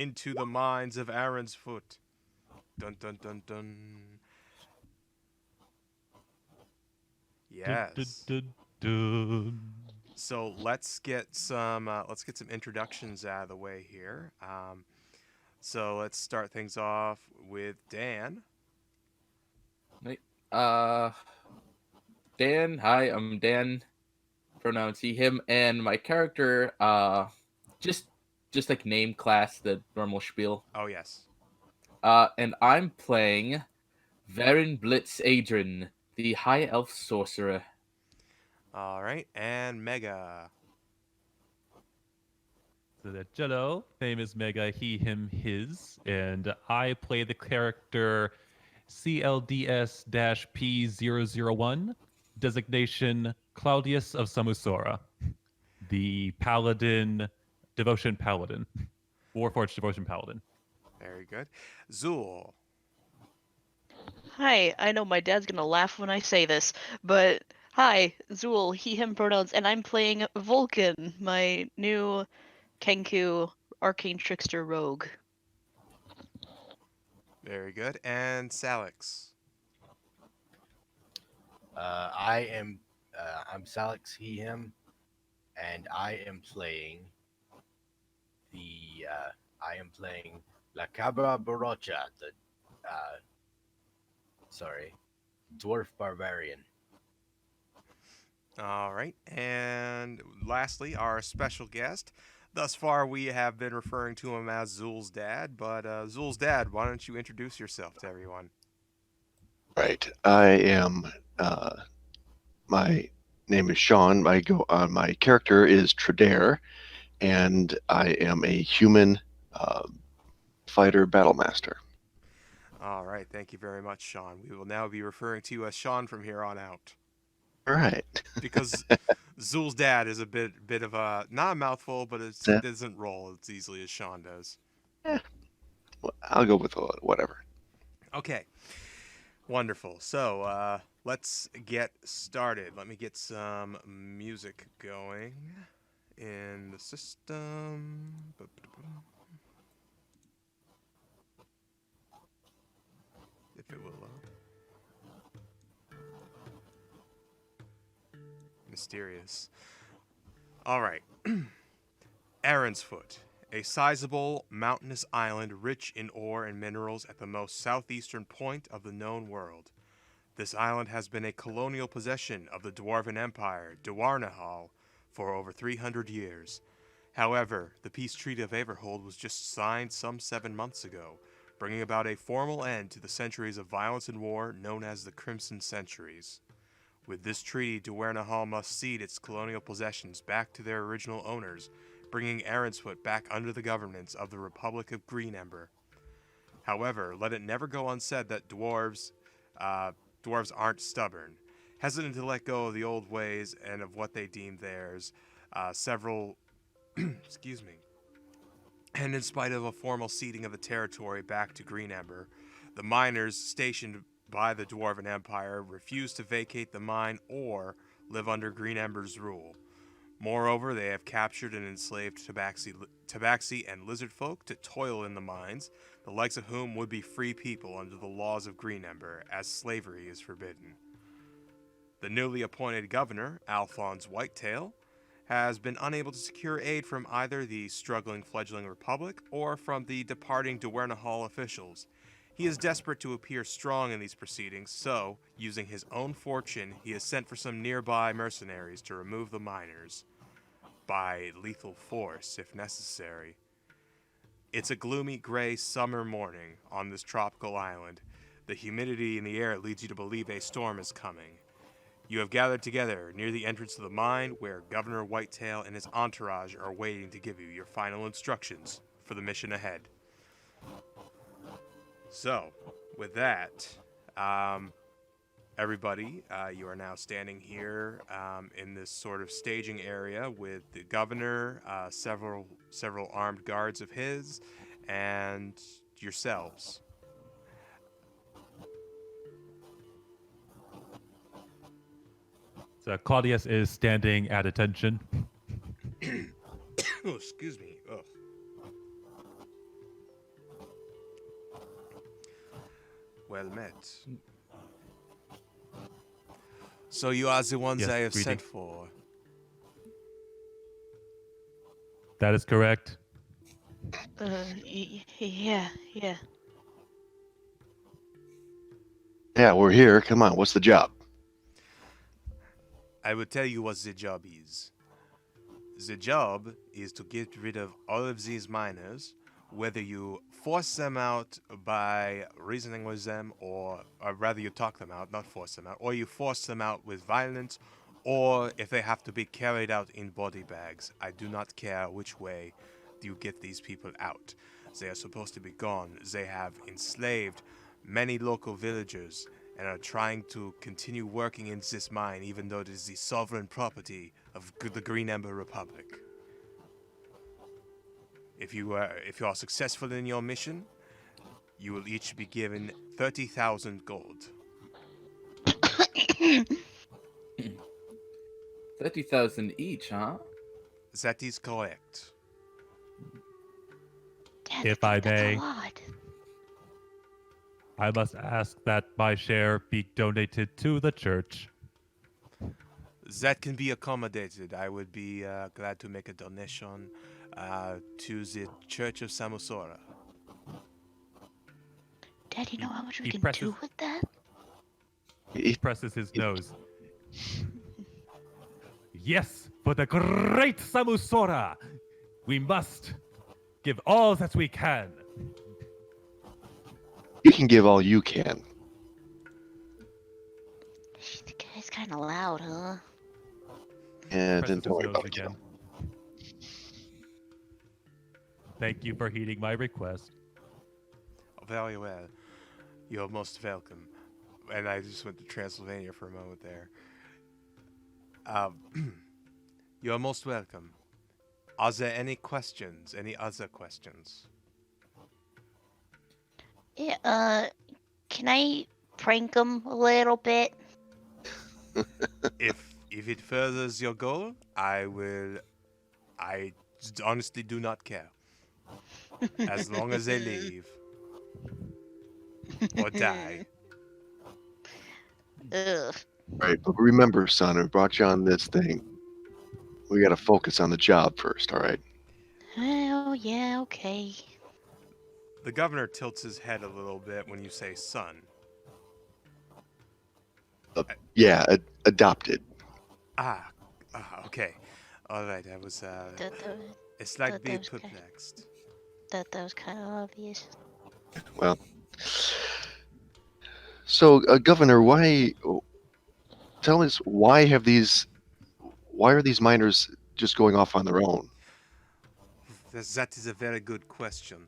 into the mines of Arundsfoot. Dun dun dun dun. Dun, dun, Yes. dun, dun. So let's get some introductions out of the way here. So let's start things off with Dan. Right. Uh, Dan. Hi, I'm Dan. Pronouns he, him, and my character. Just just like name, class, the normal spiel. Oh yes. And I'm playing Varen Blitz Adrian, the High Elf Sorcerer. All right, and Mega. So that Jello, name is Mega, he, him, his, and I play the character CLDS-P001, designation Claudius of Samusora, the Paladin, Devotion Paladin, Warforged Devotion Paladin. Very good. Zool. Hi, I know my dad's gonna laugh when I say this, but hi, Zool, he, him pronouns, and I'm playing Vulcan, my new Kenku arcane trickster rogue. Very good. And Salix. I'm Salix, he, him, and I am playing La Cabra Barocha, the sorry, dwarf barbarian. All right. And lastly, our special guest. Thus far, we have been referring to him as Zool's dad, but Zool's dad, why don't you introduce yourself to everyone? Right. I am. My name is Sean. My character is Tredair, and I am a human fighter battle master. All right. Thank you very much, Sean. We will now be referring to you as Sean from here on out. All right. Because Zool's dad is a bit of a not a mouthful, but it Yeah. doesn't roll as easily as Sean does. I'll go with whatever. Okay, wonderful. So let's get started. Let me get some music going in the system. If it will load. Mysterious. All right. Arundsfoot, a sizable mountainous island rich in ore and minerals at the most southeastern point of the known world. This island has been a colonial possession of the Dwarven Empire, Dwarnahal, for over 300 years. However, the peace treaty of Averhold was just signed some 7 months ago, bringing about a formal end to the centuries of violence and war known as the Crimson Centuries. With this treaty, Dwarnahal must cede its colonial possessions back to their original owners, bringing Arundsfoot back under the governance of the Republic of Green Ember. However, let it never go unsaid that dwarves aren't stubborn. Hesitant to let go of the old ways and of what they deem theirs, several, excuse me, and in spite of a formal ceding of the territory back to Green Ember, the miners stationed by the Dwarven Empire refuse to vacate the mine or live under Green Ember's rule. Moreover, they have captured and enslaved tabaxi and lizard folk to toil in the mines, the likes of whom would be free people under the laws of Green Ember, as slavery is forbidden. The newly appointed governor, Alphonse Whitetail, has been unable to secure aid from either the struggling fledgling republic or from the departing Dwernahal officials. He is desperate to appear strong in these proceedings, so, using his own fortune, he has sent for some nearby mercenaries to remove the miners. By lethal force, if necessary. It's a gloomy gray summer morning on this tropical island. The humidity in the air leads you to believe a storm is coming. You have gathered together near the entrance to the mine where Governor Whitetail and his entourage are waiting to give you your final instructions for the mission ahead. So, with that, everybody, you are now standing here in this sort of staging area with the governor, several armed guards of his, and yourselves. So Claudius is standing at attention. Oh, excuse me. Ugh. Well met. So you are the ones Yes, I have greeting. sent for. That is correct. Yeah. Yeah, we're here. Come on, what's the job? I will tell you what the job is. The job is to get rid of all of these miners, whether you force them out by reasoning with them, or rather you talk them out, not force them out, or you force them out with violence, or if they have to be carried out in body bags. I do not care which way you get these people out. They are supposed to be gone. They have enslaved many local villagers and are trying to continue working in this mine even though it is the sovereign property of the Green Ember Republic. If you are successful in your mission, you will each be given 30,000 gold. 30,000 each, huh? That is correct. Dad, If I that's may. a lot. I must ask that my share be donated to the church. That can be accommodated. I would be glad to make a donation to the Church of Samosora. Dad, you know how much we He can presses- do with that? He presses his nose. Yes, for the great Samusora! We must give all that we can. You can give all you can. The guy's kind of loud, huh? And Presses don't his worry nose about it. again. Thank you for heeding my request. Very well. You're most welcome. And I just went to Transylvania for a moment there. You're most welcome. Are there any questions? Any other questions? Yeah, can I prank him a little bit? If it furthers your goal, I will. I honestly do not care. As long as they leave or die. Ugh. Right, but remember, son, I brought you on this thing. We got to focus on the job first, all right? Oh, yeah, okay. The governor tilts his head a little bit when you say son. Yeah, adopted. Okay. All right. I was That, that, it's like that being was okay. perplexed. that was kind of obvious. Well, so, Governor, why? Tell us why are these miners just going off on their own? That is a very good question.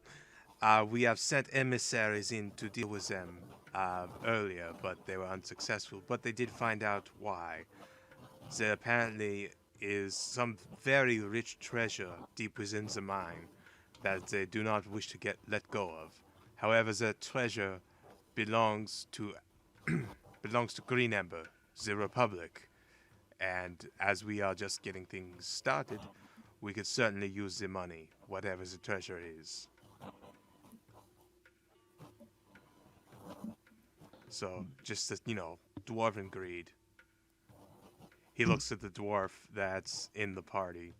We have sent emissaries in to deal with them earlier, but they were unsuccessful. But they did find out why. There apparently is some very rich treasure deep within the mine that they do not wish to let go of. However, the treasure belongs to Green Ember, the Republic, and as we are just getting things started, we could certainly use the money, whatever the treasure is. So, just as, dwarven greed. He looks at the dwarf that's in the party.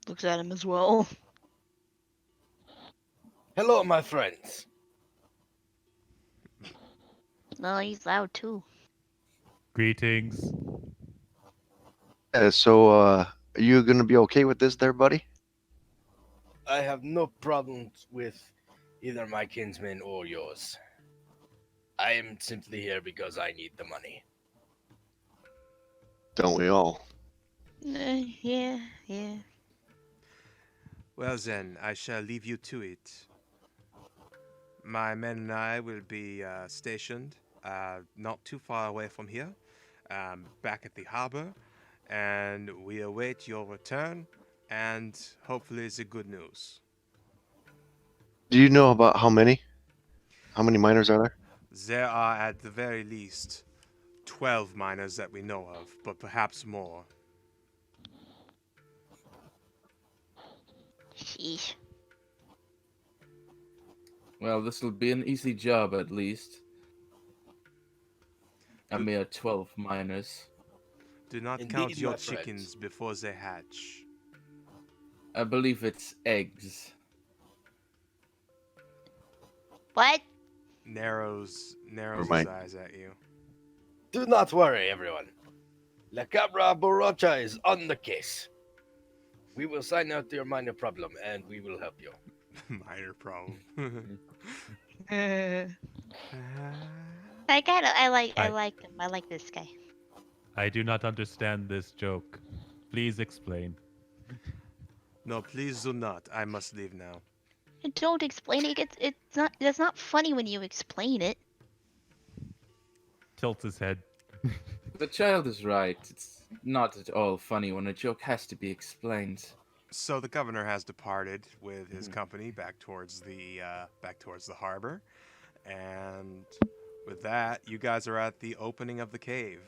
Looks at him as well. Hello, my friends. No, he's loud too. Greetings. So, are you gonna be okay with this, there, buddy? I have no problems with either my kinsmen or yours. I am simply here because I need the money. Don't we all? Yeah. Well then, I shall leave you to it. My men and I will be stationed not too far away from here, back at the harbor, and we await your return, and hopefully it's a good news. Do you know about how many? How many miners are there? There are at the very least 12 miners that we know of, but perhaps more. Sheesh. Well, this will be an easy job at least. A mere 12 miners. Do not Indeed, count your my friend. chickens before they hatch. I believe it's eggs. What? Narrows his mind. eyes at you. Do not worry, everyone. La Cabra Borracha is on the case. We will sign out your minor problem, and we will help you. Minor problem. I like I- him. I like this guy. I do not understand this joke. Please explain. No, please do not. I must leave now. Don't explain it. It's not. That's not funny when you explain it. Tilts his head. The child is right. It's not at all funny when a joke has to be explained. So the governor has departed with his company back towards the harbor, and with that, you guys are at the opening of the cave.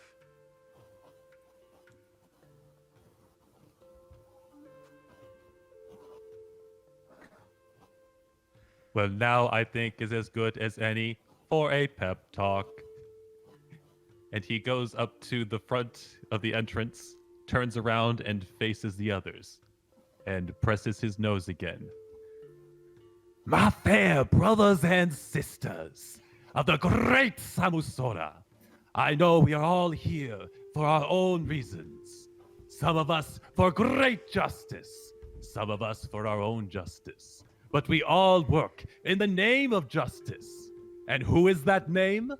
Well, now I think is as good as any for a pep talk. And he goes up to the front of the entrance, turns around and faces the others, and presses his nose again. My fair brothers and sisters of the great Samusora, I know we are all here for our own reasons. Some of us for great justice, some of us for our own justice. But we all work in the name of justice. And who is that name?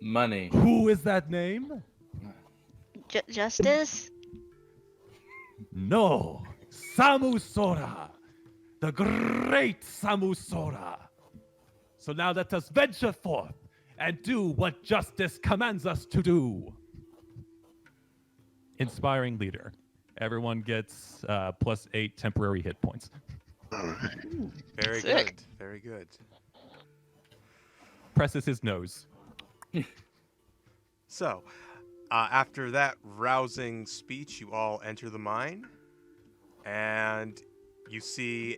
Money. Who is that name? Justice. No, Samusora, the great Samusora. So now let us venture forth and do what justice commands us to do. Inspiring leader. Everyone gets +8 temporary hit points. Very Sick. good. Very good. Presses his nose. So, after that rousing speech, you all enter the mine, and you see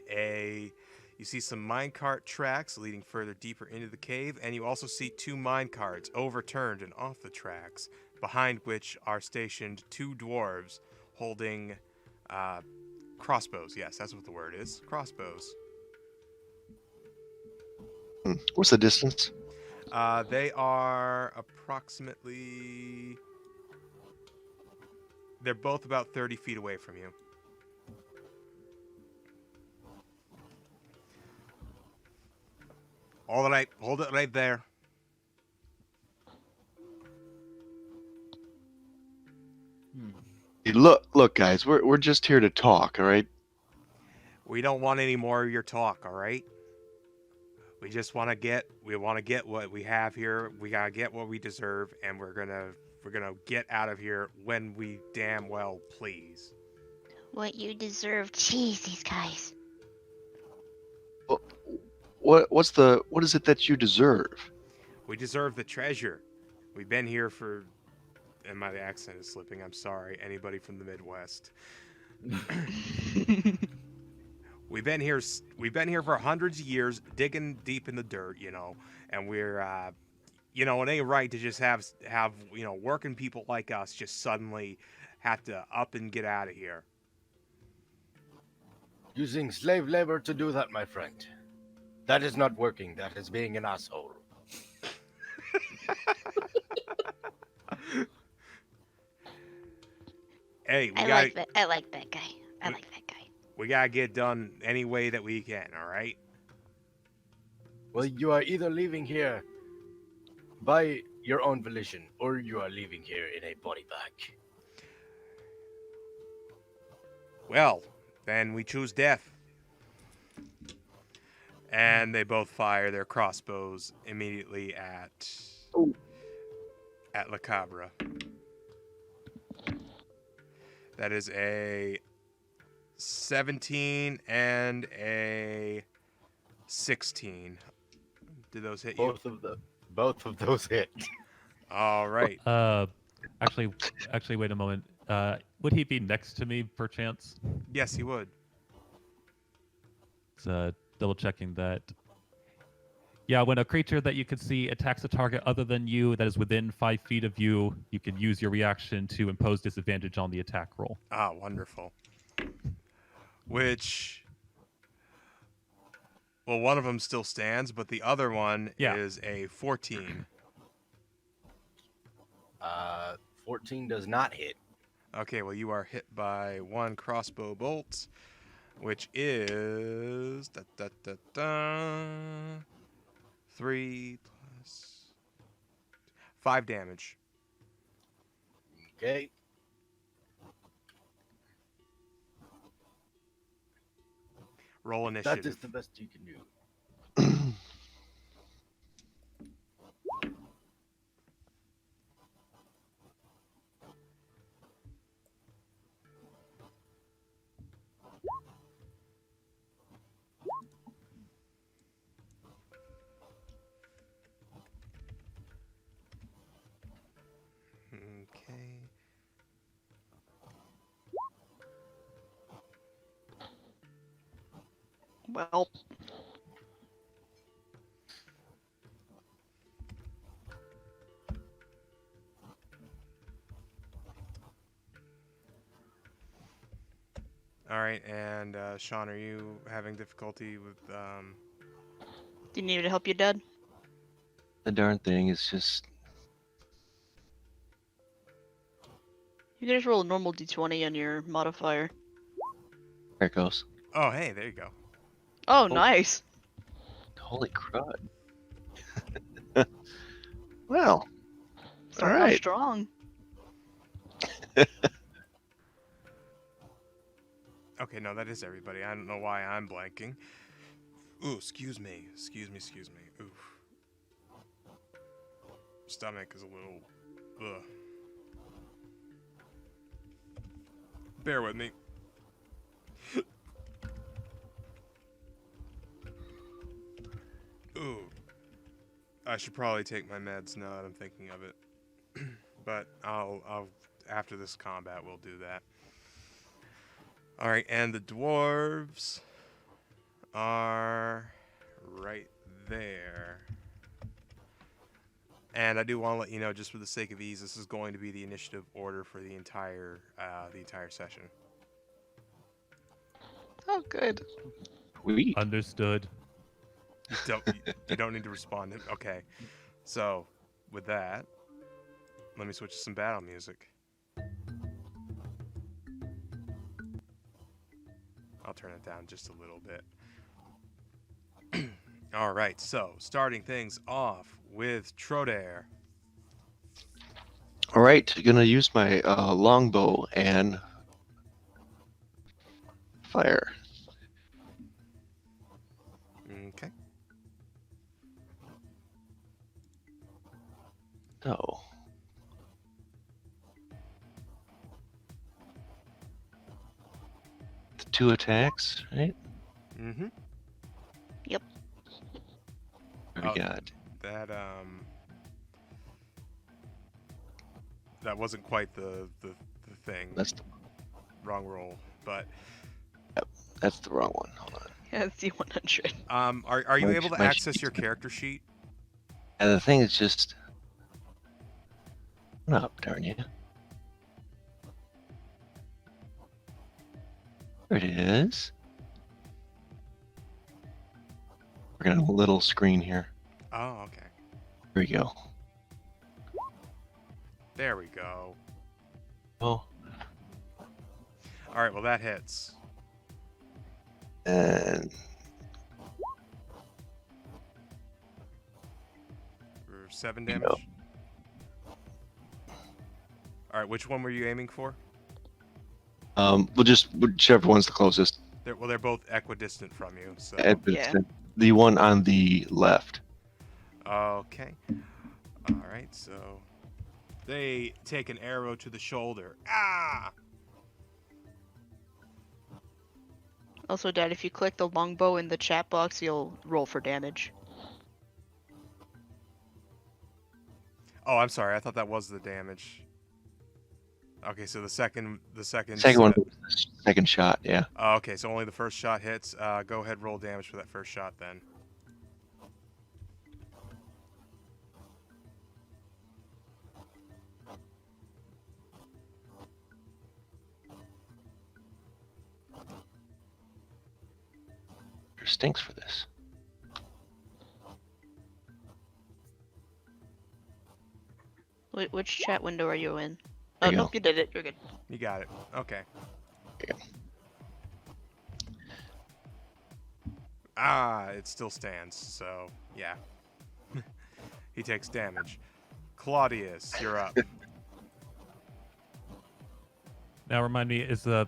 some minecart tracks leading further deeper into the cave, and you also see 2 minecarts overturned and off the tracks, behind which are stationed 2 dwarves holding crossbows. Yes, that's what the word is. Crossbows. What's the distance? They are approximately... They're both about 30 feet away from you. All right, hold it right there. Hey, look, guys, we're just here to talk, all right? We don't want any more of your talk, all right? We just want to get what we have here. We gotta get what we deserve, and we're gonna get out of here when we damn well please. What you deserve. Jeez, these guys. What is it that you deserve? We deserve the treasure. We've been here for, and my accent is slipping. I'm sorry, anybody from the Midwest. We've been here for hundreds of years, digging deep in the dirt, and we're, it ain't right to just have working people like us just suddenly have to up and get out of here. Using slave labor to do that, my friend. That is not working. That is being an asshole. Hey, I like that. I like that guy. I like that guy. we gotta get done any way that we can. All right. Well, you are either leaving here by your own volition, or you are leaving here in a body bag. Well, then we choose death. And they both fire their crossbows immediately at La Cabra. That is a 17 and a 16. Did those hit you? Both of those hit. All right. Actually, wait a moment. Would he be next to me, perchance? Yes, he would. It's double checking that. Yeah, when a creature that you can see attacks a target other than you that is within 5 feet of you, you can use your reaction to impose disadvantage on the attack roll. Ah, wonderful. Which, well, one of them still stands, but the other one Yeah. is a 14. 14 does not hit. Okay, well, you are hit by 1 crossbow bolt, which is 3 plus 5 damage. Okay. Roll That initiative. is the best you can do. Okay. Well, All right, and Sean, are you having difficulty with? do you need me to help you, Dad? The darn thing is just You can just roll a normal d20 on your modifier. there it goes. Oh, hey, there you go. Oh, nice. Holy crud. Well, Starting off right. strong. Okay, no, that is everybody. I don't know why I'm blanking. Ooh, excuse me. Oof. Stomach is a little. Ugh. Bear with me. Ooh. I should probably take my meds now that I'm thinking of it. But I'll after this combat we'll do that. All right, and the dwarves are right there. And I do want to let you know, just for the sake of ease, this is going to be the initiative order for the entire session. Oh, good. Sweet. Understood. You don't need to respond. Okay, so with that, let me switch to some battle music. I'll turn it down just a little bit. All right, so starting things off with Trodair. All right, gonna use my longbow and fire. Okay. So, the 2 attacks, right? Mm-hmm. What we got? That wasn't quite the thing. That's Wrong roll, but the wrong one. Hold on. Yeah, it's D100. are you My- able to my access sheet's your been- character sheet? And the thing is just up, darn you. There it is. We're getting a little screen here. Oh, okay. Here we go. There we go. Oh, All right, well that hits. and For 7 There you damage. All right, which one were you aiming for? we'll just whichever one's the closest. They're both equidistant from you, so. Yeah. The one on the left. Okay. All right, so they take an arrow to the shoulder. Ah! Also, Dad, if you click the longbow in the chat box, you'll roll for damage. Oh, I'm sorry. I thought that was the damage. Okay, so the second Second one, was the second shot. Yeah. Oh, okay, so only the first shot hits. Go ahead, roll damage for that first shot then. It stinks for this. Which chat window are you in? There Oh, you nope, go. you did it. You're good. You got it. Okay. Yeah. It still stands, so yeah. He takes damage. Claudius, you're up. Now remind me, is there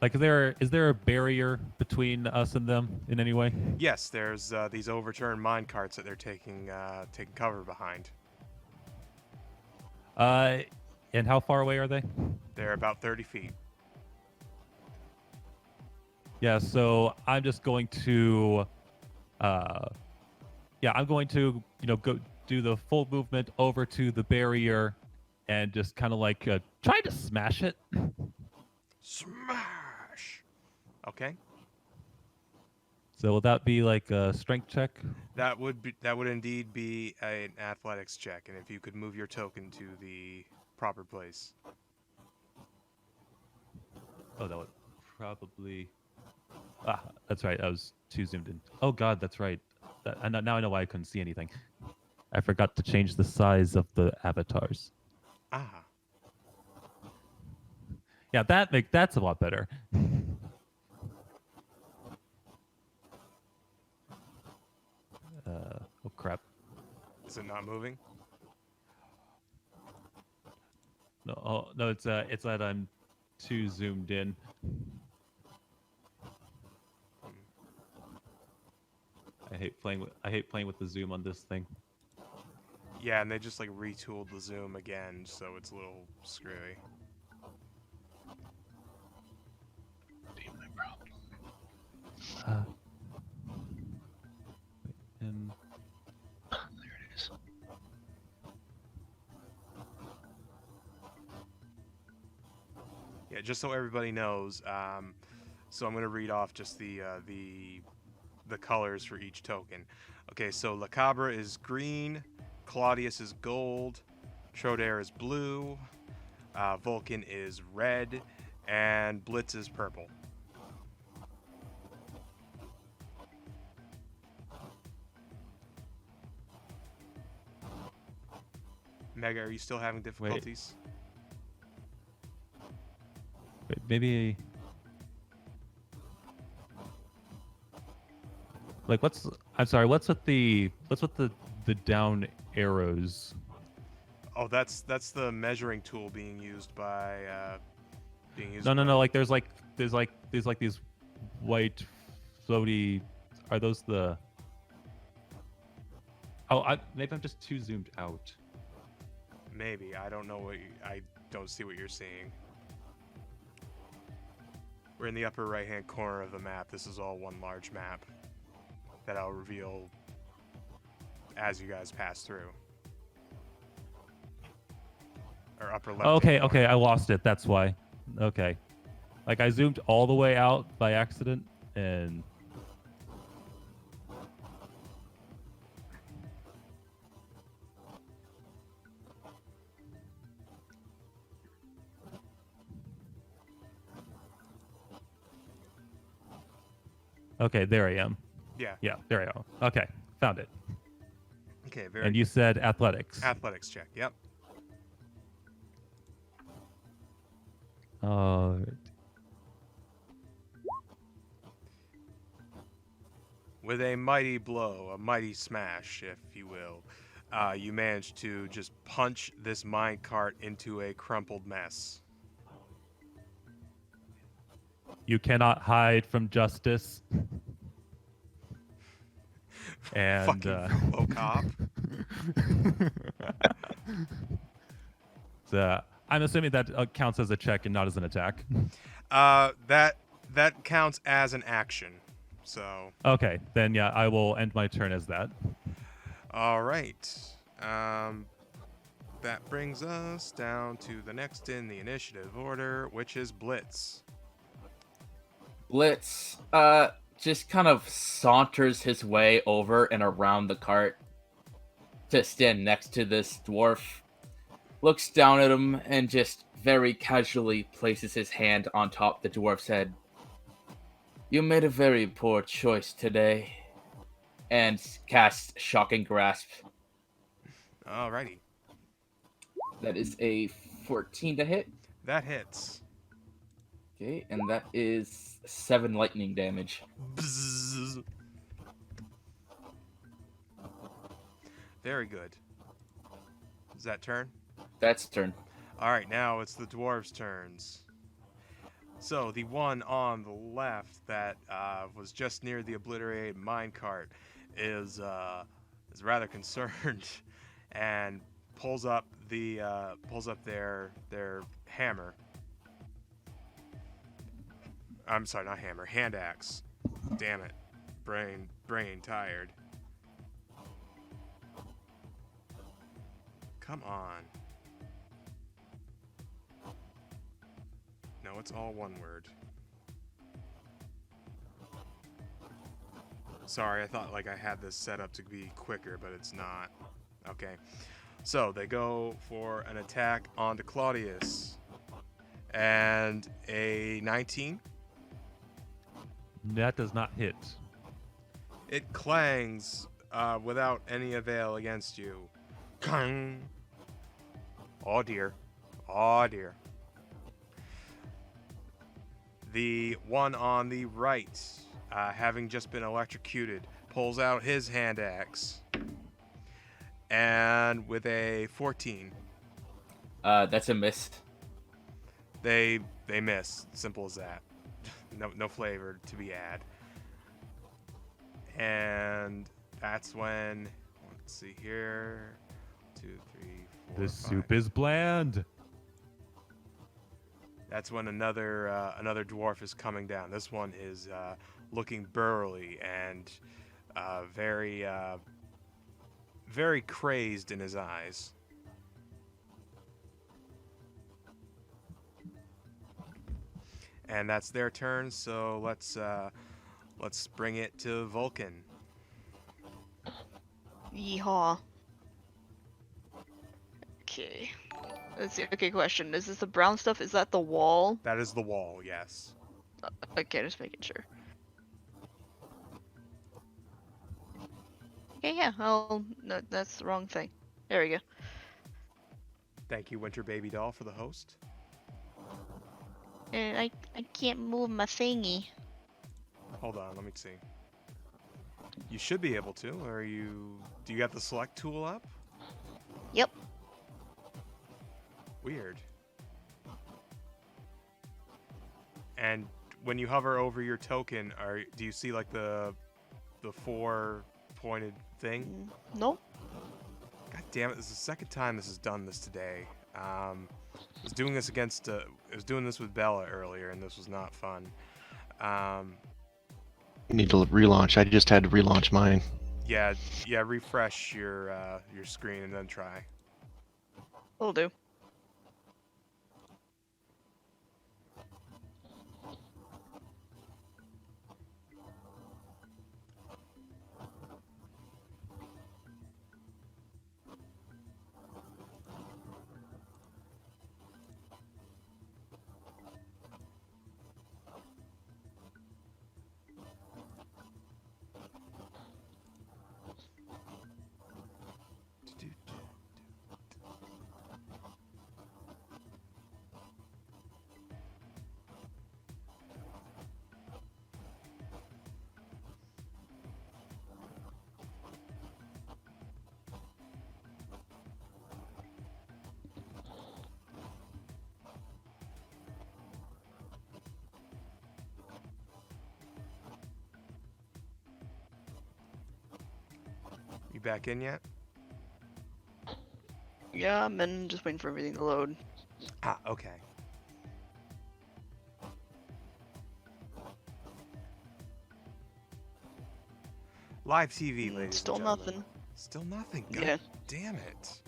a barrier between us and them in any way? Yes, there's these overturned mine carts that they're taking cover behind. And how far away are they? They're about 30 feet. Yeah, so I'm just going to, I'm going to, go do the full movement over to the barrier, and just kind of like try to smash it. Smash. Okay. So will that be like a strength check? That would indeed be an athletics check, and if you could move your token to the proper place. Oh, that would probably. That's right. I was too zoomed in. Oh God, that's right. Now I know why I couldn't see anything. I forgot to change the size of the avatars. Ah. Yeah, that's a lot better. Oh crap. Is it not moving? No, it's that I'm too zoomed in. I hate playing with the zoom on this thing. Yeah, and they just like retooled the zoom again, so it's a little screwy. Be my problem. And There it is. Yeah, just so everybody knows, so I'm gonna read off just the colors for each token. Okay, so La Cabra is green, Claudius is gold, Trodair is blue, Vulcan is red, and Blitz is purple. Mega, are you still having difficulties? wait, maybe. Like I'm sorry, what's with the down arrows? Oh, that's the measuring tool being used by No, like there's these white floaty, are those the maybe I'm just too zoomed out. Maybe. I don't know I don't see what you're seeing. We're in the upper right-hand corner of the map. This is all one large map that I'll reveal as you guys pass through. Or upper left. Okay, I lost it. That's why. Okay. Like I zoomed all the way out by accident and okay, there I am. Yeah. Yeah, there I am. Okay, found it. Okay, very And you said athletics. athletics check. Yep. With a mighty blow, a mighty smash, if you will, you manage to just punch this minecart into a crumpled mess. You cannot hide from justice. And Fucking Robocop. I'm assuming that counts as a check and not as an attack. That counts as an action. So. Okay, then yeah, I will end my turn as that. All right. that brings us down to the next in the initiative order, which is Blitz. Blitz just kind of saunters his way over and around the cart to stand next to this dwarf, looks down at him, and just very casually places his hand on top the dwarf's head. You made a very poor choice today. And casts Shocking Grasp. Alrighty. That is a 14 to hit. That hits. Okay, and that is 7 lightning damage. Bzzz. Very good. Is that turn? That's turn. Alright, now it's the dwarves' turns. So, the one on the left that was just near the obliterated minecart is rather concerned and pulls up their hammer. I'm sorry, not hammer, hand axe. Damn it. Brain tired. Come on. No, it's all one word. Sorry, I thought like I had this set up to be quicker, but it's not. Okay. So they go for an attack onto Claudius. And a 19. That does not hit. It clangs without any avail against you. Kang. Oh dear. Oh dear. The one on the right, having just been electrocuted, pulls out his hand axe. And with a 14. That's a miss. They miss. Simple as that. No flavor to be had. And that's when, let's see here, 2, 3, 4, The 5. soup is bland. That's when another dwarf is coming down. This one is looking burly and very crazed in his eyes. And that's their turn. So let's bring it to Vulcan. Yeehaw. Okay. Let's see. Okay, question. Is this the brown stuff? Is that the wall? That is the wall. Yes. Okay, just making sure. Okay, yeah. Oh, no, that's the wrong thing. There we go. Thank you, Winter Baby Doll, for the host. And I can't move my thingy. Hold on, let me see. You should be able to. Do you got the select tool up? Yep. Weird. And when you hover over your token, do you see like the 4-pointed thing? Nope. God damn it! This is the second time this has done this today. I was doing this with Bella earlier, and this was not fun. You need to relaunch. I just had to relaunch mine. Yeah. Refresh your screen and then try. Will do. You back in yet? Yeah, I'm in, just waiting for everything to load. Ah, okay. Live TV, ladies Still and gentlemen. nothing. Still nothing. God Yeah. damn it.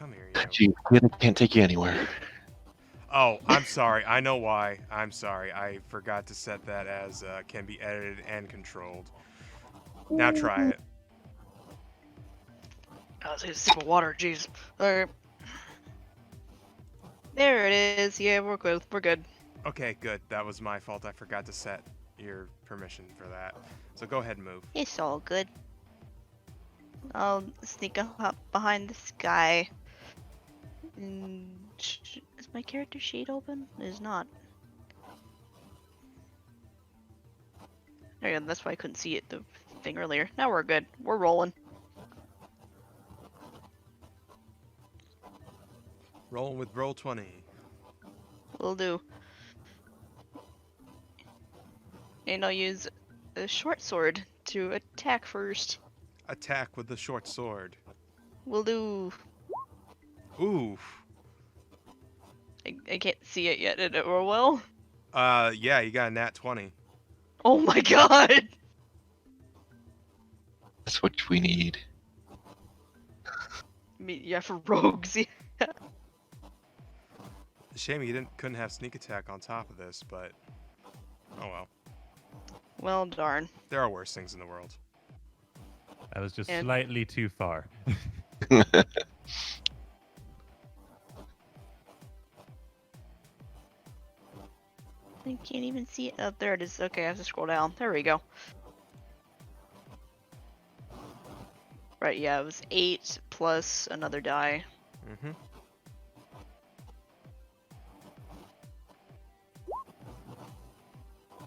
Come here, you. Gee, kid, can't take you anywhere. Oh, I'm sorry. I know why. I'm sorry. I forgot to set that as can be edited and controlled. Now try it. I was a sip of water, jeez. Alright. There it is. Yeah, we're good. We're good. Okay, good. That was my fault. I forgot to set your permission for that. So go ahead and move. It's all good. I'll sneak up behind this guy. Is my character sheet open? It is not. There you go. That's why I couldn't see it, the thing earlier. Now we're good. We're rolling. Rolling with roll 20. Will do. And I'll use a short sword to attack first. Attack with the short sword. Will do. Ooh. I can't see it yet. Did it roll well? Yeah, you got a nat 20. Oh my god! That's what we need. I mean, yeah, for rogues. Yeah. Shame you couldn't have sneak attack on top of this, but oh well. Well, darn. There are worse things in the world. That was just And- slightly too far. I can't even see it. Oh, there it is. Okay, I have to scroll down. There we go. Right, yeah, it was 8 plus another die. Mm-hmm.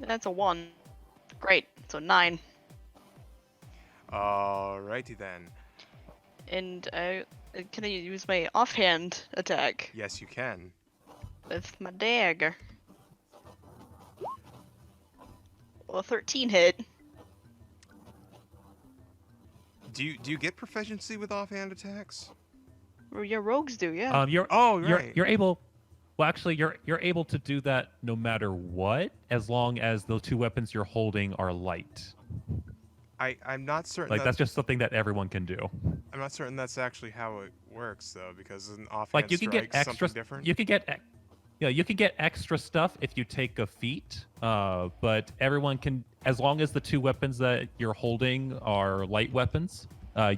That's a 1. Great. So 9. Alrighty then. And can I use my offhand attack Yes, you can. with my dagger? Well, 13 hit. Do you get proficiency with offhand attacks? Or your rogues do, yeah. You're Oh, right. you're able. Well, actually, you're able to do that no matter what, as long as the two weapons you're holding are light. I'm not certain. Like that's just something that everyone can do. I'm not certain that's actually how it works though, because an offhand Like you can get strike's extra. something different. You can get. Yeah, you can get extra stuff if you take a feat. But everyone can, as long as the two weapons that you're holding are light weapons,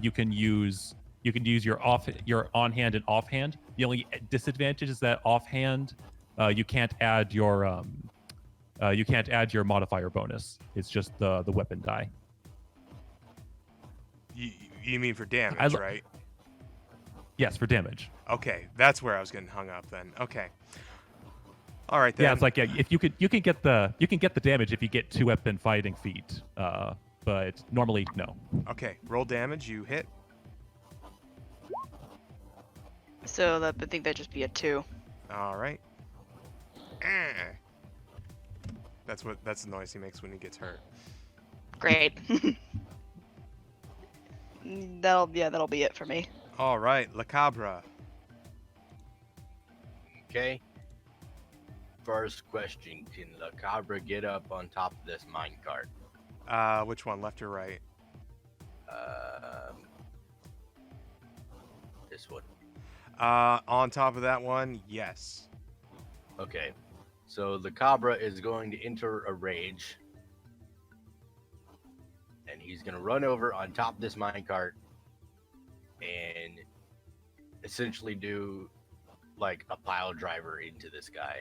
you can use your on-hand and offhand. The only disadvantage is that offhand, you can't add your modifier bonus. It's just the weapon die. You mean for damage, right? Yes, for damage. Okay, that's where I was getting hung up then. Okay. All right then. Yeah, it's like if you can get the damage if you get two weapon fighting feat. But normally no. Okay, roll damage. You hit. So I think that'd just be a 2. All right. Eh. That's the noise he makes when he gets hurt. Great. that'll be it for me. All right, La Cabra. Okay. First question: can La Cabra get up on top of this minecart? Which one, left or right? This one. On top of that one, yes. Okay. So the Cabra is going to enter a rage, and he's going to run over on top of this minecart and essentially do like a pile driver into this guy.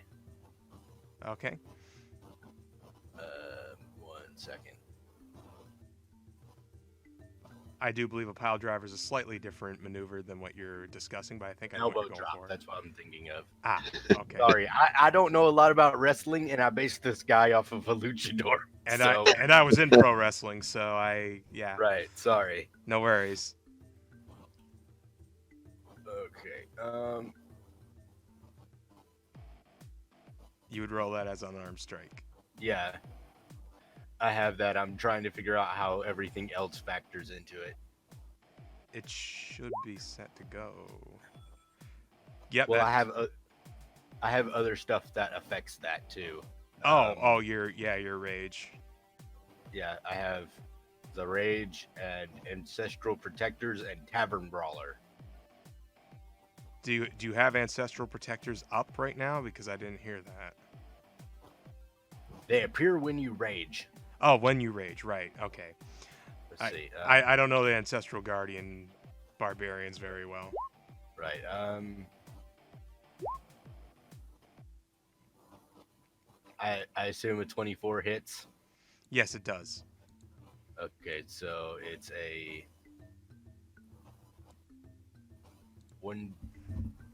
Okay. 1 second. I do believe a pile driver is a slightly different maneuver than what you're discussing, but I think I know Elbow what you're going drop. for. That's what I'm thinking of. Ah, okay. Sorry, I don't know a lot about wrestling, and I based this guy off of a luchador. And so, I was in pro wrestling, so yeah. right. Sorry. No worries. Okay. You would roll that as unarmed strike. Yeah. I have that. I'm trying to figure out how everything else factors into it. It should be set to go. Yep. Well, I have other stuff that affects that too. Your rage. Yeah, I have the rage and ancestral protectors and tavern brawler. Do you have ancestral protectors up right now? Because I didn't hear that. They appear when you rage. Oh, when you rage, right? Okay. Let's see. I don't know the ancestral guardian barbarians very well. Right. I assume a 24 hits. Yes, it does. Okay, so it's a one.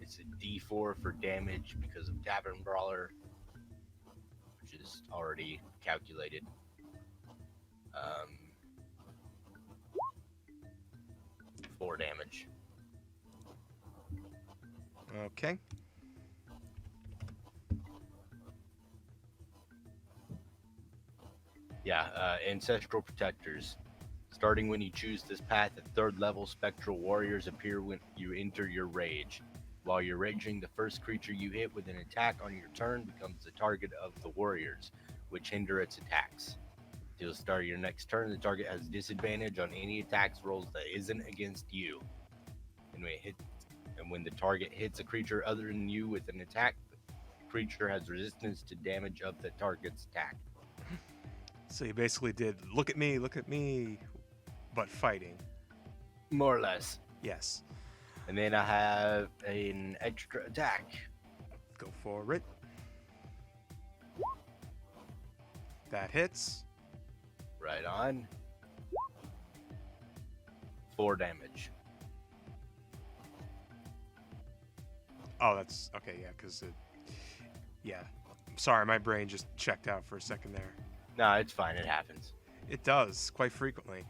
It's a D4 for damage because of Tavern Brawler, which is already calculated. 4 damage. Okay. Yeah, Ancestral Protectors. Starting when you choose this path at 3rd level, Spectral Warriors appear when you enter your rage. While you're raging, the first creature you hit with an attack on your turn becomes the target of the warriors, which hinder its attacks. Until the start of your next turn, the target has disadvantage on any attacks rolls that isn't against you. And when the target hits a creature other than you with an attack, the creature has resistance to damage of the target's attack. So you basically did look at me, but fighting. More or less. Yes. And then I have an extra attack. Go for it. That hits. Right on. 4 damage. Oh, that's okay. Yeah, because yeah. Sorry, my brain just checked out for a second there. No, it's fine. It happens. It does quite frequently.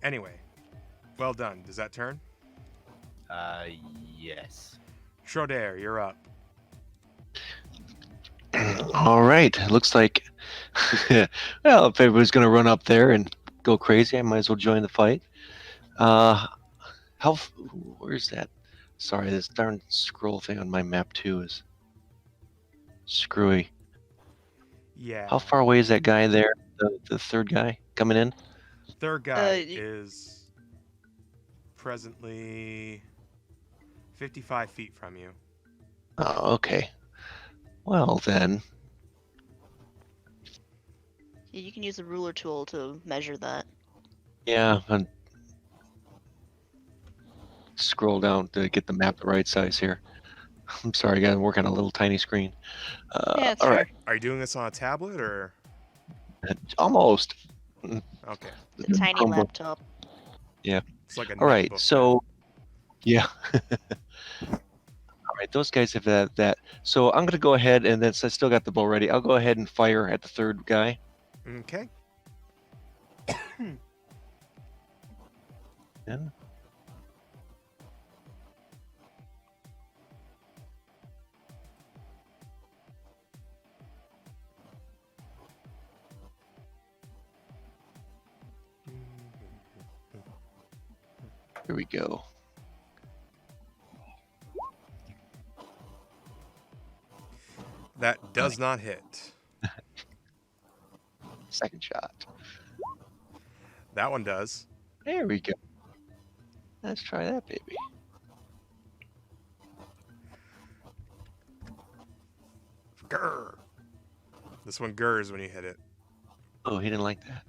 Anyway, well done. Does that turn? Yes. Schroeder, you're up. All right. Looks like, well, if everybody's going to run up there and go crazy, I might as well join the fight. Where's that? Sorry, this darn scroll thing on my map too is screwy. Yeah. How far away is that guy there? The third guy coming in? Third guy is presently 55 feet from you. Oh, okay. Well then, Yeah, you can use the ruler tool to measure that. yeah. And scroll down to get the map the right size here. I'm sorry, guys. I'm working on a little tiny screen. Yeah, it's all fair. right. Are you doing this on a tablet or? Almost. Okay. It's a tiny Chromebook. laptop. It's like a All right. netbook So, yeah. All right. Those guys have that. So I'm gonna go ahead and then since I still got the bow ready, I'll go ahead and fire at the third guy. then. Okay. Then. Here we go. That does not hit. Second shot. That one does. There we go. Let's try that, baby. Grr. This one gurs when you hit it, Oh, he didn't like that.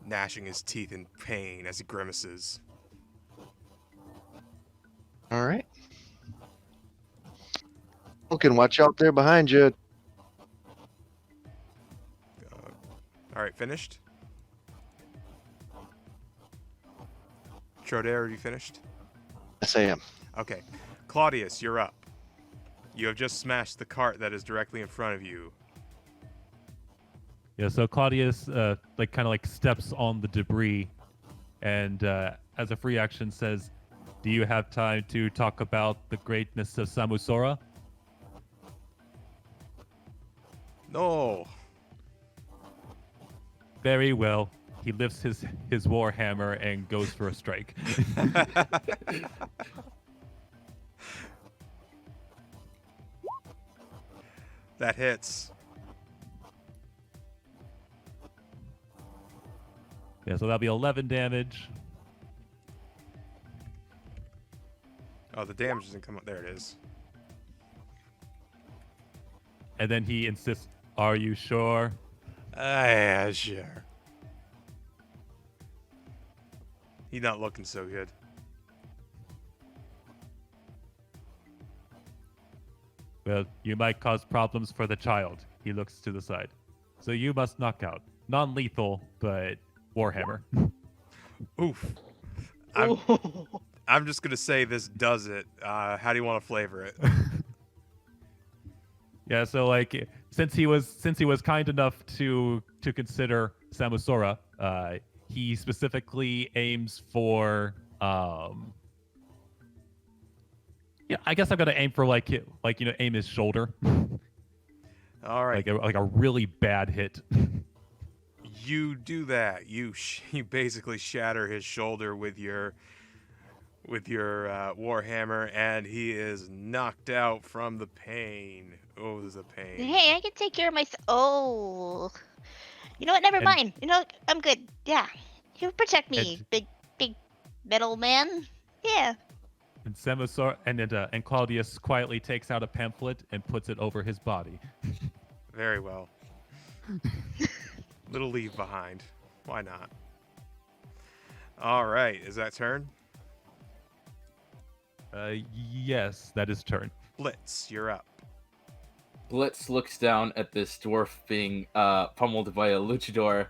gnashing his teeth in pain as he grimaces. All right. Vulcan, watch out there behind you. All right, finished? Schroeder, are you finished? Yes, I am. Okay. Claudius, you're up. You have just smashed the cart that is directly in front of you. Yeah, so Claudius kind of steps on the debris and as a free action says, "Do you have time to talk about the greatness of Samusora?" No. Very well. He lifts his war hammer and goes for a strike. That hits. Yeah, so that'll be 11 damage. Oh, the damage doesn't come up. There it is. And then he insists, "Are you sure?" Yeah, sure. He's not looking so good. Well, you might cause problems for the child. He looks to the side. So you must knock out. Non-lethal, but Warhammer. Oof. Ooh. I'm just gonna say this does it. How do you want to flavor it? Yeah, so like since he was kind enough to consider Samusora, he specifically aims for yeah, I guess I'm gonna aim for aim his shoulder. All right. like a really bad hit. You do that. You basically shatter his shoulder with your warhammer, and he is knocked out from the pain. Oh, there's a pain. Hey, I can take care of myself. Oh. You know what? Never And- mind. You know, I'm good. Yeah. You protect me, And- big metal man. Yeah. And Samusora and Claudius quietly takes out a pamphlet and puts it over his body. Very well. Little leave behind. Why not? All right. Is that turn? Yes, that is turn. Blitz, you're up. Blitz looks down at this dwarf being pummeled by a luchador,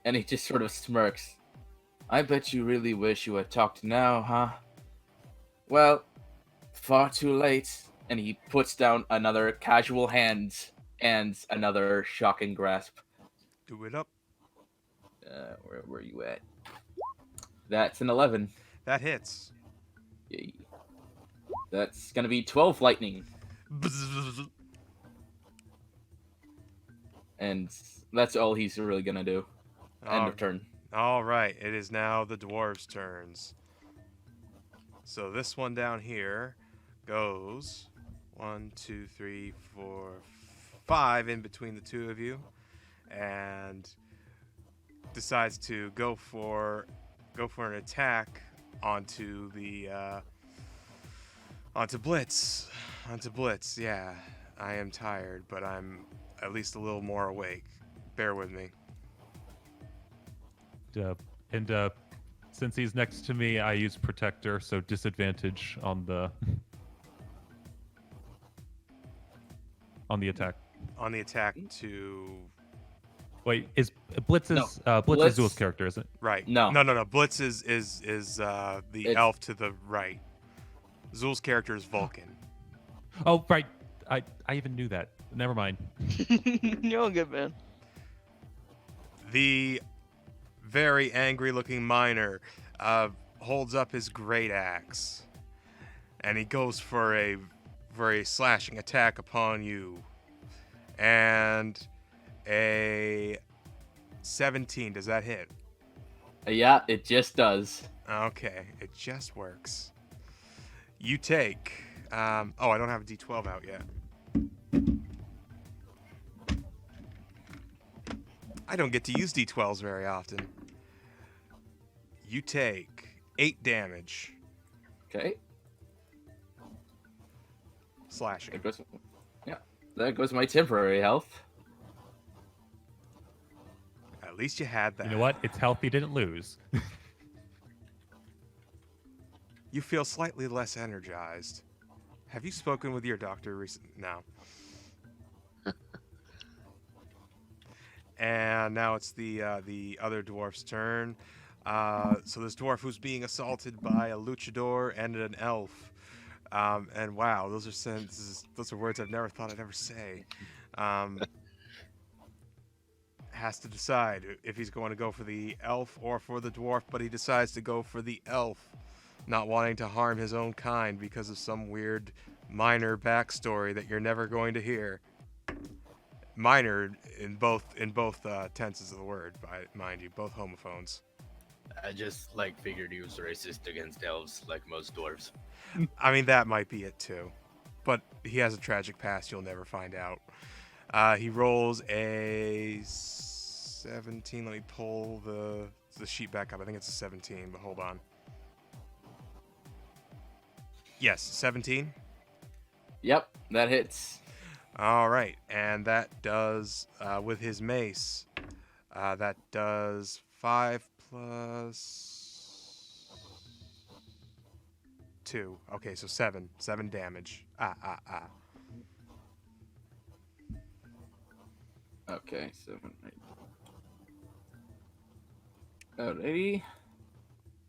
and he just sort of smirks. I bet you really wish you had talked now, huh? Well, far too late. And he puts down another casual hand and another shocking grasp. Do it up. Where were you at? That's an 11. That hits. Yay. That's gonna be 12 lightning. And that's all he's really gonna do. End of turn. All right. It is now the dwarves' turns. So this one down here goes 1, 2, 3, 4, 5 in between the two of you, and decides to go for an attack onto the onto Blitz. Yeah, I am tired, but I'm at least a little more awake. Bear with me. And since he's next to me, I use Protector, so disadvantage on the attack. On the attack to Wait, is Blitz is Blitz Blitz- is Zool's character, isn't it? right. No. No. Blitz is the It's- elf to the right. Zul's character is Vulcan. Oh, right. I even knew that. Never mind. You're good, man. The very angry-looking miner holds up his great axe, and he goes for a slashing attack upon you. And a 17. Does that hit? Yeah, it just does. Okay, it just works. You take. I don't have a D12 out yet. I don't get to use D12s very often. You take 8 damage Okay. slashing. There goes my temporary health. At least you had that. You know what? It's healthy, didn't lose. You feel slightly less energized. Have you spoken with your doctor recently? No. And now it's the other dwarf's turn. So this dwarf who's being assaulted by a luchador and an elf. And wow, those are words I've never thought I'd ever say. Has to decide if he's going to go for the elf or for the dwarf, but he decides to go for the elf, not wanting to harm his own kind because of some weird minor backstory that you're never going to hear. Minor in both tenses of the word, mind you, both homophones. I just figured he was racist against elves, like most dwarves. I mean, that might be it too, but he has a tragic past you'll never find out. He rolls a 17. Let me pull the the sheet back up. I think it's a 17, but hold on. Yes, 17. Yep, that hits. All right, and that does with his mace. That does 5 plus 2. Okay, so 7 damage. Okay, 7, 8. Alrighty.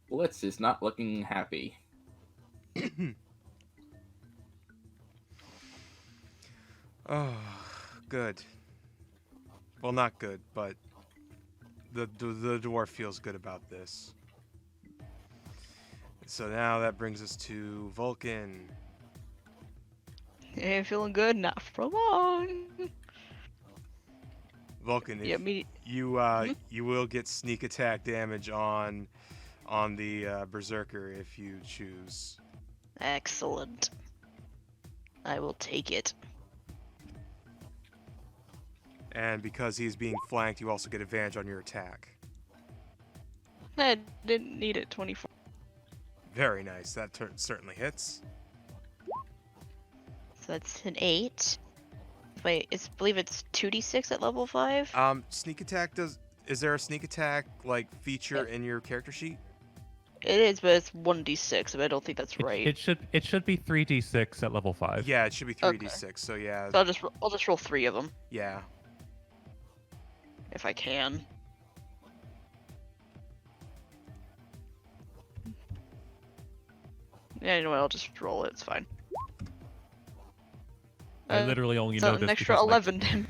Blitz is not looking happy. Oh, good. Well, not good, but the dwarf feels good about this. So now that brings us to Vulcan. Hey, feeling good? Not for long. Vulcan, if Yeah, me. you will get sneak attack damage on the berserker if you choose. Excellent. I will take it. And because he's being flanked, you also get advantage on your attack. I didn't need it. 24. Very nice. That certainly hits. So that's an 8. Wait, I believe it's 2d6 at level 5. Sneak attack does. Is there a sneak attack like feature in your character sheet? It is, but it's 1d6, but I don't think that's right. It should be 3d6 at level 5. Yeah, it should be 3d6. So yeah. So I'll just roll 3 of them Yeah. if I can. Yeah, anyway, I'll just roll it. It's fine. I literally only So know an this extra because, 11.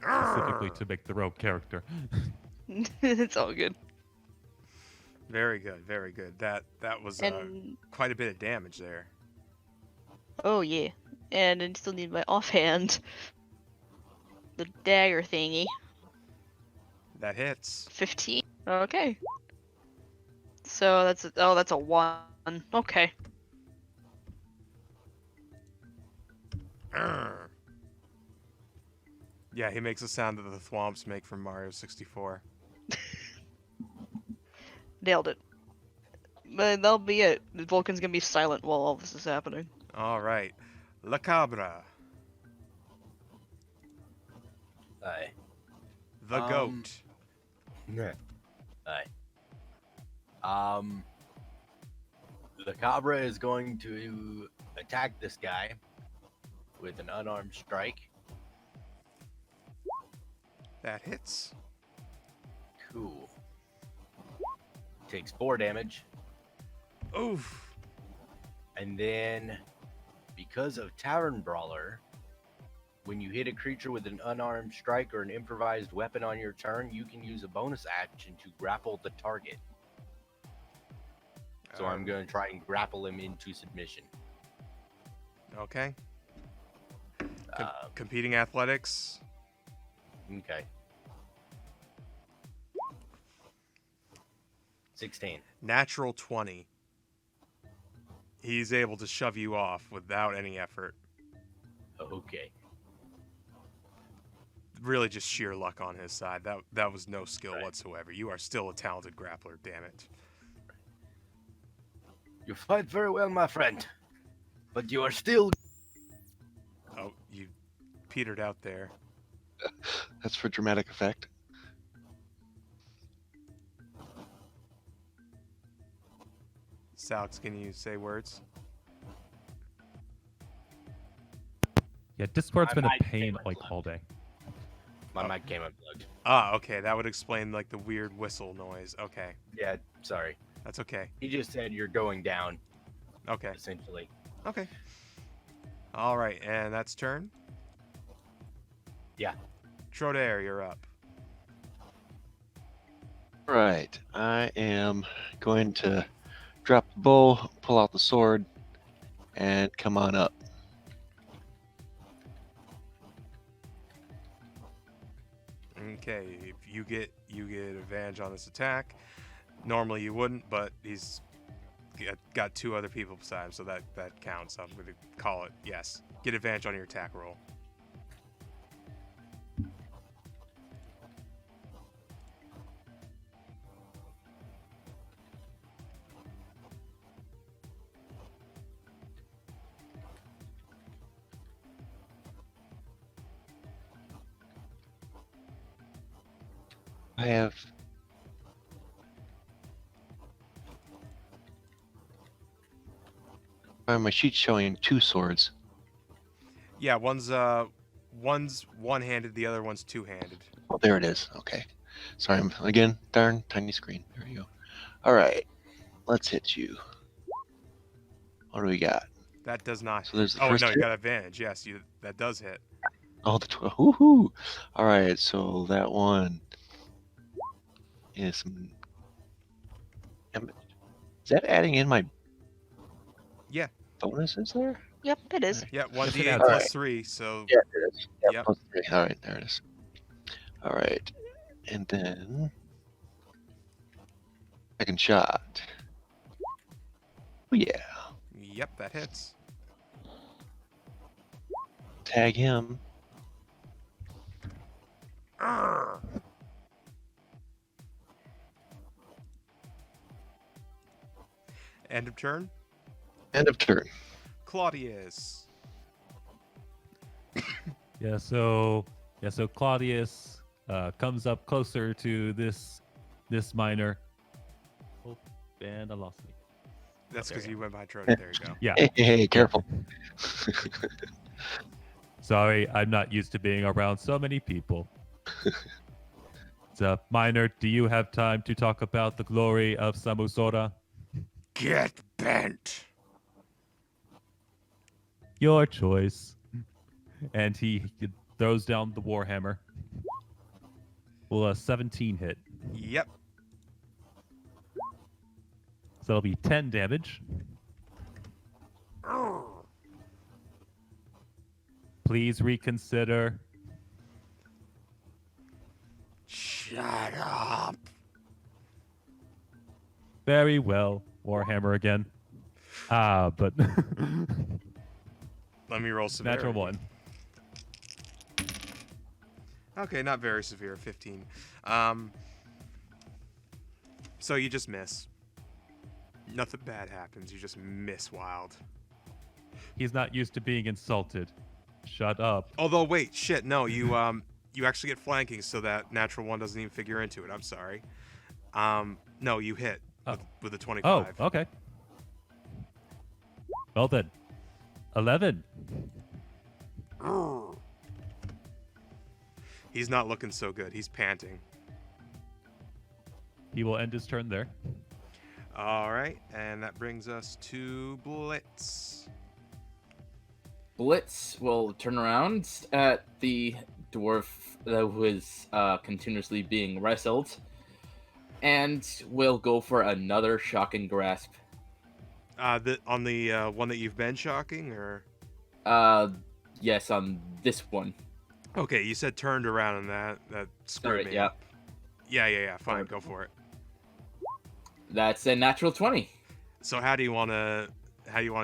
specifically to make the rogue character. It's all good. Very good. Very good. That was And quite a bit of damage there. oh yeah, and I still need my offhand. The dagger thingy. That hits. 15. Okay. So that's a 1. Okay. Urgh. Yeah, he makes a sound that the thwomps make from Mario 64. Nailed it. But that'll be it. Vulcan's gonna be silent while all this is happening. All right, La Cabra, Aye. the goat. Aye. The Cabra is going to attack this guy with an unarmed strike. That hits. Cool. Takes 4 damage. Oof. And then, because of Tavern Brawler, when you hit a creature with an unarmed strike or an improvised weapon on your turn, you can use a bonus action to grapple the target. So I'm going to try and grapple him into submission. Okay. Competing athletics. Okay. 16. Natural 20. He's able to shove you off without any effort. Okay. Really just sheer luck on his side. That was no skill whatsoever. You are still a talented grappler, damn it. You fight very well, my friend. But you are still... Oh, you petered out there. That's for dramatic effect. Salix, can you say words? Yeah, Discord's My been a mic pain came like unplugged. all day. My mic came unplugged. Ah, okay. That would explain like the weird whistle noise. Okay, Yeah, sorry. that's okay. He just said you're going down, Okay, essentially. okay. All right, and that's turn. Yeah. Trodair, you're up. Right. I am going to drop the bow, pull out the sword, and come on up. Okay, if you get advantage on this attack. Normally you wouldn't, but he's got 2 other people beside him, so that counts. I'm going to call it yes. Get advantage on your attack roll. I have. My sheet's showing 2 swords. Yeah, one's one-handed, the other one's two-handed. Oh, there it is. Okay. Sorry, again, darn tiny screen. There you go. All right, let's hit you. What do we got? That does not. So there's the Oh first no, you hit. got advantage. Yes, that does hit. Oh, the 12. Woohoo! All right, so that one is some. Is that adding in my Yeah. bonuses there? Yep, it is. Yeah, one Yes, it d8 adds. plus Alright. 3. So Yeah, it is. Yeah, Yep. plus 3. All right, there it is. All right, and then second shot. Oh yeah, yep, that hits. tag him. Arrgh. End of turn. End of turn. Claudius. So Claudius comes up closer to this miner. Oh, and I lost it. That's There because you you went behind Trody. There you go. Yeah. Hey, careful. Sorry, I'm not used to being around so many people. So, miner, do you have time to talk about the glory of Samusora? Get bent. Your choice. And he throws down the warhammer. Will a 17 hit? Yep. So that'll be 10 damage. Arrgh. Please reconsider. Shut up. Very well. Warhammer again. But Let me roll severity. natural 1. Okay, not very severe. 15. So you just miss. Nothing bad happens. You just miss wild. He's not used to being insulted. Shut up. Although, wait, shit, no, you actually get flanking, so that natural 1 doesn't even figure into it. I'm sorry. No, you hit with a 25. Oh, okay. Well then. 11. Arrgh. He's not looking so good. He's panting. He will end his turn there. All right, and that brings us to Blitz. Blitz will turn around at the dwarf that was continuously being wrestled, and will go for another shocking grasp. On the one that you've been shocking, or? Yes, on this one. Okay, you said turned around, and that screwed Alright, me. yeah. up. Yeah. Fine, go for it. That's a natural 20. So how do you want to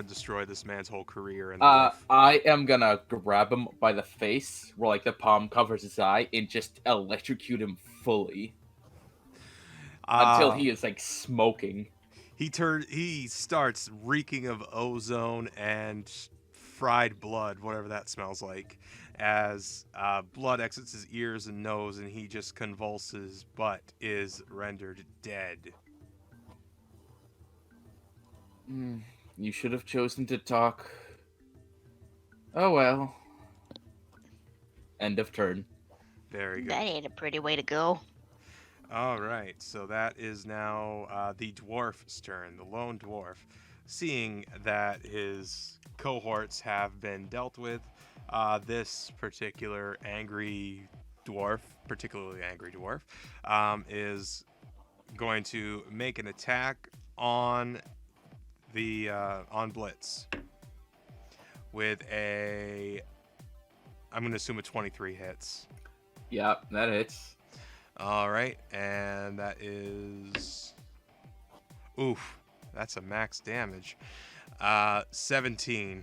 destroy this man's whole career in life? I am gonna grab him by the face, where like the palm covers his eye, and just electrocute him fully until he is like smoking. He starts reeking of ozone and fried blood, whatever that smells like, as blood exits his ears and nose, and he just convulses, but is rendered dead. You should have chosen to talk. Oh well. End of turn. Very good. That ain't a pretty way to go. All right, so that is now the dwarf's turn, the lone dwarf. Seeing that his cohorts have been dealt with, this particular particularly angry dwarf, is going to make an attack on the on Blitz with I'm going to assume a 23 hits. Yeah, that hits. All right, and that is... Oof, that's a max damage. 17.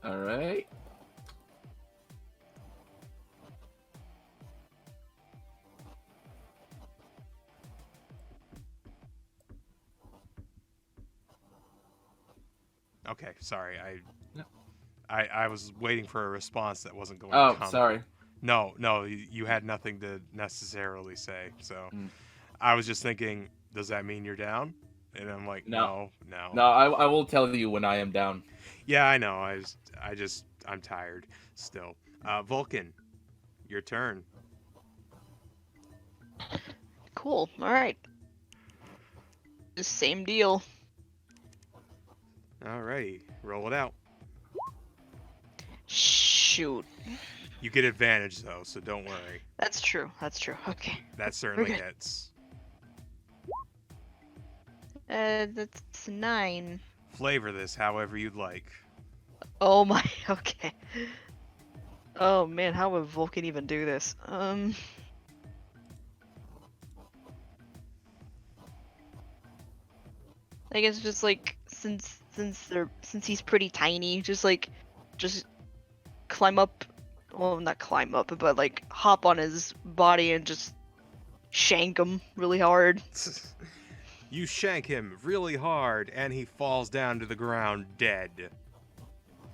All right. Okay, sorry, I was waiting for a response that wasn't going Oh, to come. sorry. No, you had nothing to necessarily say. So Mm. I was just thinking, does that mean you're down? And I'm like, No. no. No, I will tell you when I am down. Yeah, I know. I'm tired still. Vulcan, your turn. Cool. All right. Just same deal. Alrighty, roll it out. Shoot. You get advantage though, so don't worry. That's true. That's true. Okay. That certainly good. hits. That's 9. Flavor this however you'd like. Oh my. Okay. Oh man, how would Vulcan even do this? I guess just like since he's pretty tiny, just climb up. Well, not climb up, but like hop on his body and just shank him really hard. You shank him really hard, and he falls down to the ground dead.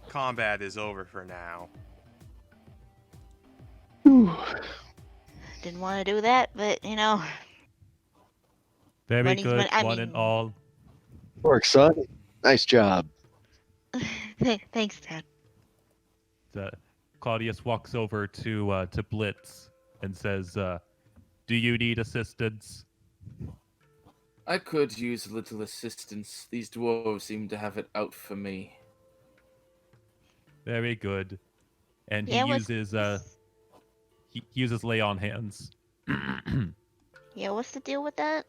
Combat is over for now. Didn't want to do that, but you know. Very Money's good, money- I one and mean- all. Work, son. Nice job. Thanks, Dad. Claudius walks over to Blitz and says, "Do you need assistance?" I could use a little assistance. These dwarves seem to have it out for me. Very good. And he Yeah, what's- uses lay on hands. Yeah, what's the deal with that?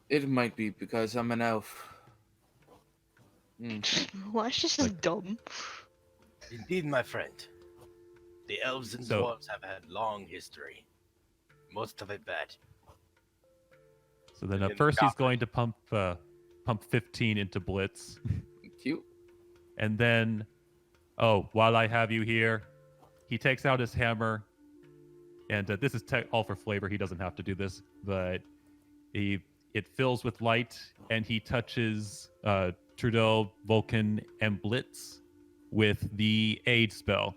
It might be because I'm an elf. Well, it's just dumb. Indeed, my friend. The elves and So- dwarves have had long history. Most of it bad. So then And then first he's goblin. going to pump 15 into Blitz. Cute. And then, while I have you here, he takes out his hammer. And this is all for flavor. He doesn't have to do this, but it fills with light, and he touches Trudeau, Vulcan, and Blitz with the aid spell.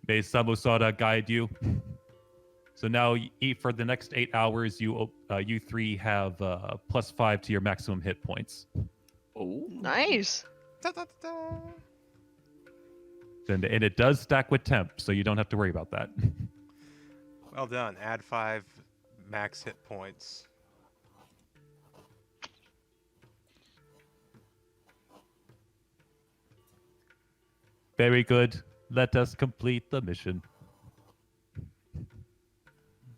May Samusada guide you. So now, for the next 8 hours, you three have +5 to your maximum hit points. Oh. Nice. Da-da-da-da. And it does stack with temp, so you don't have to worry about that. Well done. Add 5 max hit points. Very good. Let us complete the mission.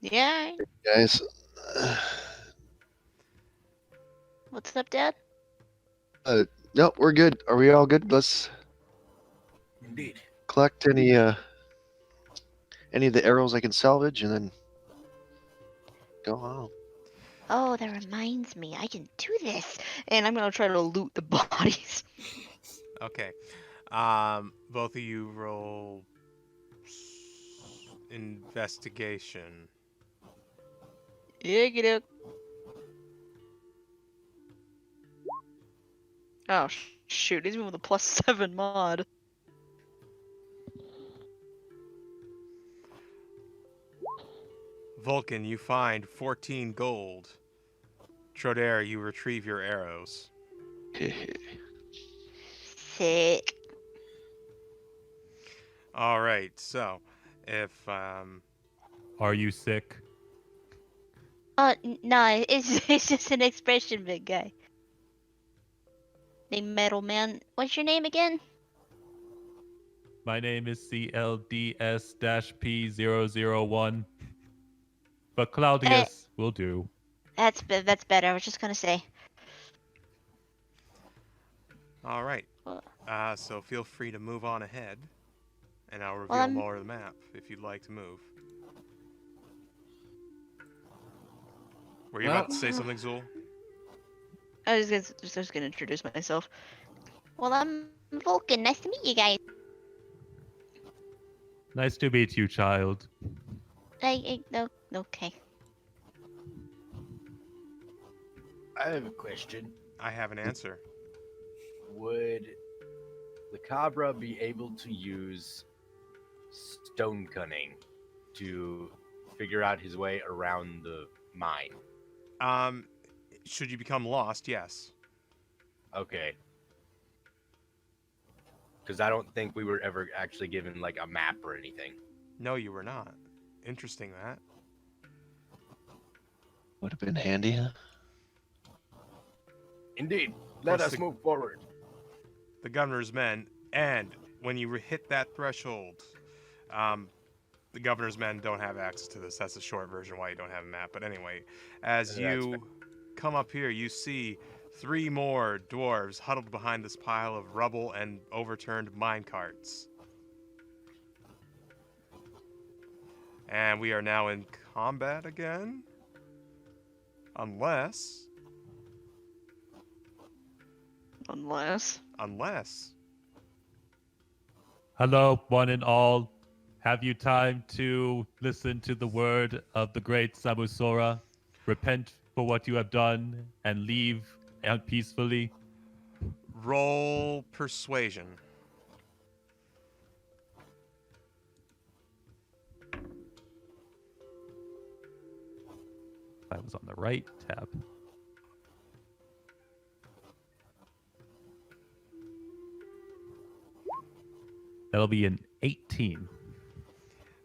Yeah. Guys, What's up, Dad? no, we're good. Are we all good? Let's Indeed. collect any of the arrows I can salvage and then go home. Oh, that reminds me. I can do this. And I'm gonna try to loot the bodies. Okay. Both of you roll investigation. Yeah, get it. Oh, shoot. He's even with a +7 mod. Vulcan, you find 14 gold. Trodair, you retrieve your arrows. Sick. All right. So, if Are you sick? Oh, no, it's just an expression, big guy. Hey, Metal Man. What's your name again? My name is CLDS-P001. But Claudius will do. That's better. I was just gonna say. all right. Well- So feel free to move on ahead, and I'll reveal Well, I'm- more of the map if you'd like to move. Were you about to say something, Zool? I was just gonna introduce myself. Well, I'm Vulcan. Nice to meet you guys. Nice to meet you, child. No, okay. I have a question. I have an answer. Would the Cabra be able to use stone cunning to figure out his way around the mine? Should you become lost, yes. Okay. Because I don't think we were ever actually given like a map or anything. No, you were not. Interesting that. Would have been handy, huh? Indeed. Let course us the- move forward. The governor's men, and when you hit that threshold, the governor's men don't have access to this. That's the short version why you don't have a map. But anyway, as That's you come up here, you see 3 more dwarves huddled behind this pile of rubble and overturned mine carts. And we are now in combat again. Unless. Hello, one and all. Have you time to listen to the word of the great Samusora? Repent for what you have done and leave peacefully. Roll persuasion. I was on the right tab. That'll be an 18.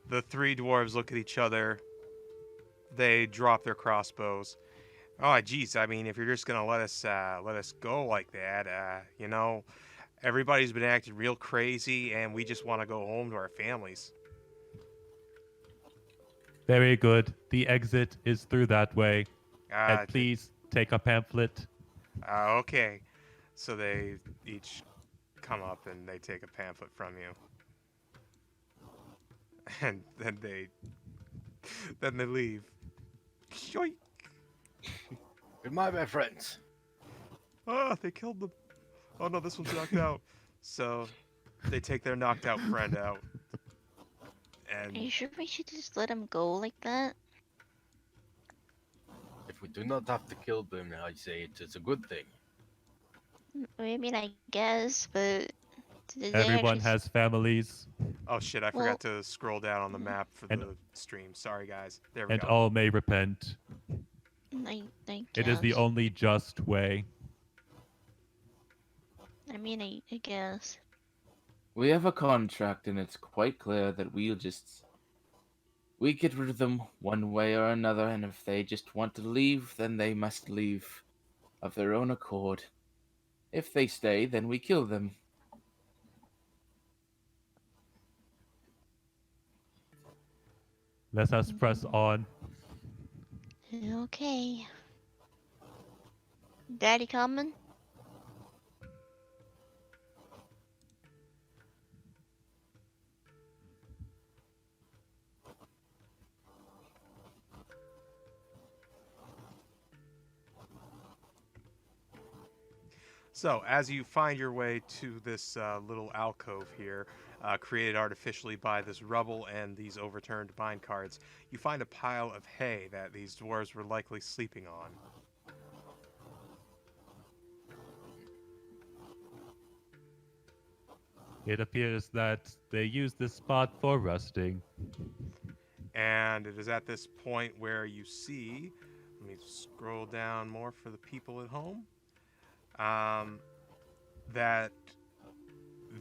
The 3 dwarves look at each other. They drop their crossbows. Oh, geez. I mean, if you're just gonna let us go like that, everybody's been acting real crazy, and we just want to go home to our families. Very good. The exit is through that way. Uh, And please take a pamphlet. Okay. So they each come up and they take a pamphlet from you, and then they leave. Yoink. Goodbye, my friends. Ah, they killed them. Oh no, this one's knocked out. So they take their knocked out friend out. Are you And sure we should just let him go like that? If we do not have to kill them, I say it's a good thing. I mean, I guess, but did they Everyone actually has families, oh shit, I Well- forgot to scroll down on the map for And- the stream. Sorry guys. There we and go. all may repent. I It is the guess. only just way. I mean, I guess. We have a contract, and it's quite clear that we get rid of them one way or another, and if they just want to leave, then they must leave of their own accord. If they stay, then we kill them. Let us press on. Okay. Daddy coming? So, as you find your way to this little alcove here, created artificially by this rubble and these overturned mine carts, you find a pile of hay that these dwarves were likely sleeping on. It appears that they use this spot for resting. And it is at this point where you see, let me scroll down more for the people at home, that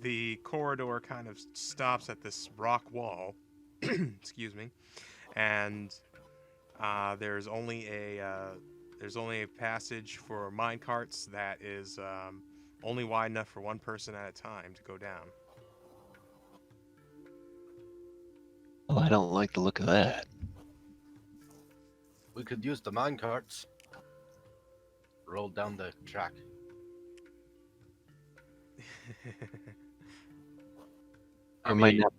the corridor kind of stops at this rock wall, excuse me, and there's only a passage for mine carts that is only wide enough for one person at a time to go down. Oh, I don't like the look of that. We could use the mine carts. Roll down the track. Or might not.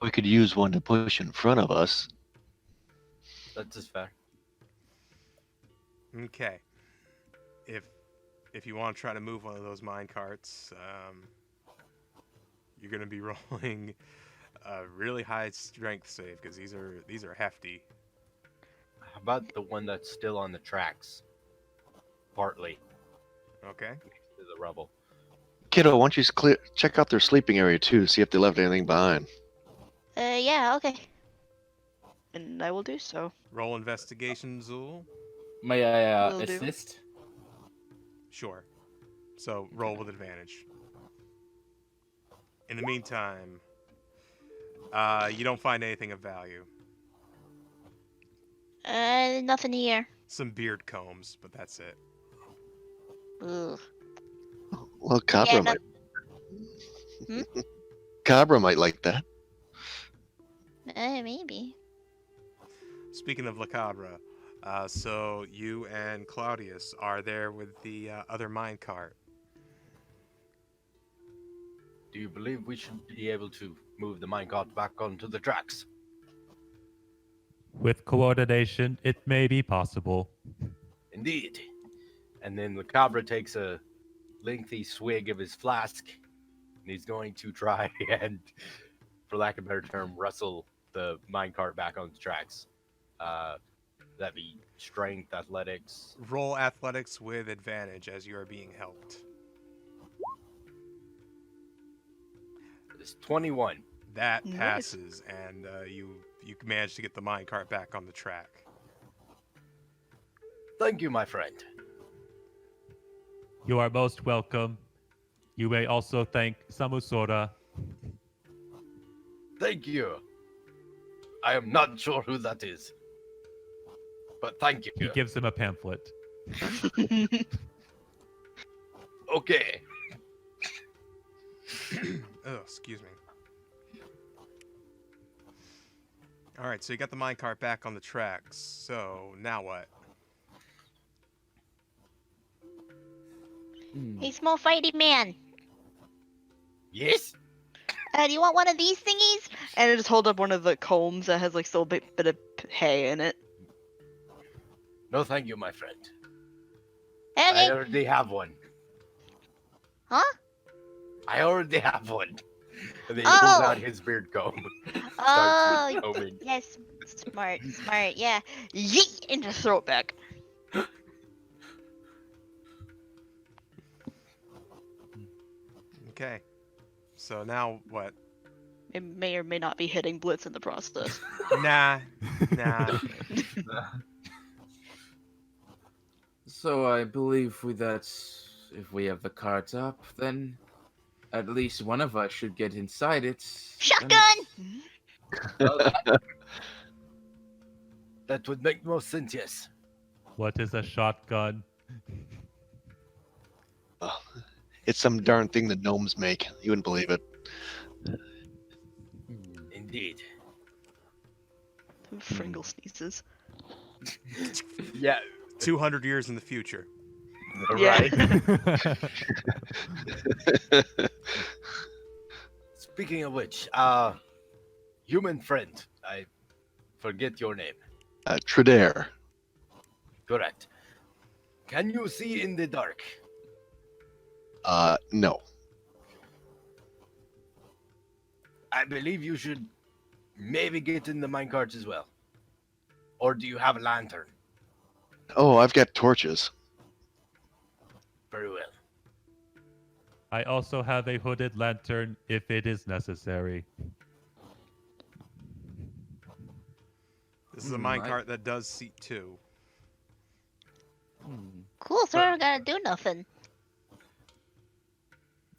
We could use one to push in front of us. That's just fair. Okay. If you want to try to move one of those mine carts, you're going to be rolling a really high strength save because these are hefty. How about the one that's still on the tracks? Partly. Okay. to the rubble. Kiddo, why don't you check out their sleeping area too, see if they left anything behind. Yeah, okay. And I will do so. Roll investigation, Zool. May I Will do. assist? Sure. So roll with advantage. In the meantime, you don't find anything of value. Nothing here. Some beard combs, but that's it. Ugh. Well, Cabra Yeah, might. Hmm? Cabra might like that. Maybe. Speaking of La Cabra, so you and Claudius are there with the other minecart. Do you believe we should be able to move the minecart back onto the tracks? With coordination, it may be possible. Indeed. And then the Cabra takes a lengthy swig of his flask, and he's going to try and, for lack of a better term, wrestle the minecart back on the tracks. That'd be strength, athletics. Roll athletics with advantage as you are being helped. It's 21. That Nice. passes, and you manage to get the minecart back on the track. Thank you, my friend. You are most welcome. You may also thank Samusora. Thank you. I am not sure who that is, but thank He you. gives him a pamphlet. Okay. Oh, excuse me. All right, so you got the minecart back on the tracks. So now what? Hey, small fighty man. Yes? Do you want one of these thingies? And I just hold up one of the combs that has like still a bit of hay in it. No, thank you, my friend. I Okay. already have one. Huh? I already have one. And then he Oh. pulls out his beard comb. Oh, Starts combing. yes. Smart, yeah. Yeet! And just throw it back. Okay. So now what? It may or may not be hitting Blitz in the process. Nah. So I believe if we have the cards up, then at least one of us should get inside it. Shotgun! That would make most sense, yes. What is a shotgun? Oh, it's some darn thing the gnomes make. You wouldn't believe it. Indeed. Fringle sneezes. Yeah. 200 years in the future. Yeah. Right. Speaking of which, human friend, I forget your name. Tredair. Correct. Can you see in the dark? No. I believe you should maybe get in the minecarts as well. Or do you have a lantern? Oh, I've got torches. Very well. I also have a hooded lantern if it is necessary. This is a minecart that does seat 2. Cool, so I don't gotta do nothing.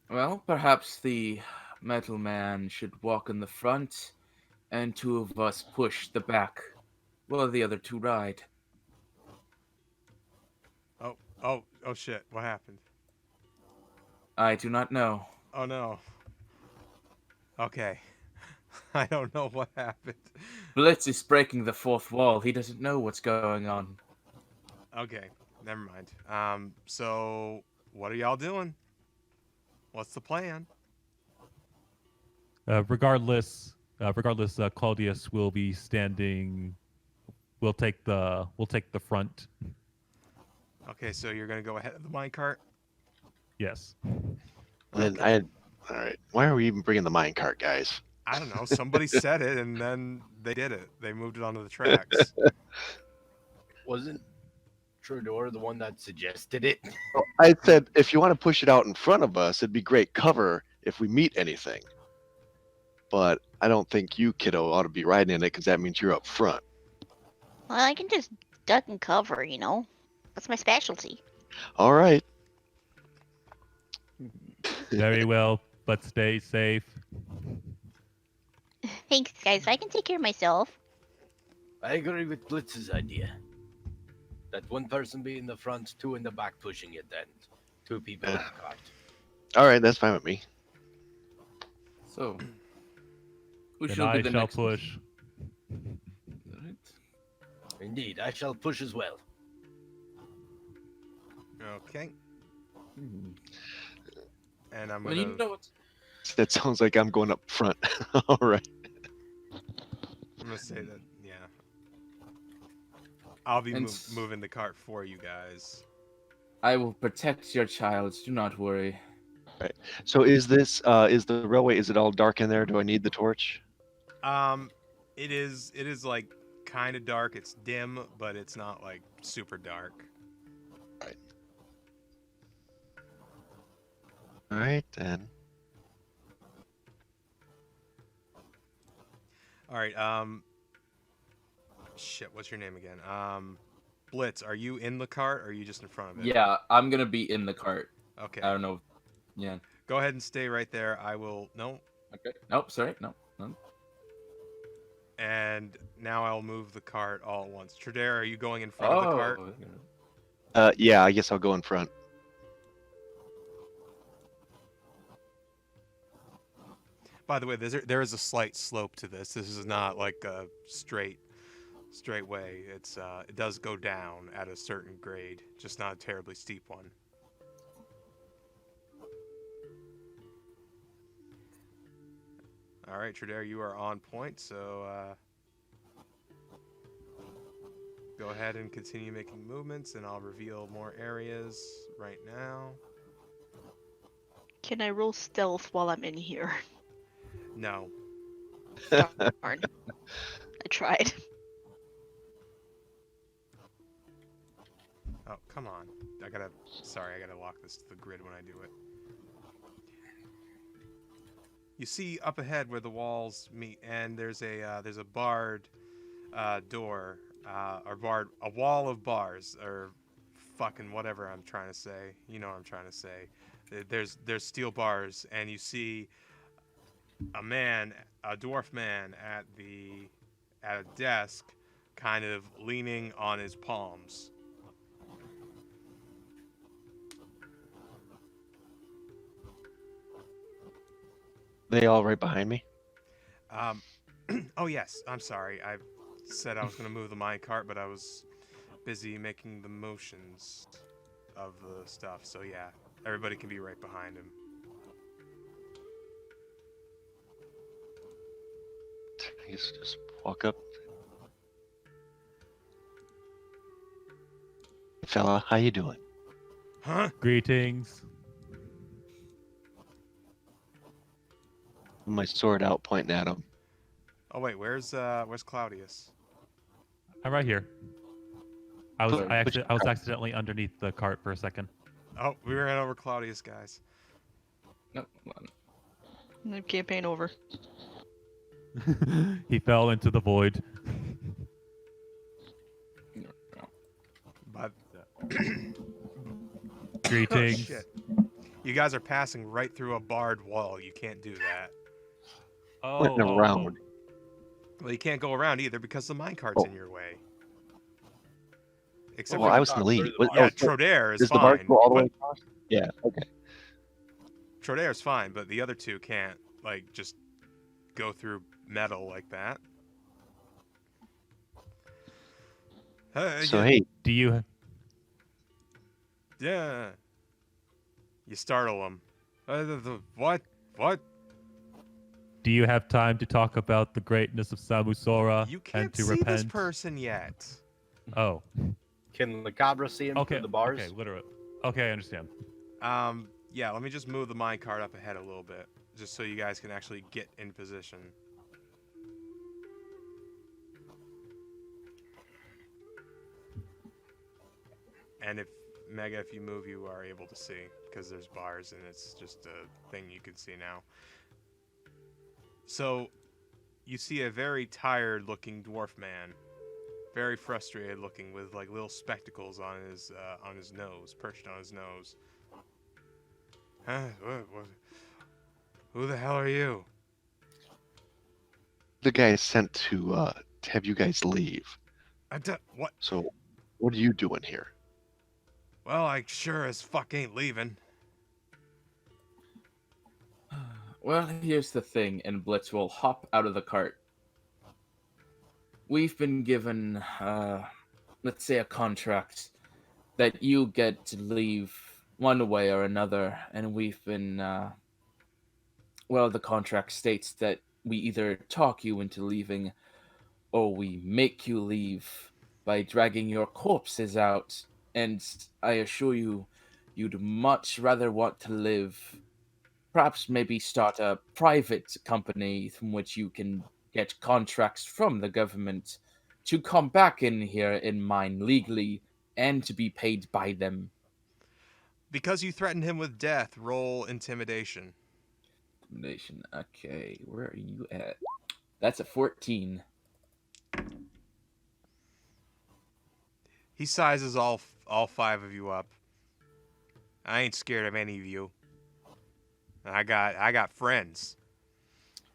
Well, perhaps the metal man should walk in the front, and two of us push the back, while the other two ride. Oh shit, what happened? I do not know. Oh no. Okay. I don't know what happened. Blitz is breaking the fourth wall. He doesn't know what's going on. Okay, never mind. So what are y'all doing? What's the plan? Regardless, Claudius will be standing. We'll take the front. Okay, so you're gonna go ahead of the minecart? Yes. And all right. Why are we even bringing the minecart, guys? I don't know. Somebody said it, and then they did it. They moved it onto the tracks. Wasn't Trudeau the one that suggested it? Well, I said if you want to push it out in front of us, it'd be great cover if we meet anything. But I don't think you, kiddo, ought to be riding in it because that means you're up front. Well, I can just duck and cover, you know? That's my specialty. All right. Very well, but stay safe. Thanks, guys. I can take care of myself. I agree with Blitz's idea. That one person be in the front, two in the back pushing it, and two people in the cart. All right, that's fine with me. So, who Then shall I be the shall next push. Alright. Indeed, I shall push as well. Okay. And I'm Well, gonna. you know what? That sounds like I'm going up front. All right. I'm gonna say that. Yeah. I'll be And moving the cart for you guys. I will protect your child. Do not worry. So is this is the railway? Is it all dark in there? Do I need the torch? It is like kind of dark. It's dim, but it's not like super dark. All right then. All right. Shit. What's your name again? Blitz. Are you in the cart or are you just in front of it? Yeah, I'm gonna be in the cart. Okay. I don't know. Yeah. Go ahead and stay right there. I will. No. Okay. Nope. Sorry. No. No. And now I'll move the cart all at once. Tredair, are you going in front Oh. of the cart? Yeah, I guess I'll go in front. By the way, there is a slight slope to this. This is not like a straight way. It does go down at a certain grade, just not a terribly steep one. All right, Tredair, you are on point. So go ahead and continue making movements, and I'll reveal more areas right now. Can I roll stealth while I'm in here? No. Darn. I tried. Oh, come on. Sorry, I gotta lock this to the grid when I do it. You see up ahead where the walls meet, and there's a barred door, a wall of bars, or fucking whatever I'm trying to say. You know what I'm trying to say. There's steel bars, and you see a dwarf man at a desk, kind of leaning on his palms. They all right behind me. Oh yes, I'm sorry. I said I was going to move the minecart, but I was busy making the motions of the stuff. So yeah, everybody can be right behind him. I guess just walk up. Fella, how you doing? Huh? Greetings. My sword out, pointing at him. Oh wait, where's Claudius? I'm right here. I was Which- accidentally underneath the cart for a second. Oh, we ran over Claudius, guys. No. Campaign over. He fell into the void. But Greetings. shit. You guys are passing right through a barred wall. You can't do that. Went around. Well, you can't go around either because the minecart's Oh. in your way. Except Well, for I was in the lead. yeah, Trodair is Does the bar fine. go all the way but across? Yeah. Okay. Trodair's fine, but the other two can't like just go through metal like that. So yeah, hey, Do you yeah. You startle them. What? What? do you have time to talk about the greatness of Samusora You and can't to see repent? this person yet. Oh, Can the Cabra see him okay. through the bars? Okay, literally. Okay, I understand. Yeah. Let me just move the minecart up ahead a little bit, just so you guys can actually get in position. And if Mega, if you move, you are able to see because there's bars and it's just a thing you can see now. So you see a very tired-looking dwarf man, very frustrated-looking, with like little spectacles on his nose, perched on his nose. Huh? What? Who the hell are you? The guy is sent to have you guys leave. What? So, what are you doing here? Well, I sure as fuck ain't leaving. Well, here's the thing, and Blitz will hop out of the cart. We've been given, let's say, a contract that you get to leave one way or another, and we've been, well, the contract states that we either talk you into leaving or we make you leave by dragging your corpses out, and I assure you, you'd much rather want to live. Perhaps maybe start a private company from which you can get contracts from the government to come back in here and mine legally and to be paid by them. Because you threatened him with death, roll intimidation. Intimidation. Okay, where are you at? That's a 14. He sizes all five of you up. I ain't scared of any of you. I got friends.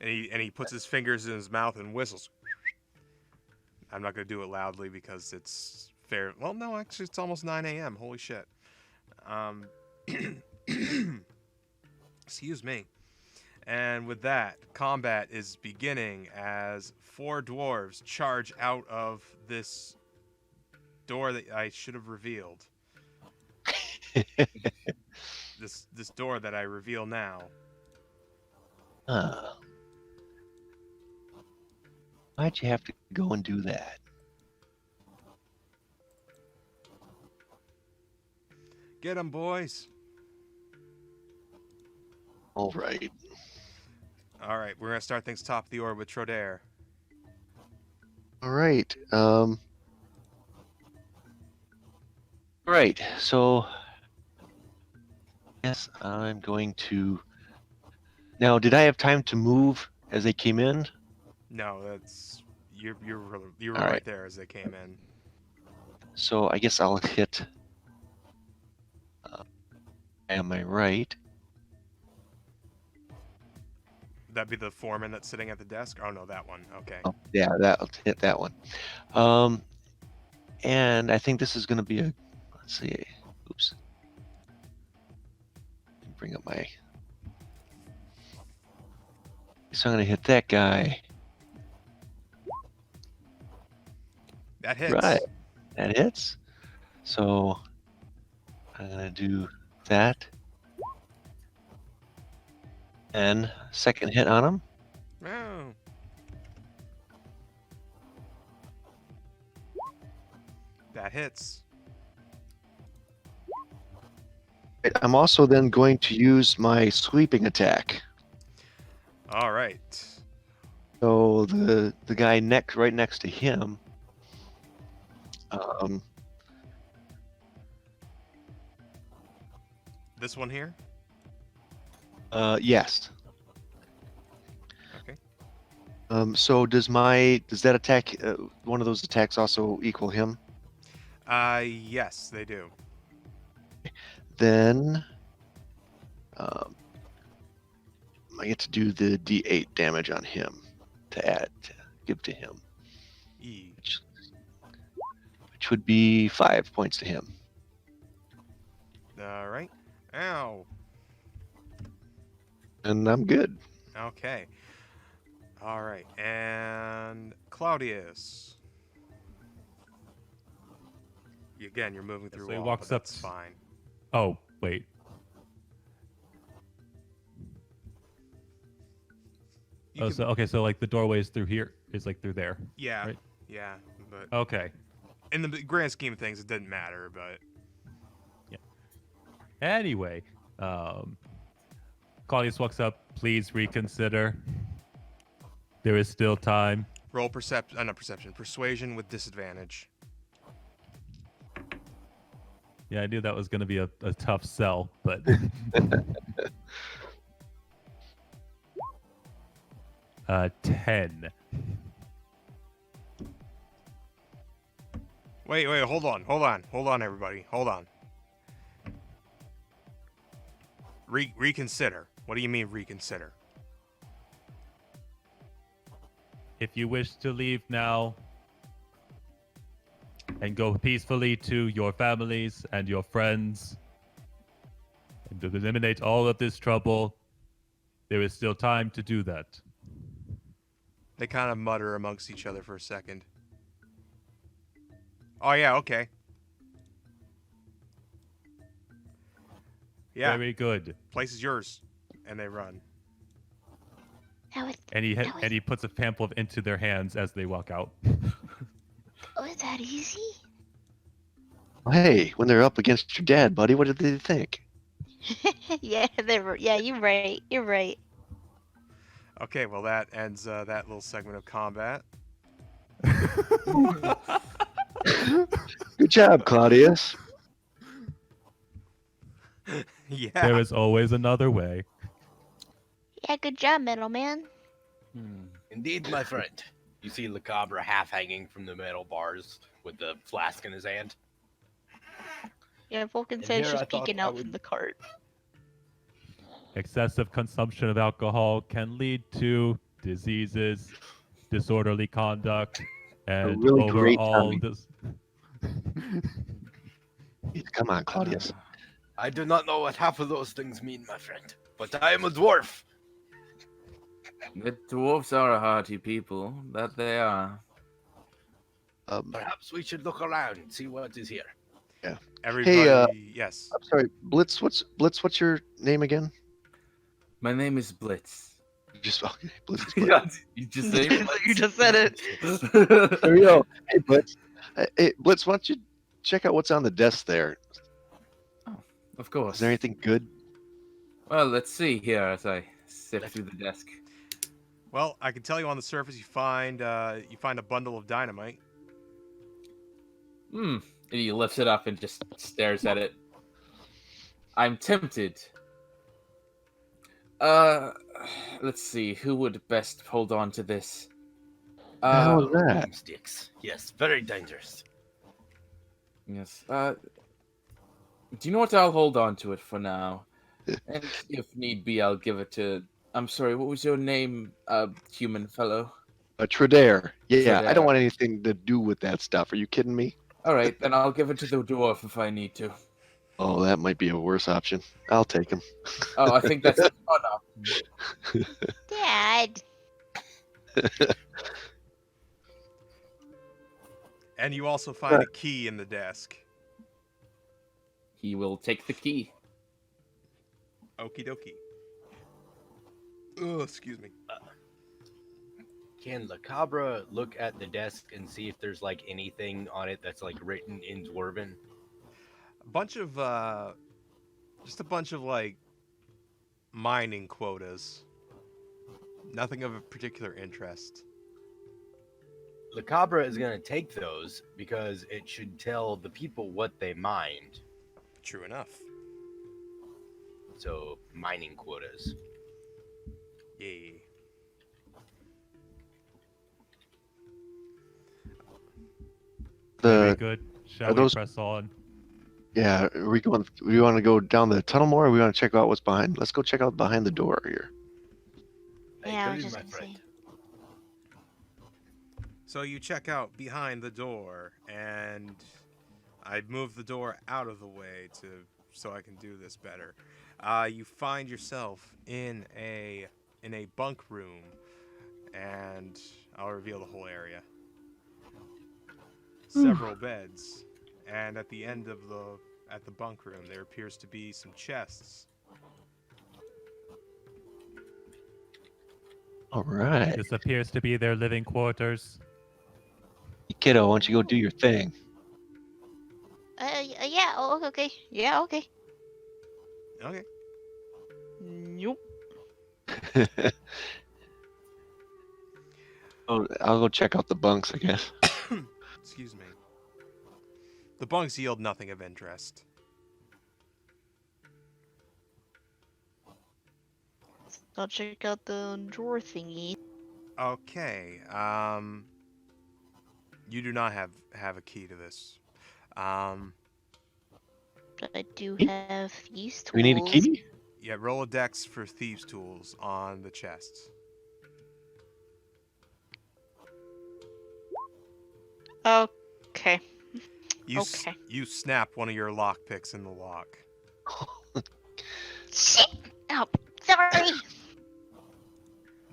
And he puts his fingers in his mouth and whistles. I'm not gonna do it loudly because it's fair. Well, no, actually, it's almost 9 a.m. Holy shit. Excuse me. And with that, combat is beginning as 4 dwarves charge out of this door that I should have revealed. This door that I reveal now. Why'd you have to go and do that? Get 'em, boys. All right. All right, we're gonna start things top of the order with Trodair. All right. Right. So, yes, I'm going to. Now, did I have time to move as they came in? No, that's you were All right right. there as they came in. So I guess I'll hit. Am I right? That'd be the foreman that's sitting at the desk. Oh no, that one. Okay. Oh, yeah, I'll hit that one. And I think this is going to be a. Let's see. Oops. Bring up my. So I'm going to hit that guy. That hits. Right. That hits. So I'm going to do that. And second hit on him. Oh. That hits. I'm also then going to use my sweeping attack. All right. So the guy right next to him. This one here. Yes. Okay. So does that attack, one of those attacks also equal him? Yes, they do. Then I get to do the D8 damage on him to give to him, E. which would be 5 points to him. All right. Ow. And I'm good. Okay. All right. And Claudius. Again, you're moving through So he wall, walks but up that's fine. Oh, wait. You Oh, can- so okay, so like the doorway is through here, is like through there. Yeah. right. Yeah. But Okay. in the grand scheme of things, it didn't matter. But Anyway, Claudius walks up. Please reconsider. There is still time. roll persuasion with disadvantage. Yeah, I knew that was going to be a tough sell, but 10. Wait, hold on, everybody, hold on. Reconsider. What do you mean reconsider? If you wish to leave now and go peacefully to your families and your friends and to eliminate all of this trouble, there is still time to do that. They kind of mutter amongst each other for a second. Oh yeah, okay. Yeah, Very good. place is yours. And they run. That was, And he That was- and he puts a pamphlet into their hands as they walk out. was that easy? Hey, when they're up against your dad, buddy, what did they think? Yeah, you're right. You're right. Okay, well that ends that little segment of combat. Good job, Claudius. Yeah. There is always another way. Yeah, good job, middleman. Indeed, my friend. You see Lacabra half hanging from the metal bars with the flask in his hand. Yeah, Vulcan And says here I just thought peeking I out would- from the cart. Excessive consumption of alcohol can lead to diseases, disorderly conduct, and really great overall timing. Come on, Claudius. I do not know what half of those things mean, my friend, but I am a dwarf. The dwarves are a hearty people, that they are. Perhaps we should look around and see what is here. Everybody, yes. I'm sorry, Blitz. What's your name again? My name is Blitz. Just okay, Blitz. Is Blitz. You just say You just said it. There we go. Hey, Blitz. Hey, Blitz. Why don't you check out what's on the desk there? Of course. Is there anything good? Well, let's see here as I sift through the desk. Well, I can tell you on the surface you find a bundle of dynamite. And he lifts it up and just stares at it. I'm tempted. Let's see, who would best hold on to this? How was that? Sticks. Yes, very dangerous. Yes. Do you know what? I'll hold on to it for now. And if need be, I'll give it to... I'm sorry, what was your name, human fellow? Tredair. Yeah, I Tredair. don't want anything to do with that stuff. Are you kidding me? Alright, then I'll give it to the dwarf if I need to. Oh, that might be a worse option. I'll take him. Oh, I think that's... Oh, no. Dad. And you also find a key in the desk. He will take the key. Okie dokie. Oh, excuse me. Can Lacabra look at the desk and see if there's like anything on it that's like written in Dwarven? Just a bunch of like mining quotas. Nothing of a particular interest. Lacabra is going to take those because it should tell the people what they mined. True enough. So, mining quotas. Yay. Very The good. Shall are we those- press on? yeah, are we going? We want to go down the tunnel more, or we want to check out what's behind? Let's go check out behind the door here. Yeah, I was agree, just my gonna friend. say. So you check out behind the door, and I move the door out of the way so I can do this better. You find yourself in a bunk room, and I'll reveal the whole area. Several beds, and at the end of the bunk room there appears to be some chests. All right, This appears to be their living quarters. kiddo, why don't you go do your thing? Yeah, oh, okay. Yeah, okay. Okay. Nope. Oh, I'll go check out the bunks, I guess. Excuse me. The bunks yield nothing of interest. I'll check out the drawer thingy. Okay. You do not have a key to this. But I do Key? have these tools. We need a key? Yeah, roll a dex for thieves' tools on the chests. Okay. You you snap one of your lock picks in the lock. Shit! Oh, sorry.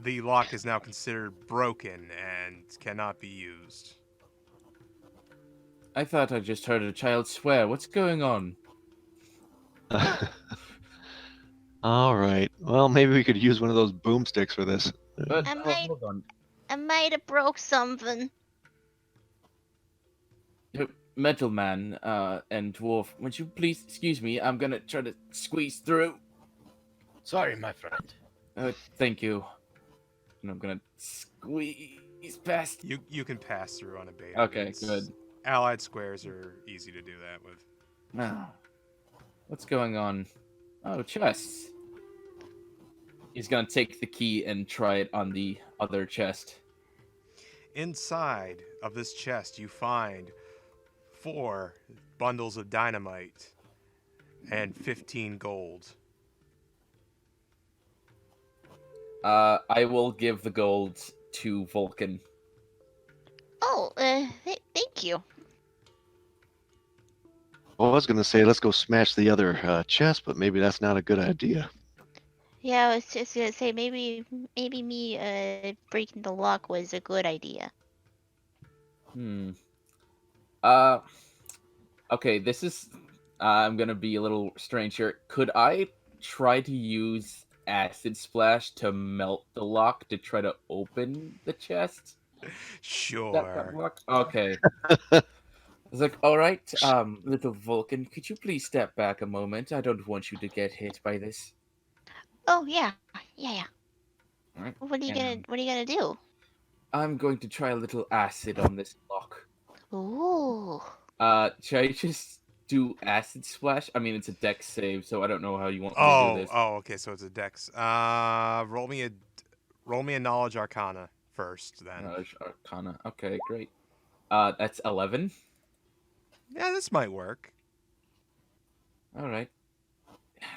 The lock is now considered broken and cannot be used. I thought I just heard a child swear. What's going on? All right. Well, maybe we could use one of those boomsticks for this. But I might- hold on. I might have broke something. Metal Man and Dwarf, would you please excuse me? I'm gonna try to squeeze through. Sorry, my friend. Thank you. And I'm gonna squeeze past. You can pass through unabated. Okay, It's- good. Allied squares are easy to do that with. Now, what's going on? Oh, chests. He's gonna take the key and try it on the other chest. Inside of this chest, you find 4 bundles of dynamite and 15 gold. I will give the gold to Vulcan. Oh, thank you. Well, I was gonna say let's go smash the other chest, but maybe that's not a good idea. Yeah, I was just gonna say maybe me breaking the lock was a good idea. Hmm. Okay, this is. I'm gonna be a little strange here. Could I try to use acid splash to melt the lock to try to open the chest? That Sure. lock? Okay. I was like, all right, little Vulcan, could you please step back a moment? I don't want you to get hit by this. Oh yeah. All right. What are you And gonna do? I'm going to try a little acid on this lock. Ooh. Should I just do acid splash? I mean, it's a dex save, so I don't know how you want me to do this. Okay, so it's a dex. Roll me a knowledge arcana first then. Knowledge Arcana. Okay, great. That's 11. Yeah, this might work. All right.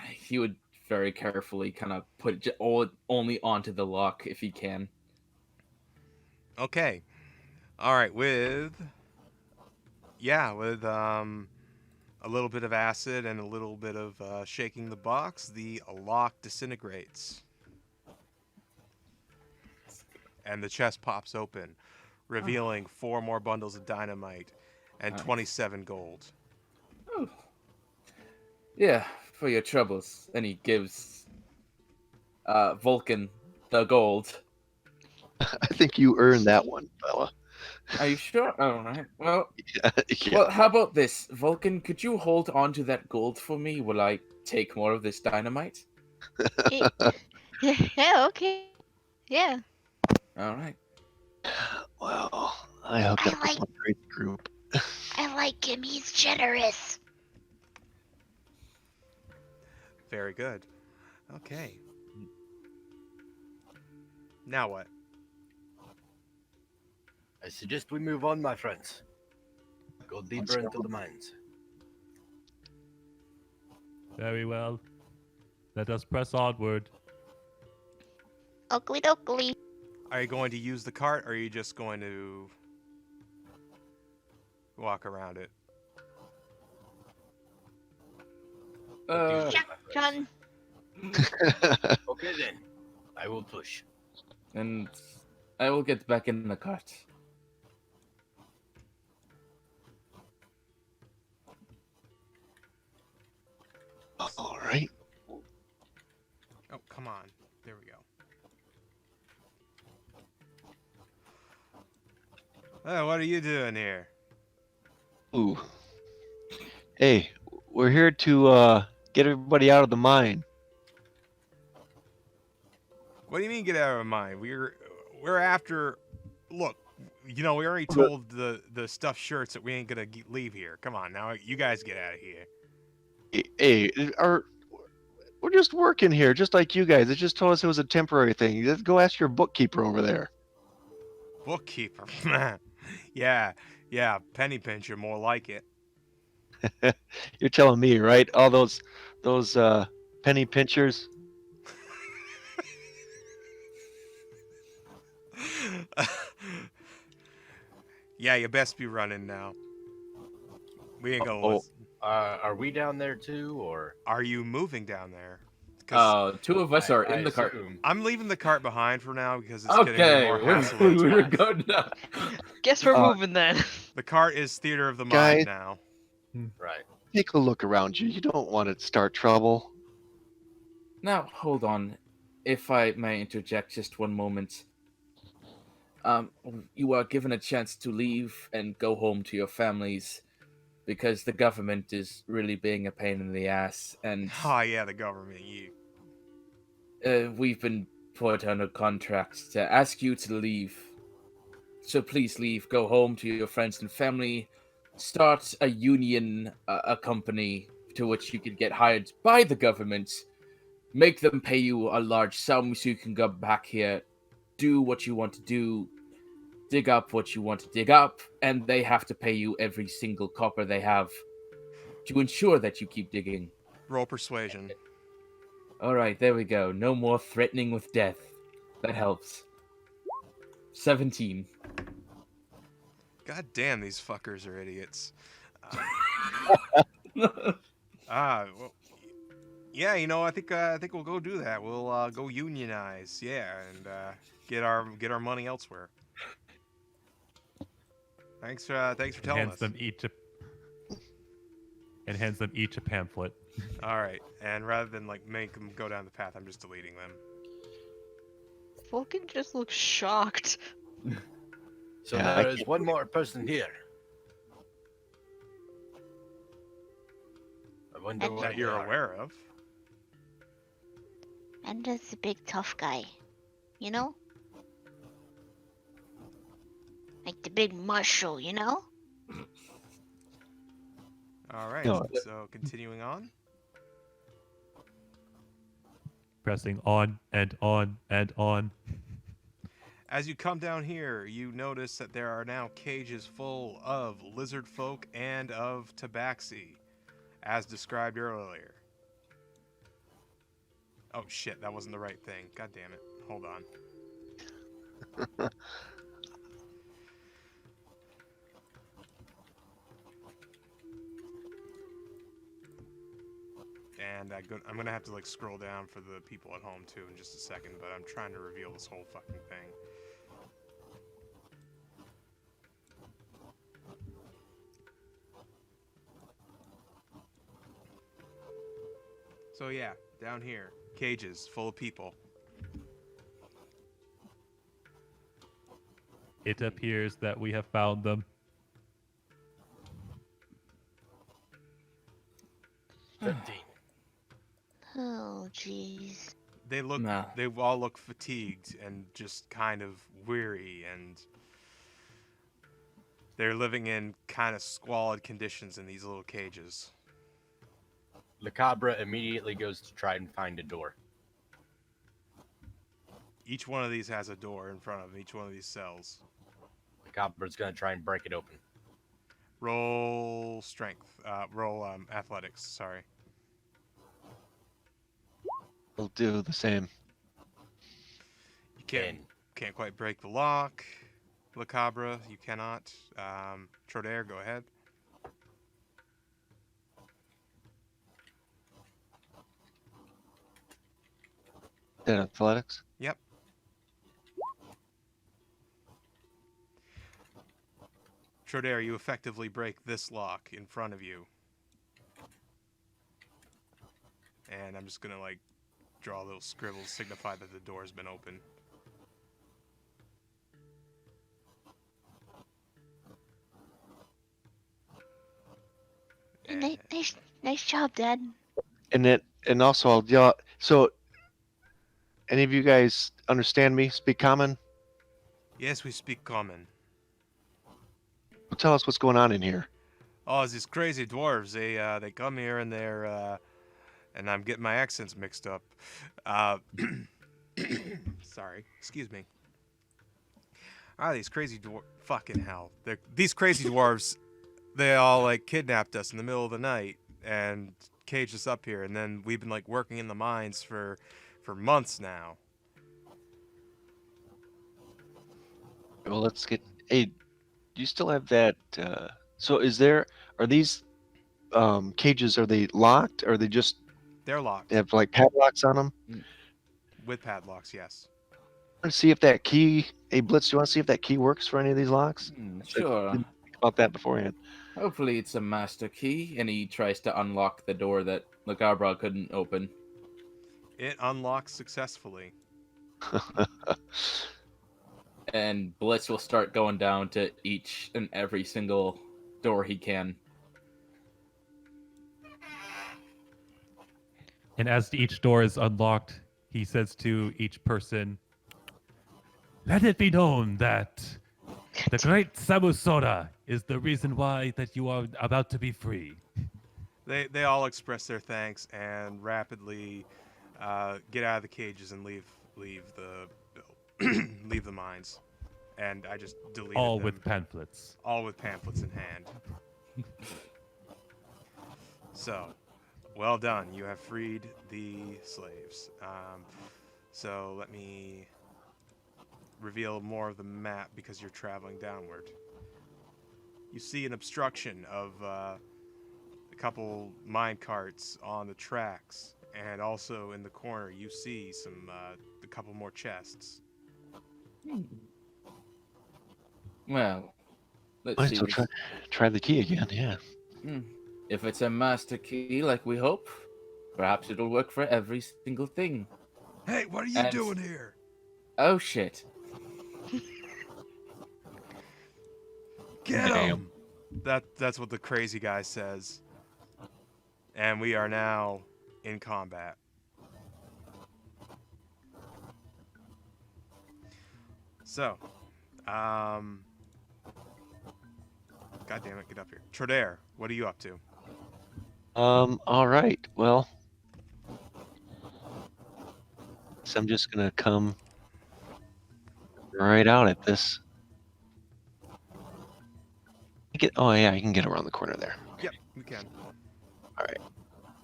He would very carefully kind of put it only onto the lock if he can. Okay. All right, with a little bit of acid and a little bit of shaking the box, the lock disintegrates. And the chest pops open, revealing 4 more bundles of dynamite and Nice. 27 gold. Oh. Yeah, for your troubles. And he gives Vulcan the gold. I think you earned that one, fella. Are you sure? All right. Well, Yeah. well, how about this, Vulcan? Could you hold on to that gold for me while I take more of this dynamite? Yeah. Okay. Yeah. All right. Well, I hooked I up like- with one great group. I like him. He's generous. Very good. Okay. Now what? I suggest we move on, my friends. Go deeper into the mines. Very well. Let us press onward. Oakley dokley. Are you going to use the cart, or are you just going to walk around it? What do you think, my John. friends? Okay then. I will push. And I will get back in the cart. All right. Oh, come on. There we go. Oh, what are you doing here? Ooh. Hey, we're here to get everybody out of the mine. What do you mean get out of our mind? We're after. Look, we already told the stuffed shirts that we ain't gonna leave here. Come on, now you guys get out of here. Hey, we're just working here, just like you guys. It just told us it was a temporary thing. You just go ask your bookkeeper over there. Bookkeeper. yeah, penny pincher, more like it. You're telling me, right? All those penny pinchers. Yeah, you best be running now. We ain't gonna Oh. listen. Are we down there too, or Are you moving down there? 'Cause Two of us are in the cart. assume- I'm leaving the cart behind for now because it's getting Okay, more we hassle. were good now. Guess we're Uh, moving then. The cart is theater of the Guys. mind now. Right. Take a look around you. You don't want to start trouble. Now, hold on. If I may interject just one moment. You are given a chance to leave and go home to your families because the government is really being a pain in the ass, and Oh yeah, the government. You. we've been put under contract to ask you to leave. So please leave, go home to your friends and family, start a union, a company to which you can get hired by the government, make them pay you a large sum so you can go back here, do what you want to do, dig up what you want to dig up, and they have to pay you every single copper they have to ensure that you keep digging. Roll persuasion. Alright, there we go. No more threatening with death. That helps. 17. God damn, these fuckers are idiots. Well, yeah, you know, I think we'll go do that. We'll go unionize, yeah, and get our money elsewhere. Thanks for telling us. Hands them each a pamphlet. All right, and rather than like make them go down the path, I'm just deleting them. Vulcan just looks shocked. So Yeah, I there is one more person here. I wonder And what That they you're are. aware of. Menda's the big tough guy. You know? Like the big marshal, you know? All right, No. so continuing on. Pressing on and on and on. As you come down here, you notice that there are now cages full of lizard folk and of tabaxi, as described earlier. Oh shit, that wasn't the right thing. God damn it. Hold on. And I'm gonna have to like scroll down for the people at home too in just a second, but I'm trying to reveal this whole fucking thing. So yeah, down here, cages full of people. It appears that we have found them. 15. Oh, jeez. They look, Nah. they all look fatigued and just kind of weary, and they're living in kind of squalid conditions in these little cages. Le Cabra immediately goes to try and find a door. Each one of these has a door in front of each one of these cells. Le Cabra's gonna try and break it open. Roll strength. Roll athletics. Sorry. We'll do the same. You can't quite break the lock. Le Cabra, you cannot. Trodaire, go ahead. Then athletics. Yep. Trodaire, you effectively break this lock in front of you. And I'm just gonna like draw little scribbles signify that the door's been open. And Nice job, Dad. And also I'll yell. So, any of you guys understand me? Speak common? yes, we speak common. Well, tell us what's going on in here. Oh, these crazy dwarves. They come here and and I'm getting my accents mixed up. Uh, sorry, excuse me. These crazy fucking hell. These crazy dwarves, they all like kidnapped us in the middle of the night and caged us up here, and then we've been like working in the mines for months now. Well, let's get. Hey, do you still have that? So, are these cages? Are they locked? Or are they just They're locked have like padlocks on them? with padlocks. Yes. Want to see if that key. Hey, Blitz, do you want to see if that key works for any of these locks? Sure. Didn't think about that beforehand. Hopefully it's a master key, and he tries to unlock the door that Lagabra couldn't open. It unlocks successfully. And Blitz will start going down to each and every single door he can. And as each door is unlocked, he says to each person, "Let it be known that the great Samusora is the reason why that you are about to be free." They all express their thanks and rapidly get out of the cages and leave the leave the mines. And I just deleted All them. with pamphlets. All with pamphlets in hand. So, well done. You have freed the slaves. So let me reveal more of the map because you're traveling downward. You see an obstruction of a couple mine carts on the tracks, and also in the corner you see a couple more chests. Well, let's Might see. still try the key again. Yeah. If it's a master key like we hope, perhaps it'll work for every single thing. Hey, what are you doing here? Oh shit. Get Damn. him! That's what the crazy guy says. And we are now in combat. So, God damn it, get up here. Trodaire, what are you up to? All right. Well, so I'm just gonna come right out at this. Oh yeah, I can get around the corner there. Yep, we can. All right.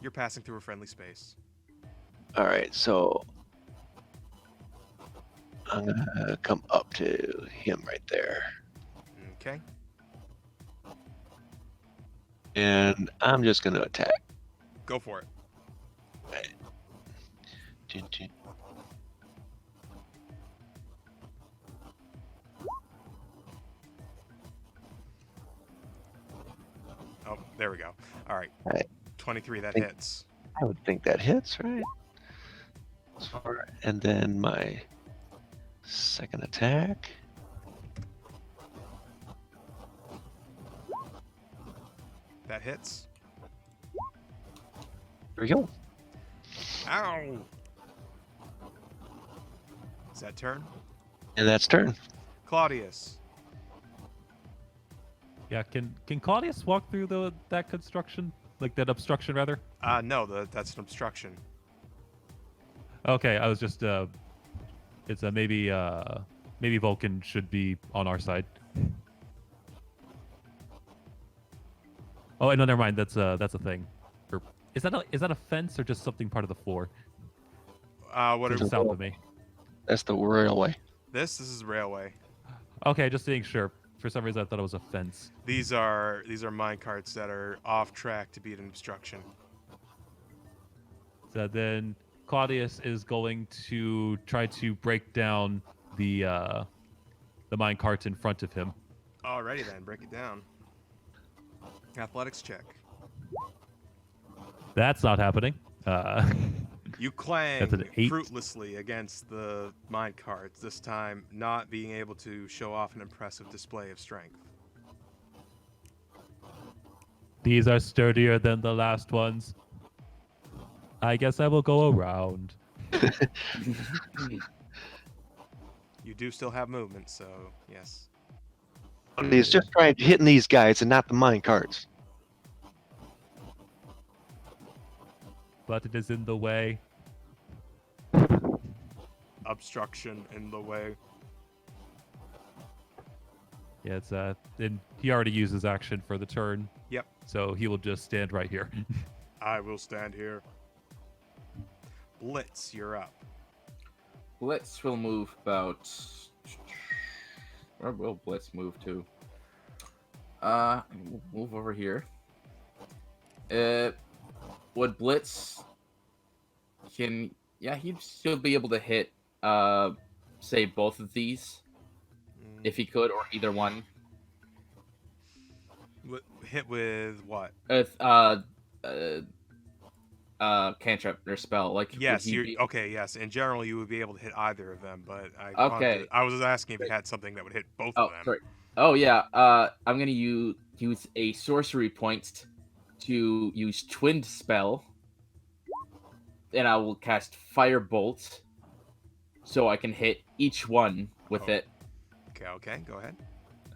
You're passing through a friendly space. All right. So I'm gonna come up to him right there, Okay. and I'm just gonna attack. Go for it. Chin, chin. Oh, there we go. All right. Right. 23, that Thank- hits. I would think that hits, right? And then my second attack. That hits. There we go. Ow! Is that turn? And that's turn. Claudius. Yeah, can Claudius walk through that construction? Like that obstruction, rather? No, that's an obstruction. Okay, I was just it's maybe Vulcan should be on our side. Oh, no, never mind. That's a thing. Or is that a fence or just something part of the floor? What Doesn't are sound to me. That's the railway. this is railway. Okay, just being sure. For some reason, I thought it was a fence. These are mine carts that are off track to beat an obstruction. So then Claudius is going to try to break down the mine carts in front of him. Alrighty then, break it down. Athletics check. That's not happening. You clang That's an 8. fruitlessly against the mine carts, this time not being able to show off an impressive display of strength. These are sturdier than the last ones. I guess I will go around. You do still have movement, so yes. He's just trying hitting these guys and not the mine carts. but it is in the way. Obstruction in the way. Yeah, it's and he already used his action for the turn. Yep. So he will just stand right here. I will stand here. Blitz, you're up. Blitz will move about. Where will Blitz move to? We'll move over here. Would Blitz can he'd still be able to hit say both of these if he could, or either one. Hit with what? Cantrip or spell. Like Yes, would he you're be- okay. Yes, in general, you would be able to hit either of them, but Okay. I was asking if you had something that would hit both Oh, of them. sorry. Oh yeah. I'm gonna use a sorcery point to use Twinned spell, and I will cast Firebolt, so I can hit each one with Oh. it. Okay, go ahead.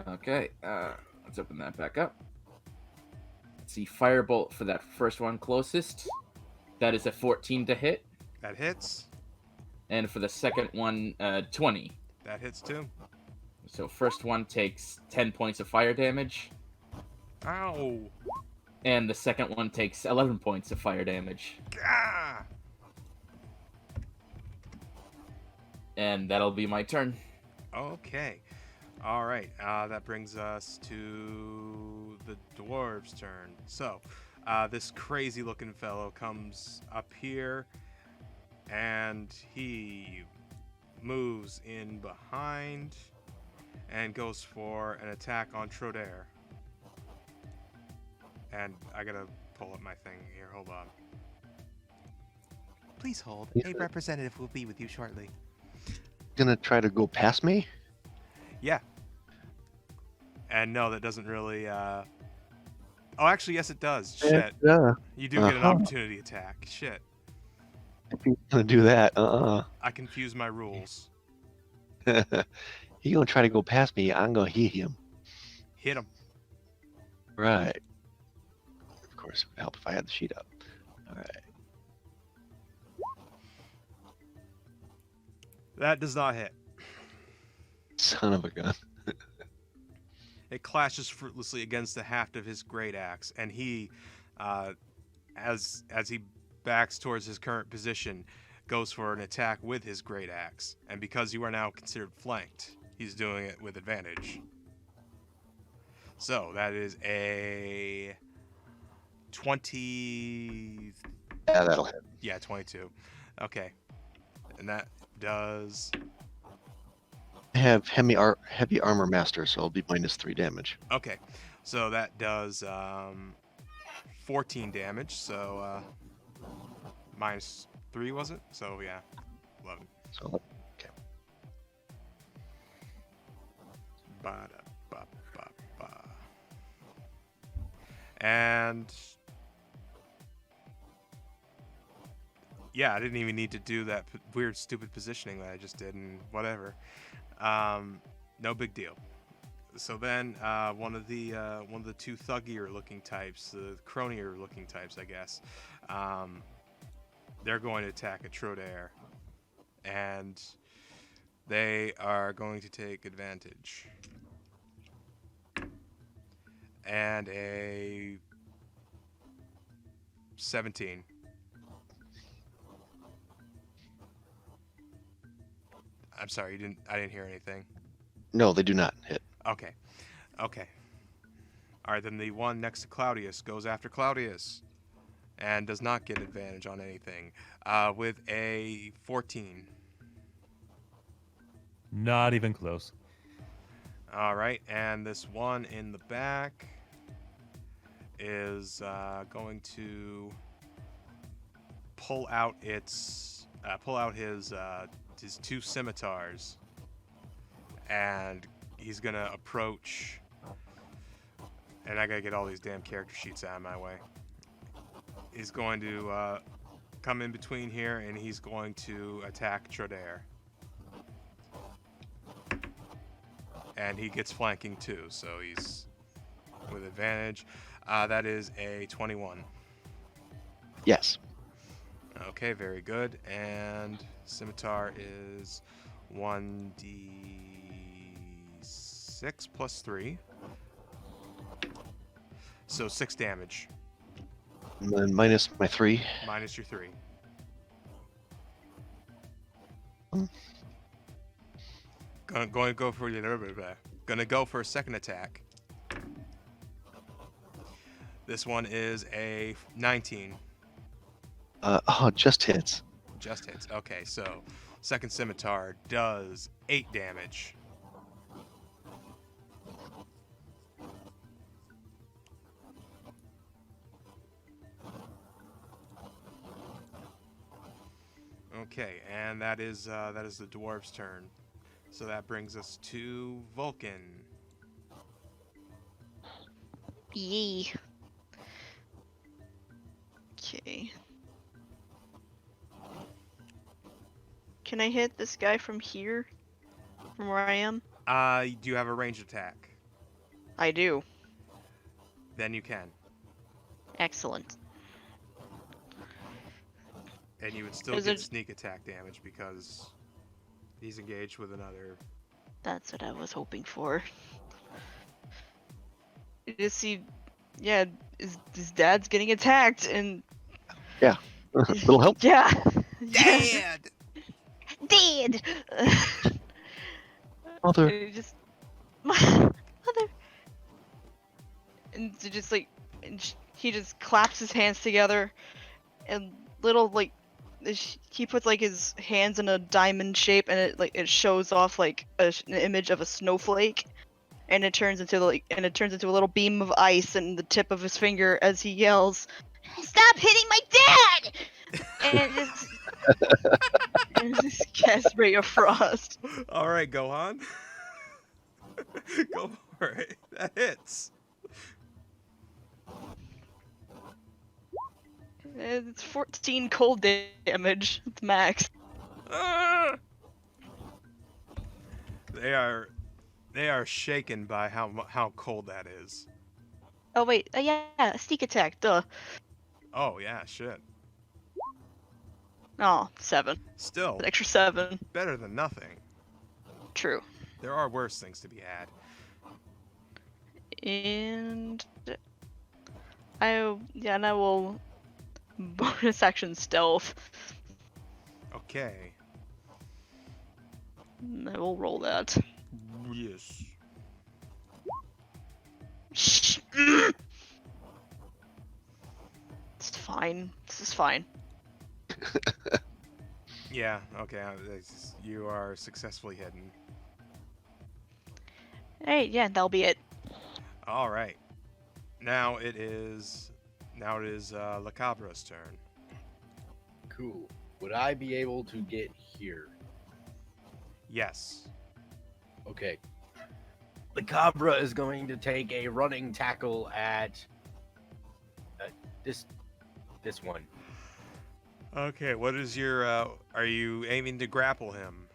Okay. Let's open that back up. Let's see, Firebolt for that first one closest. That is a 14 to hit, That hits. and for the second one, 20. That hits too. So first one takes 10 points of fire damage, Ow! and the second one takes 11 points of fire damage. Gah! And that'll be my turn. Okay. All right. That brings us to the dwarves' turn. So, this crazy-looking fellow comes up here, and he moves in behind and goes for an attack on Trodair. And I gotta pull up my thing here. Hold on. Please hold. Yeah. A representative will be with you shortly. Gonna try to go past me? Yeah. And no, that doesn't really. Oh, actually, yes, it does. Shit. Yeah. You do get an Uh-huh. opportunity attack. Shit. If he's gonna do that, I confuse my rules. He gonna try to go past me, I'm gonna hit him. Hit him. Right. Of course, it would help if I had the sheet up. Alright. That does not hit. Son of a gun. It clashes fruitlessly against the haft of his great axe, and he, as he backs towards his current position, goes for an attack with his great axe. And because you are now considered flanked, he's doing it with advantage. So that is a 20. Yeah, that'll hit. Yeah, 22. Okay, and that does. I have heavy armor master, so I'll be -3 damage. Okay, so that does 14 damage. So -3 was it? So yeah, 11. So Ba-da-ba-ba-ba. And yeah, I didn't even need to do that weird, stupid positioning that I just did, and whatever. No big deal. So then, one of the two thuggier-looking types, the cronier-looking types, I guess, they're going to attack at Trodair, and they are going to take advantage. And a 17. I'm sorry, I didn't hear anything. no, they do not hit. Okay. Okay. All right, then the one next to Claudius goes after Claudius and does not get advantage on anything with a 14. Not even close. All right, and this one in the back is going to pull out his two scimitars, and he's gonna approach. And I gotta get all these damn character sheets out of my way. He's going to come in between here, and he's going to attack Trodair. And he gets flanking too, so he's with advantage. That is a 21. Yes. Okay, very good. And scimitar is 1d6 plus 3. So 6 damage, And then minus my 3. minus your 3. Gonna go for Gonna go for a second attack. This one is a 19. Just hits. Just hits. Okay, so second scimitar does 8 damage. Okay, and that is the dwarf's turn. So that brings us to Vulcan. Yee. Okay. Can I hit this guy from here? From where I am? Do you have a ranged attack? I do. Then you can. Excellent. And you would still Is get it- sneak attack damage because he's engaged with another. That's what I was hoping for. You see, yeah, his dad's getting attacked, and Little help. yeah, Dad! Dad! Mother. And it just mother, and it just like, he just claps his hands together, and little like, he puts like his hands in a diamond shape, and it shows off like an image of a snowflake. And it turns into a little beam of ice in the tip of his finger as he yells, Stop hitting my dad! and just casts Ray of Frost. All right, Gohan. Go for it. That hits. And it's 14 cold damage. It's max. Ah! They are shaken by how cold that is. Oh wait, yeah, sneak attack. Duh. Oh yeah, shit. Oh, 7. Still An extra 7. better than nothing. True. There are worse things to be had. And I will bonus action stealth. Okay. And I will roll that. Yes. Shh. It's fine. This is fine. Yeah. Okay. You are successfly hidden. Alright, yeah, that'll be it. All right. Now it is La Cabra's turn. Cool. Would I be able to get here? Yes. Okay. The Cabra is going to take a running tackle at this one. Okay. What is your? Are you aiming to grapple him?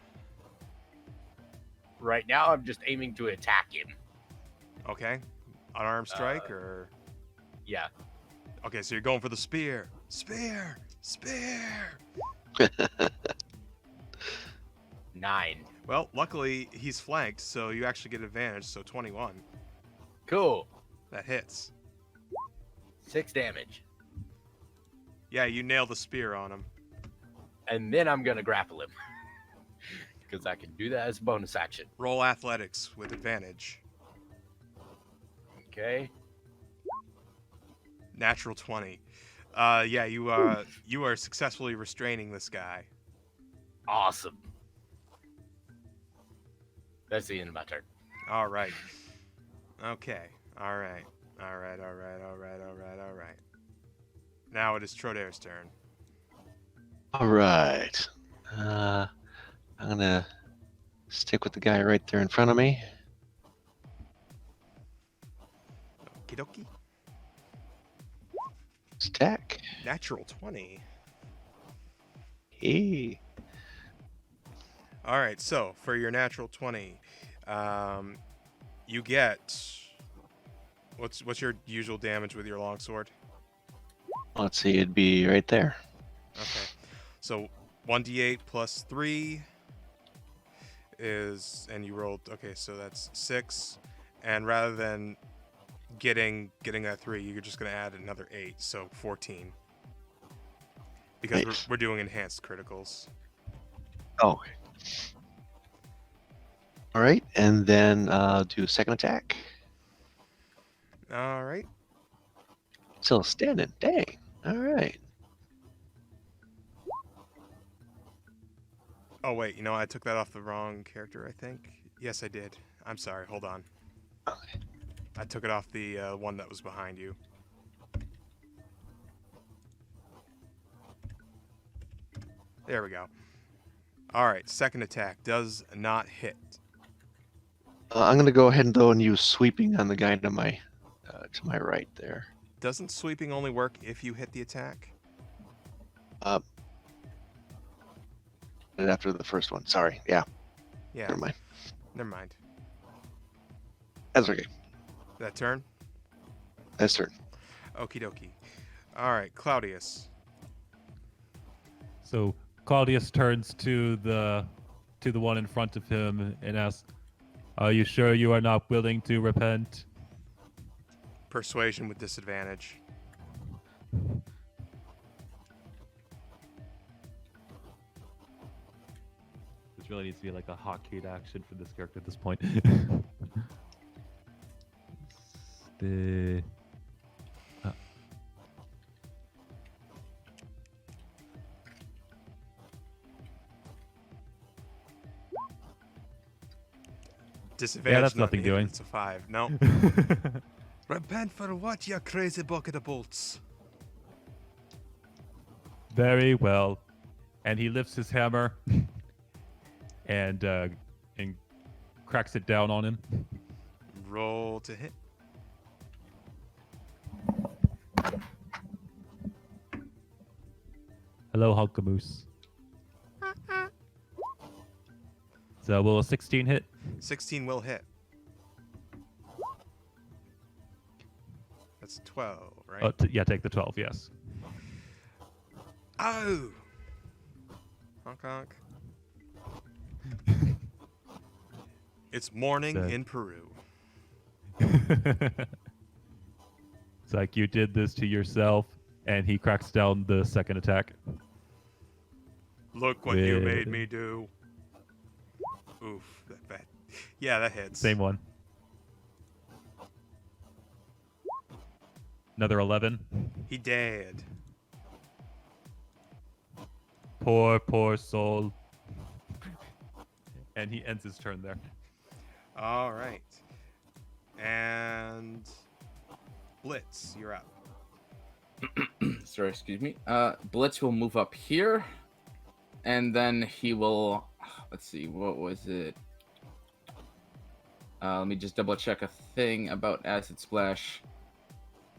Right now, I'm just aiming to attack him. Okay. Unarmed strike or? Yeah. Okay, so you're going for the spear. Spear! Spear! 9. Well, luckily he's flanked, so you actually get advantage, so 21. Cool. That hits. 6 damage. Yeah, you nail the spear on him. And then I'm gonna grapple him. Because I can do that as a bonus action. Roll athletics with advantage. Okay. Natural 20. Yeah, you are successfully restraining this guy. Awesome. That's the end of my turn. All right. Okay. All right. Now it is Trodair's turn. All right. I'm gonna stick with the guy right there in front of me. Okie dokie. Stack. Natural 20. Hey. All right, so for your natural 20, you get what's your usual damage with your longsword? Let's see, it'd be right there. Okay. So 1d8 plus 3 is, and you rolled, okay, so that's 6. And rather than getting that 3, you're just going to add another 8, so 14. Because Nice. we're doing enhanced criticals. Oh, okay. All right, and then do second attack. All right. Still standing. Dang. All right. Oh, wait, I took that off the wrong character, I think. Yes, I did. I'm sorry, hold on. Okay. I took it off the one that was behind you. There we go. All right, second attack does not hit. I'm going to go ahead and though and use sweeping on the guy to my right there. Doesn't sweeping only work if you hit the attack? And after the first one. Sorry. Yeah. Yeah, Never mind. never mind. That's okay. That turn? That's turn. Okie dokie. All right, Claudius. So Claudius turns to the one in front of him and asks, "Are you sure you are not willing to repent?" Persuasion with disadvantage. This really needs to be like a hotkey action for this character at this point. the Disadvantage. Yeah, that's nothing nothing doing. It's a 5. No. Repent for what, you crazy bucket of bolts? Very well. And he lifts his hammer and cracks it down on him. Roll to hit. Hello, Hulkamoose. So will a 16 hit? 16 will hit. That's 12, right? Oh, yeah, take the 12, yes. Oh! Honk honk. It's morning The- in Peru. It's like you did this to yourself, and he cracks down the second attack. Look what you With- made me do. Oof, that yeah, that hits. Same one. Another 11. He dead. Poor soul. And he ends his turn there. All right. And Blitz, you're up. Sorry, excuse me. Blitz will move up here, and then he will. Let's see, what was it? Let me just double check a thing about Acid Splash.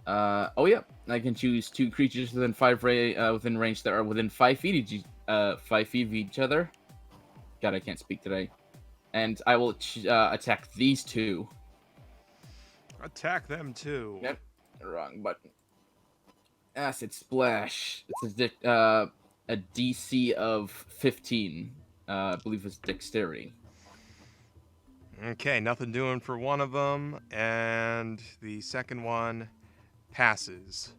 Oh yeah, I can choose 2 creatures within within range that are within 5 feet 5 feet of each other. God, I can't speak today. And I will attack these 2. Attack them too. Yep, wrong button. Acid Splash. It's a DC of 15. I believe it's Dexterity. Okay, nothing doing for one of them, and the second one passes.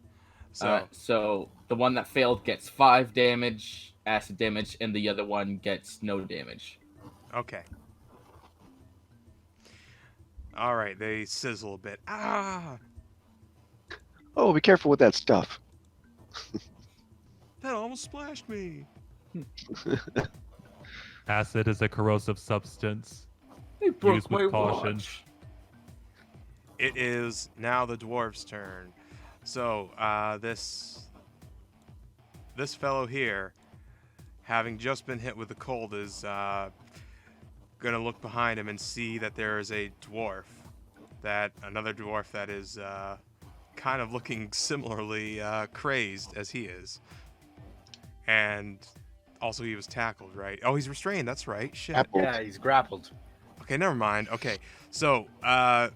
So the one that failed gets 5 damage, acid damage, and the other one gets no damage. Okay. All right, they sizzle a bit. Ah, Oh, be careful with that stuff. that almost splashed me. Acid is a corrosive substance. They broke Use with my caution. watch. It is now the dwarf's turn. So this fellow here, having just been hit with the cold, is gonna look behind him and see that there is a dwarf, another dwarf that is kind of looking similarly crazed as he is, and also he was tackled, right? Oh, he's restrained. That's right. Shit. Apple. Yeah, he's grappled. Okay, never mind. Okay, so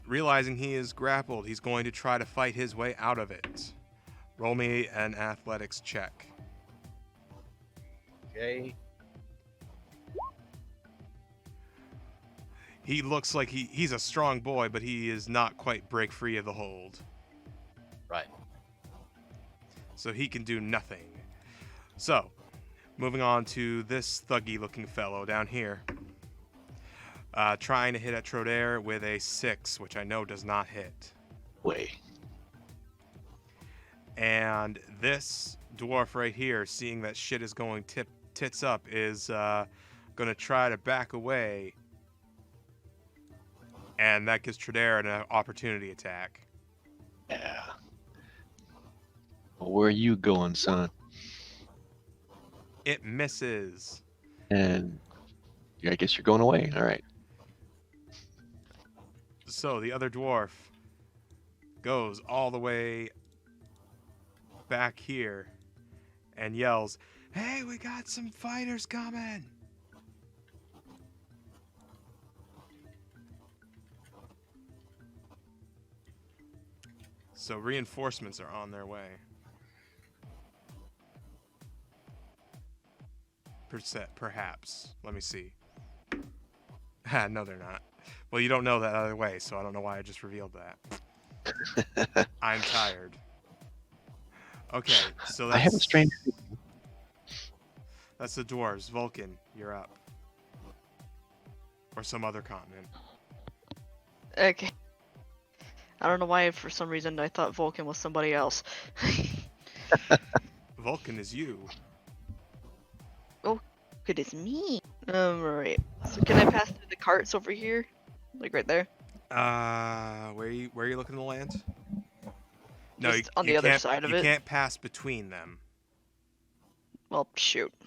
realizing he is grappled, he's going to try to fight his way out of it. Roll me an athletics check. Okay. He looks like he's a strong boy, but he is not quite break free of the hold. Right. So he can do nothing. So, moving on to this thuggy looking fellow down here. Trying to hit at Trodaire with a 6, which I know does not hit. Way. And this dwarf right here, seeing that shit is going tits up, is going to try to back away. And that gives Trodaire an opportunity attack. Yeah. Well, where are you going, son? It misses. And I guess you're going away. All right. So the other dwarf goes all the way back here and yells, "Hey, we got some fighters coming!" So reinforcements are on their way. Perhaps. Let me see. No, they're not. Well, you don't know that other way, so I don't know why I just revealed that. I'm tired. Okay, so I have a that's strange. that's the dwarves. Vulcan, you're up. Or some other continent. Okay. I don't know why, for some reason, I thought Vulcan was somebody else. Vulcan is you. It is me. Right. So can I pass through the carts over here? Like right there? Where are you looking to land? No, Just you, on you the other can't- side of you it? can't pass between them. Well, shoot. I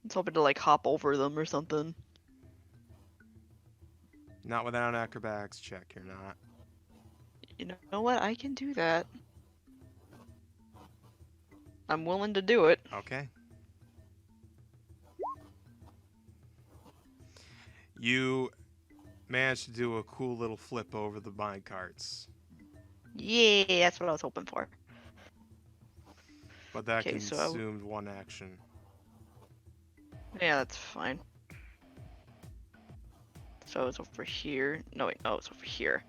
was hoping to like hop over them or something. Not without an acrobatics check, you're not. You know what? I can do that. I'm willing to do it. Okay. You managed to do a cool little flip over the mine carts, Yeah, that's what I was hoping for. but that Okay, so consumed one action. Yeah, that's fine. So it's over here. No, wait, no, it's over here.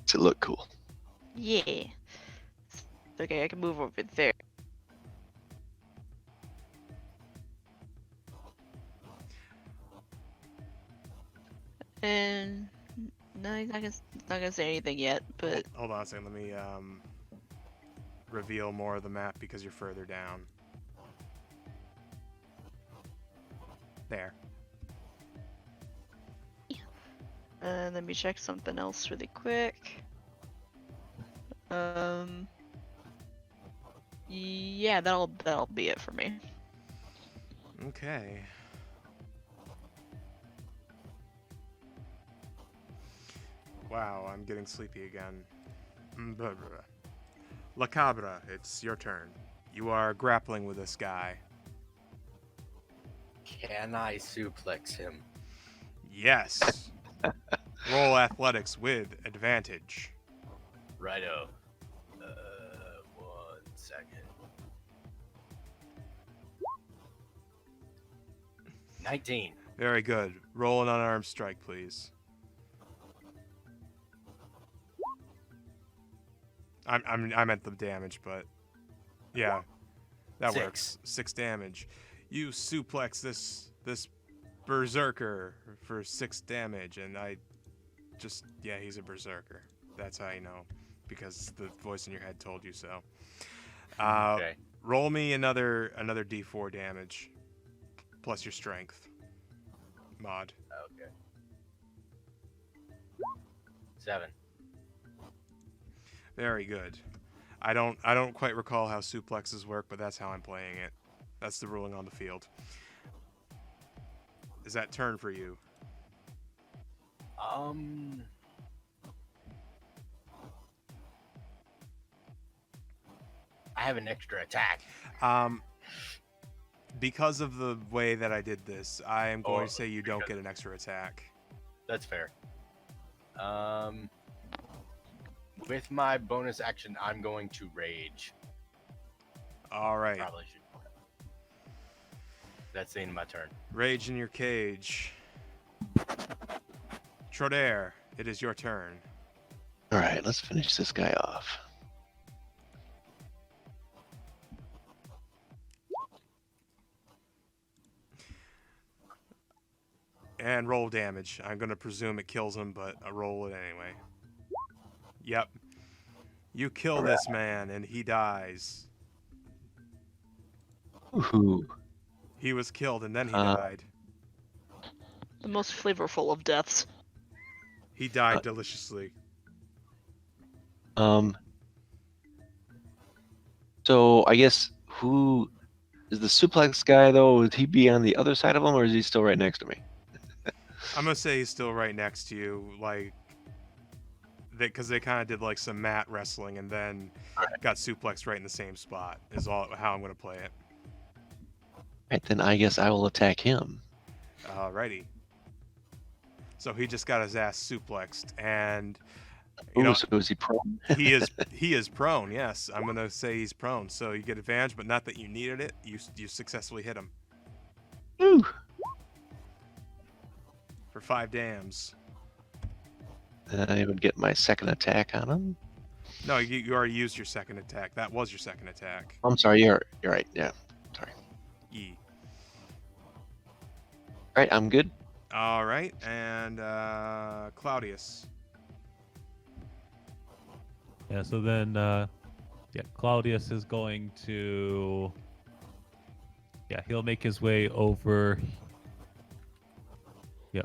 Does it look cool? Yeah. Okay, I can move over there. And no, he's not gonna say anything yet, but Hold on a second, let me reveal more of the map because you're further down. There. let me check something else really quick. Yeah, that'll be it for me. Okay. Wow, I'm getting sleepy again. Blah, blah, blah. La Cabra, it's your turn. You are grappling with this guy. Can I suplex him? Yes. Roll athletics with advantage. Righto. 1 second. 19. Very good. Roll an unarmed strike, please. I meant the damage, but yeah, that 6. works. 6 damage. You suplex this berserker for 6 damage, and yeah, he's a berserker. That's how you know, because the voice in your head told you so. Okay. Roll me another d4 damage, plus your strength mod. Okay. 7. Very good. I don't quite recall how suplexes work, but that's how I'm playing it. That's the ruling on the field. Is that turn for you? I have an extra attack. Because of the way that I did this, I am going Oh, to say you don't because- get an extra attack. That's fair. With my bonus action, I'm going to rage. All right. Probably should That's the end of my turn. Rage in your cage. Trodair, it is your turn. All right, let's finish this guy off. And roll damage. I'm going to presume it kills him, but I roll it anyway. Yep. You kill this man, and he dies. Woohoo. He was killed, and then he Uh, died. The most flavorful of deaths. He died deliciously. So I guess who is the suplex guy though? Would he be on the other side of him, or is he still right next to me? I'm going to say he's still right next to you, like, because they kind of did like some mat wrestling and then got suplexed right in the same spot is all how I'm going to play it. Right, then I guess I will attack him. Alrighty. So he just got his ass suplexed, and Ooh, so is he prone? he is prone. Yes, I'm gonna say he's prone. So you get advantage, but not that you needed it. You successfully hit him Ooh. for 5 dams. I would get my second attack on him. No, you already used your second attack. That was your second attack. I'm sorry, you're right. Yeah, sorry. E. All right, I'm good. All right, and Claudius. Yeah, so then, Claudius is going to, he'll make his way over,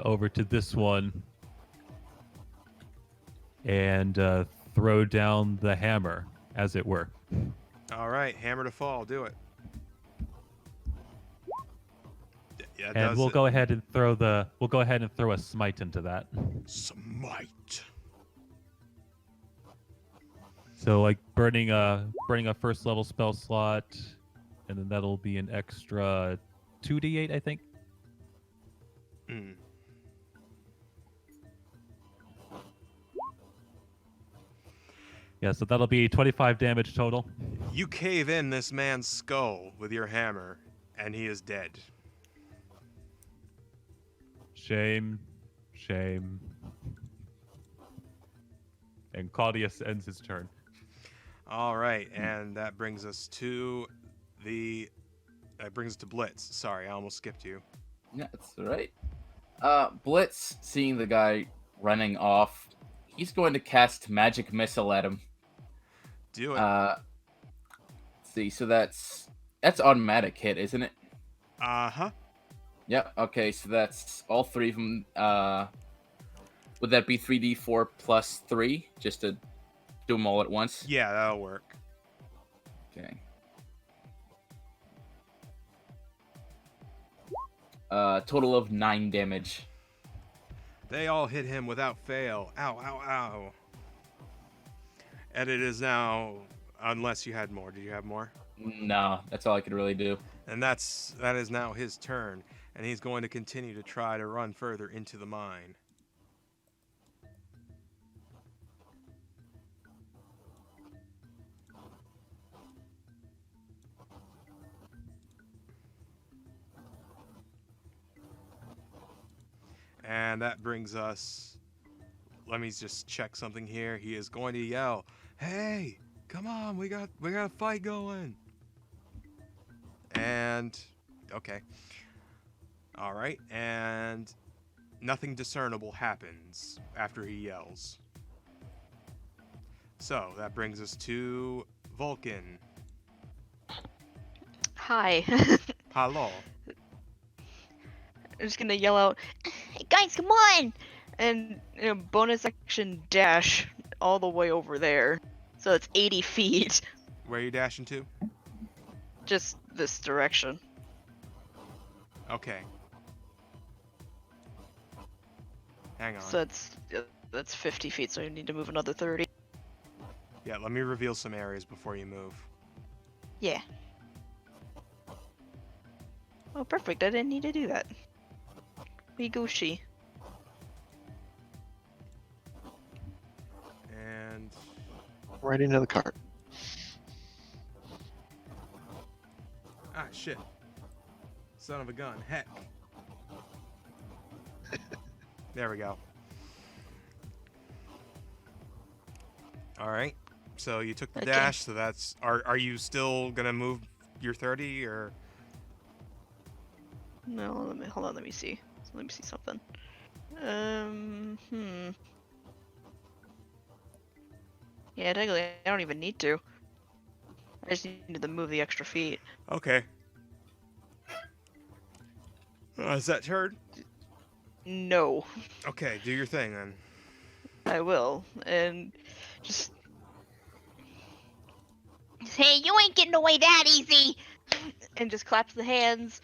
over to this one, and throw down the hammer, as it were. All right, hammer to fall. Do it. Yeah, And we'll go ahead and throw a smite into that. Smite. So like burning a first level spell slot, and then that'll be an extra 2d8, I think. Mm. Yeah, so that'll be 25 damage total. You cave in this man's skull with your hammer, and he is dead. Shame. And Claudius ends his turn. All right, and that brings us to Blitz. Sorry, I almost skipped you. Yeah, that's all right. Blitz, seeing the guy running off, he's going to cast Magic Missile at him. Do it. Let's see, so that's automatic hit, isn't it? Uh-huh. Yep. Okay, so that's all 3 of them. Would that be 3d4 plus 3, just to do them all at once? Yeah, that'll work. Okay. Total of 9 damage. They all hit him without fail. Ow, ow, ow. And it is now, unless you had more. Did you have more? No, that's all I could really do. And that is now his turn, and he's going to continue to try to run further into the mine. And that brings us, let me just check something here. He is going to yell, "Hey, come on, we got a fight going." And okay. All right, and nothing discernible happens after he yells. So that brings us to Vulcan. Hi. Hello. I'm just gonna yell out, "Hey guys, come on!" And bonus action dash all the way over there. So it's 80 feet. Where are you dashing to? Just this direction. Okay. Hang on. So that's 50 feet, so you need to move another 30. Yeah, let me reveal some areas before you move. Yeah. Oh, perfect. I didn't need to do that. Be Gucci. And Right into the cart. shit. Son of a gun. Heck. There we go. All right. So you took the Okay. dash. So that's. Are you still gonna move your 30 or? No, hold on. Let me see. Let me see something. Yeah, technically, I don't even need to. I just needed to move the extra feet. Okay. Is that turn? No, Okay, do your thing then. I will. And just Hey, you ain't getting away that easy. claps the hands,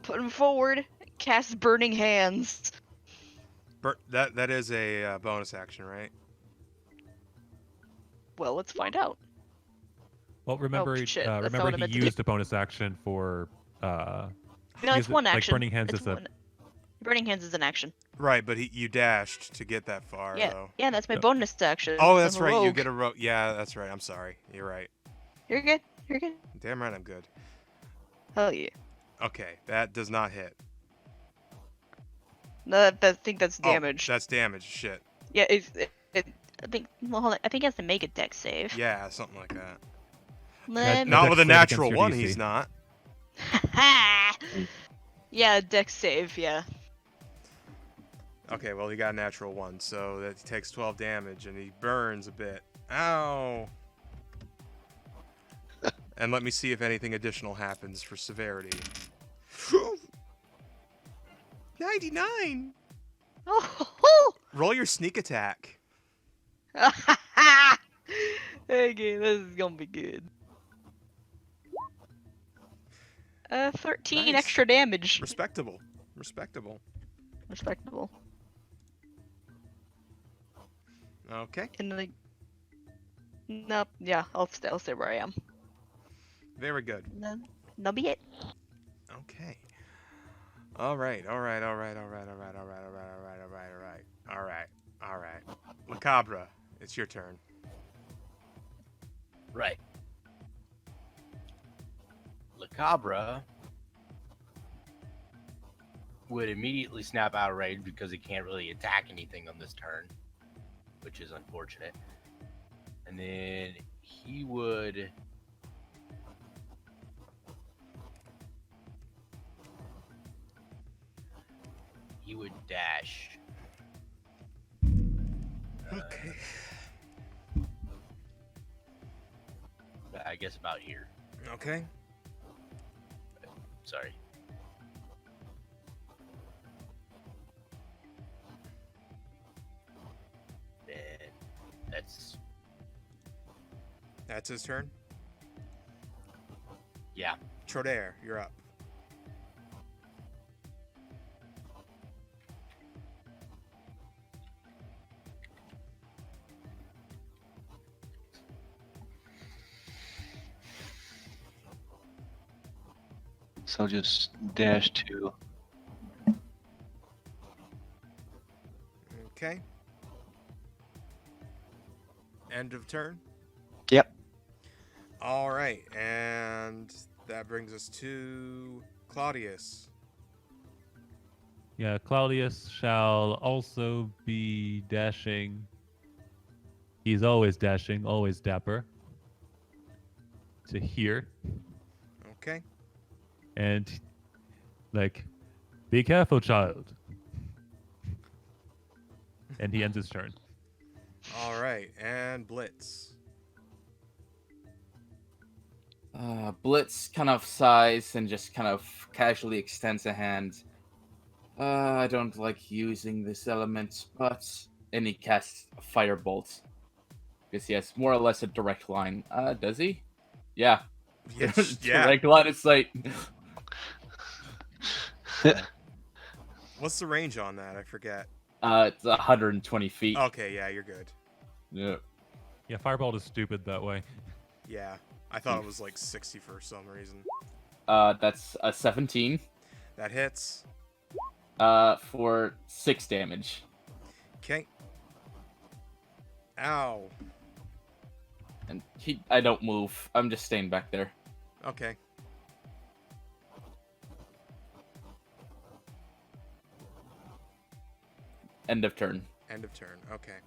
put them forward, cast burning hands. That is a bonus action, right? Well, let's find out. Well, remember, shit, that's not remember what I he meant to do. used a bonus action for. No, he it's used it- one like, action. Burning Hands It's is a. one. Burning hands is an action. Right, but you dashed to get that far, Yeah, though. yeah, that's my Yep. bonus action. Oh, that's I'm a right. You rogue. get a rogue. Yeah, that's right. I'm sorry. You're right. You're good. You're good. Damn right, I'm good. Hell yeah. Okay, that does not hit. No, I think that's Oh, damage. that's damage. Shit. Yeah, I think. Well, hold on. I think he has to make a dex save. Yeah, something like that. Let me- Not dex with a save against natural your one, DC. he's not. Yeah, dex save. Yeah. Okay, well, he got a natural one, so that he takes 12 damage and he burns a bit. Ow! And let me see if anything additional happens for severity. 99! Oh. Roll your sneak attack. Okay, this is gonna be good. 13 Nice. extra damage. Respectable. Respectable. Respectable. Okay. And like, nope. Yeah, I'll stay where I am. Very good. That'll be it. Okay. All right. Macabre, it's your turn. Right. Lacabra would immediately snap out of rage because he can't really attack anything on this turn, which is unfortunate. And then he would dash. Okay. I guess about here. Okay. Sorry. Then That's his turn. yeah. Trodaire, you're up. So just dash to. Okay. End of turn. Yep. All right, and that brings us to Claudius. Yeah, Claudius shall also be dashing. He's always dashing, always dapper. To here. Okay. And, like, be careful, child. And he ends his turn. All right, and Blitz. Blitz kind of sighs and just kind of casually extends a hand. I don't like using this element, but... And he casts a firebolt. Because he has more or less a direct line. Does he? Yeah. Yes. Yeah. Direct line of sight. What's the range on that? I forget. It's 120 feet. Okay, yeah, you're good. Yeah. Yeah, Fireball is stupid that way. Yeah, I thought it was like 60 for some reason. That's a 17. That hits. For 6 damage. Okay. Ow. And I don't move. I'm just staying back there. Okay. End of turn. End of turn. Okay.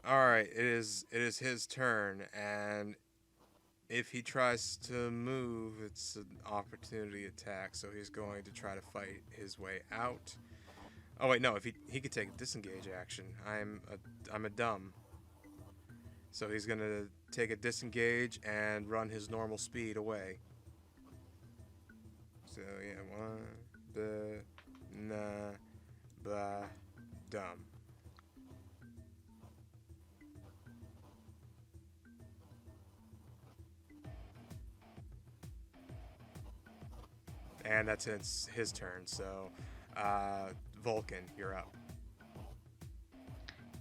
All right. It is his turn, and if he tries to move, it's an opportunity attack. So he's going to try to fight his way out. Oh wait, no. If he could take a disengage action. I'm a dumb. So he's gonna take a disengage and run his normal speed away. So yeah, dumb. And that's his turn. So, Vulcan, you're up.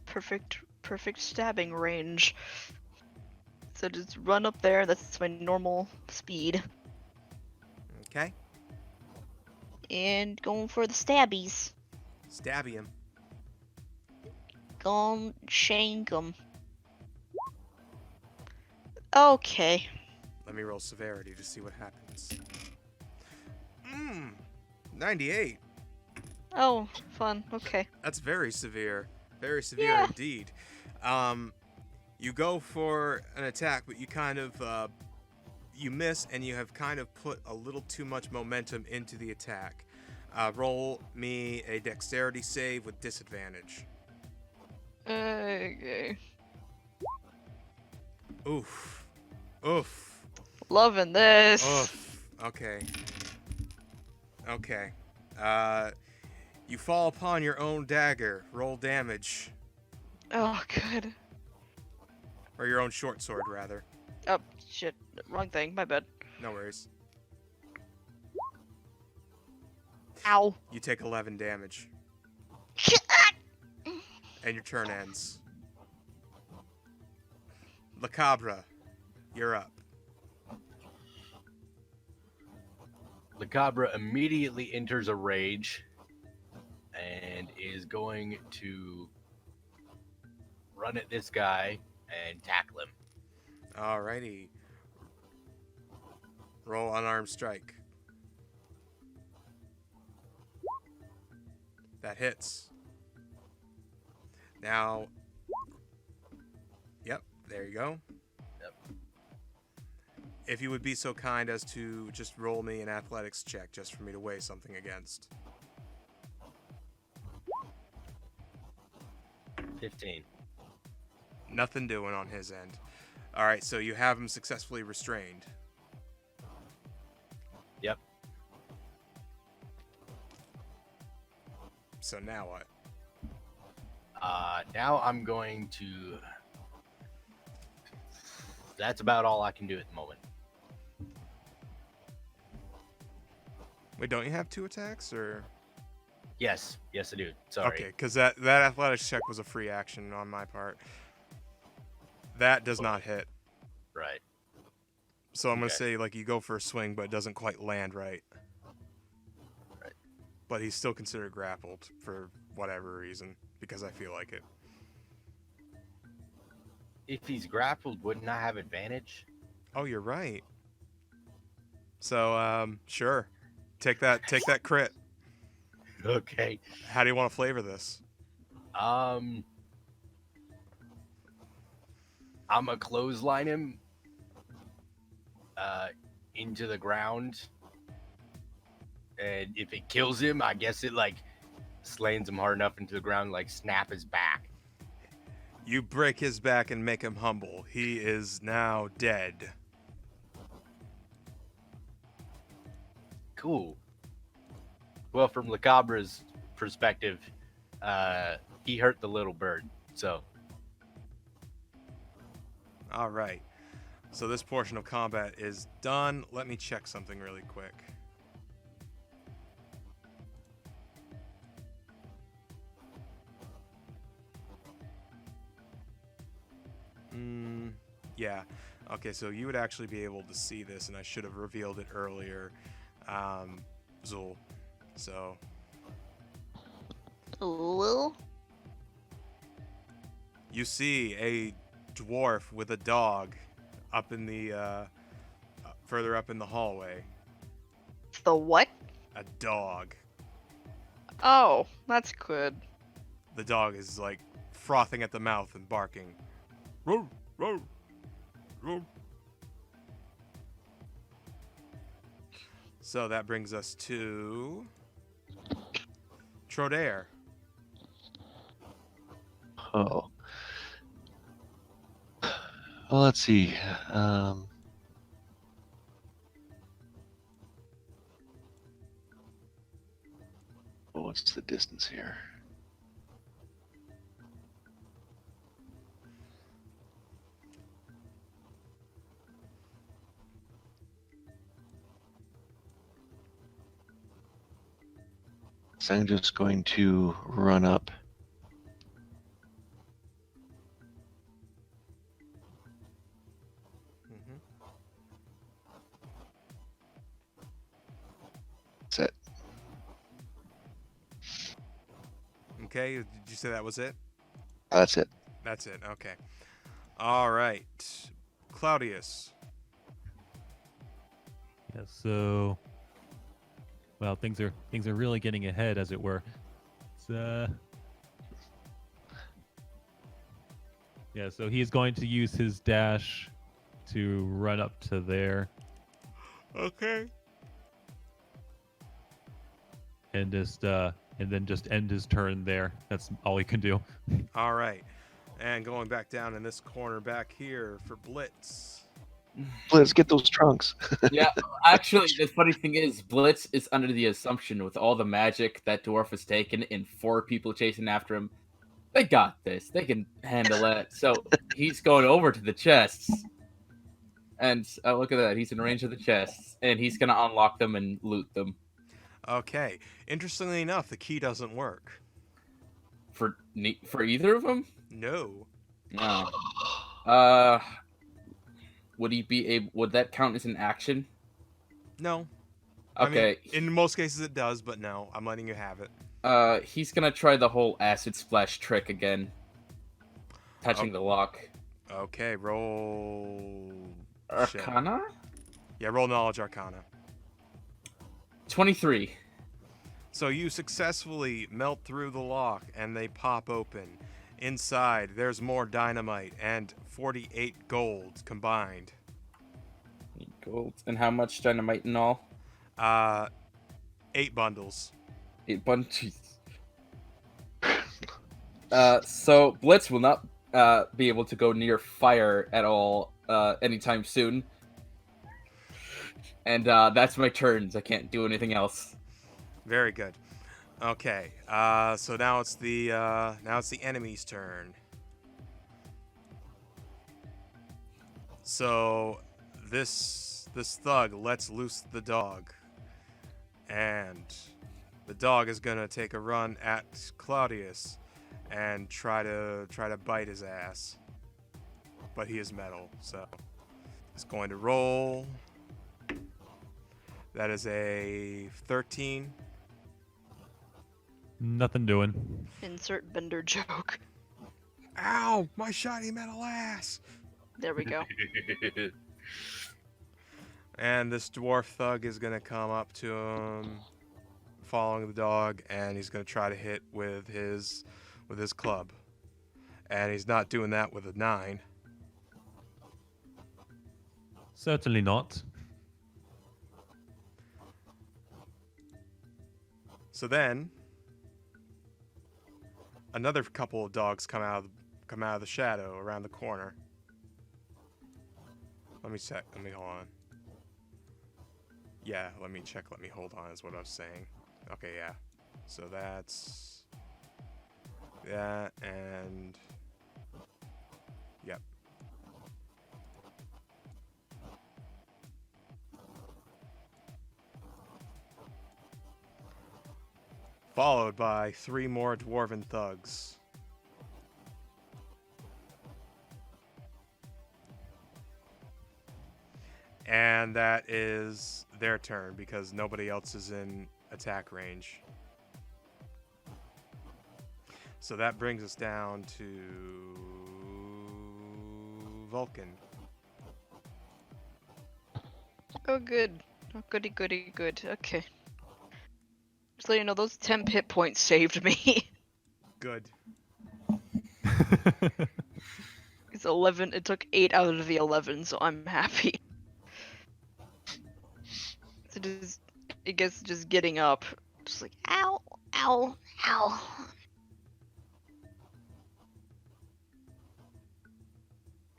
Perfect stabbing range. So just run up there. That's my normal speed. Okay. And going for the stabbies. Stabby him. Gonna shank 'em. Okay. Let me roll severity to see what happens. 98. Oh, fun. Okay. That's very severe. Very severe Yeah. indeed. You go for an attack, but you kind of you miss, and you have kind of put a little too much momentum into the attack. Roll me a dexterity save with disadvantage. Okay. Oof. Oof. Loving this. Oof. Okay. Okay. You fall upon your own dagger. Roll damage. Oh, good. Or your own short sword, rather. Oh, shit. Wrong thing. My bad. No worries. Ow. You take 11 damage. And your turn ends. La Cabra, you're up. The Cabra immediately enters a rage and is going to run at this guy and tackle him. Alrighty. Roll unarmed strike. That hits. Now, yep, there you go. Yep. If you would be so kind as to just roll me an athletics check just for me to weigh something against. 15. Nothing doing on his end. Alright, so you have him successfully restrained. Yep. So now what? Now I'm going to... That's about all I can do at the moment. Wait, don't you have 2 attacks, or...? Yes, I do. Sorry. Okay, because that athletics check was a free action on my part. That does not hit. Right. So I'm going to Okay. say, like, you go for a swing, but it doesn't quite land right. Right. But he's still considered grappled for whatever reason, because I feel like it. If he's grappled, wouldn't I have advantage? Oh, you're right. So, sure. Take that crit. Okay. How do you want to flavor this? I'm a clothesline him into the ground, and if it kills him, I guess it like slams him hard enough into the ground, like snap his back. You break his back and make him humble. He is now dead. Cool. Well, from La Cabra's perspective, he hurt the little bird, so All right. So this portion of combat is done. Let me check something really quick. Yeah. Okay, so you would actually be able to see this, and I should have revealed it earlier, Zul. So, Ooh. you see a dwarf with a dog up in the, further up in the hallway. The what? A dog. Oh, that's good. The dog is like frothing at the mouth and barking. Roar, roar, roar. So that brings us to Trodair. Oh. Well, let's see. What's the distance here? So I'm just going to run up. Mm-hmm. That's it. Okay, did you say that was it? That's it. That's it. Okay. All right. Claudius. Yeah, so well, things are really getting ahead, as it were. Yeah, so he's going to use his dash to run up to there Okay. and just and then just end his turn there. That's all he can do. All right. And going back down in this corner back here for Blitz. Let's get those trunks. Yeah, actually, the funny thing is, Blitz is under the assumption with all the magic that dwarf has taken and 4 people chasing after him, they got this. They can handle it. So he's going over to the chests. And look at that. He's in range of the chests. And he's going to unlock them and loot them. Okay. Interestingly enough, the key doesn't work. For either of them? No. No. Would he be able? Would that count as an action? No. Okay. I mean, in most cases it does, but no. I'm letting you have it. He's gonna try the whole acid splash trick again. Touching the lock. Okay, roll... Arcana? Yeah, roll Knowledge Arcana. 23. So you successfully melt through the lock, and they pop open. Inside, there's more dynamite and 48 gold combined. 8 gold. And how much dynamite in all? 8 bundles. 8 bunches. So Blitz will not be able to go near fire at all anytime soon. And that's my turns. I can't do anything else. Very good. Okay, so now it's the enemy's turn. So this thug lets loose the dog, and the dog is gonna take a run at Claudius and try to bite his ass. But he is metal, so he's going to roll. That is a 13. Nothing doing. Insert Bender joke. Ow! My shiny metal ass! There we go. And this dwarf thug is gonna come up to him, following the dog, and he's gonna try to hit with his club. And he's not doing that with a 9. Certainly not. So then, another couple of dogs come out of the shadow around the corner. Let me check. Let me hold on. Yeah, let me check. Let me hold on. Is what I was saying. Okay, yeah. So that's that and yep. Followed by 3 more dwarven thugs. And that is their turn because nobody else is in attack range. So that brings us down to Vulcan. Oh, good. Oh, goody, goody, good. Okay. Just let you know, those 10 hit points saved me. Good. It's 11. It took 8 out of the 11, so I'm happy. So just, I guess, just getting up, just like ow, ow, ow.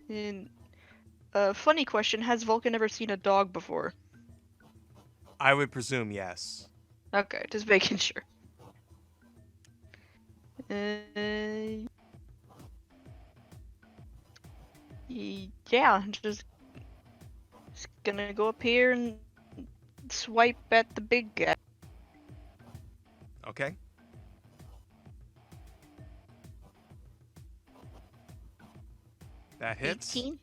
And funny question: has Vulcan ever seen a dog before? I would presume yes. Okay, just making sure. Uh, yeah, just gonna go up here and swipe at the big guy. Okay. That hits. 18.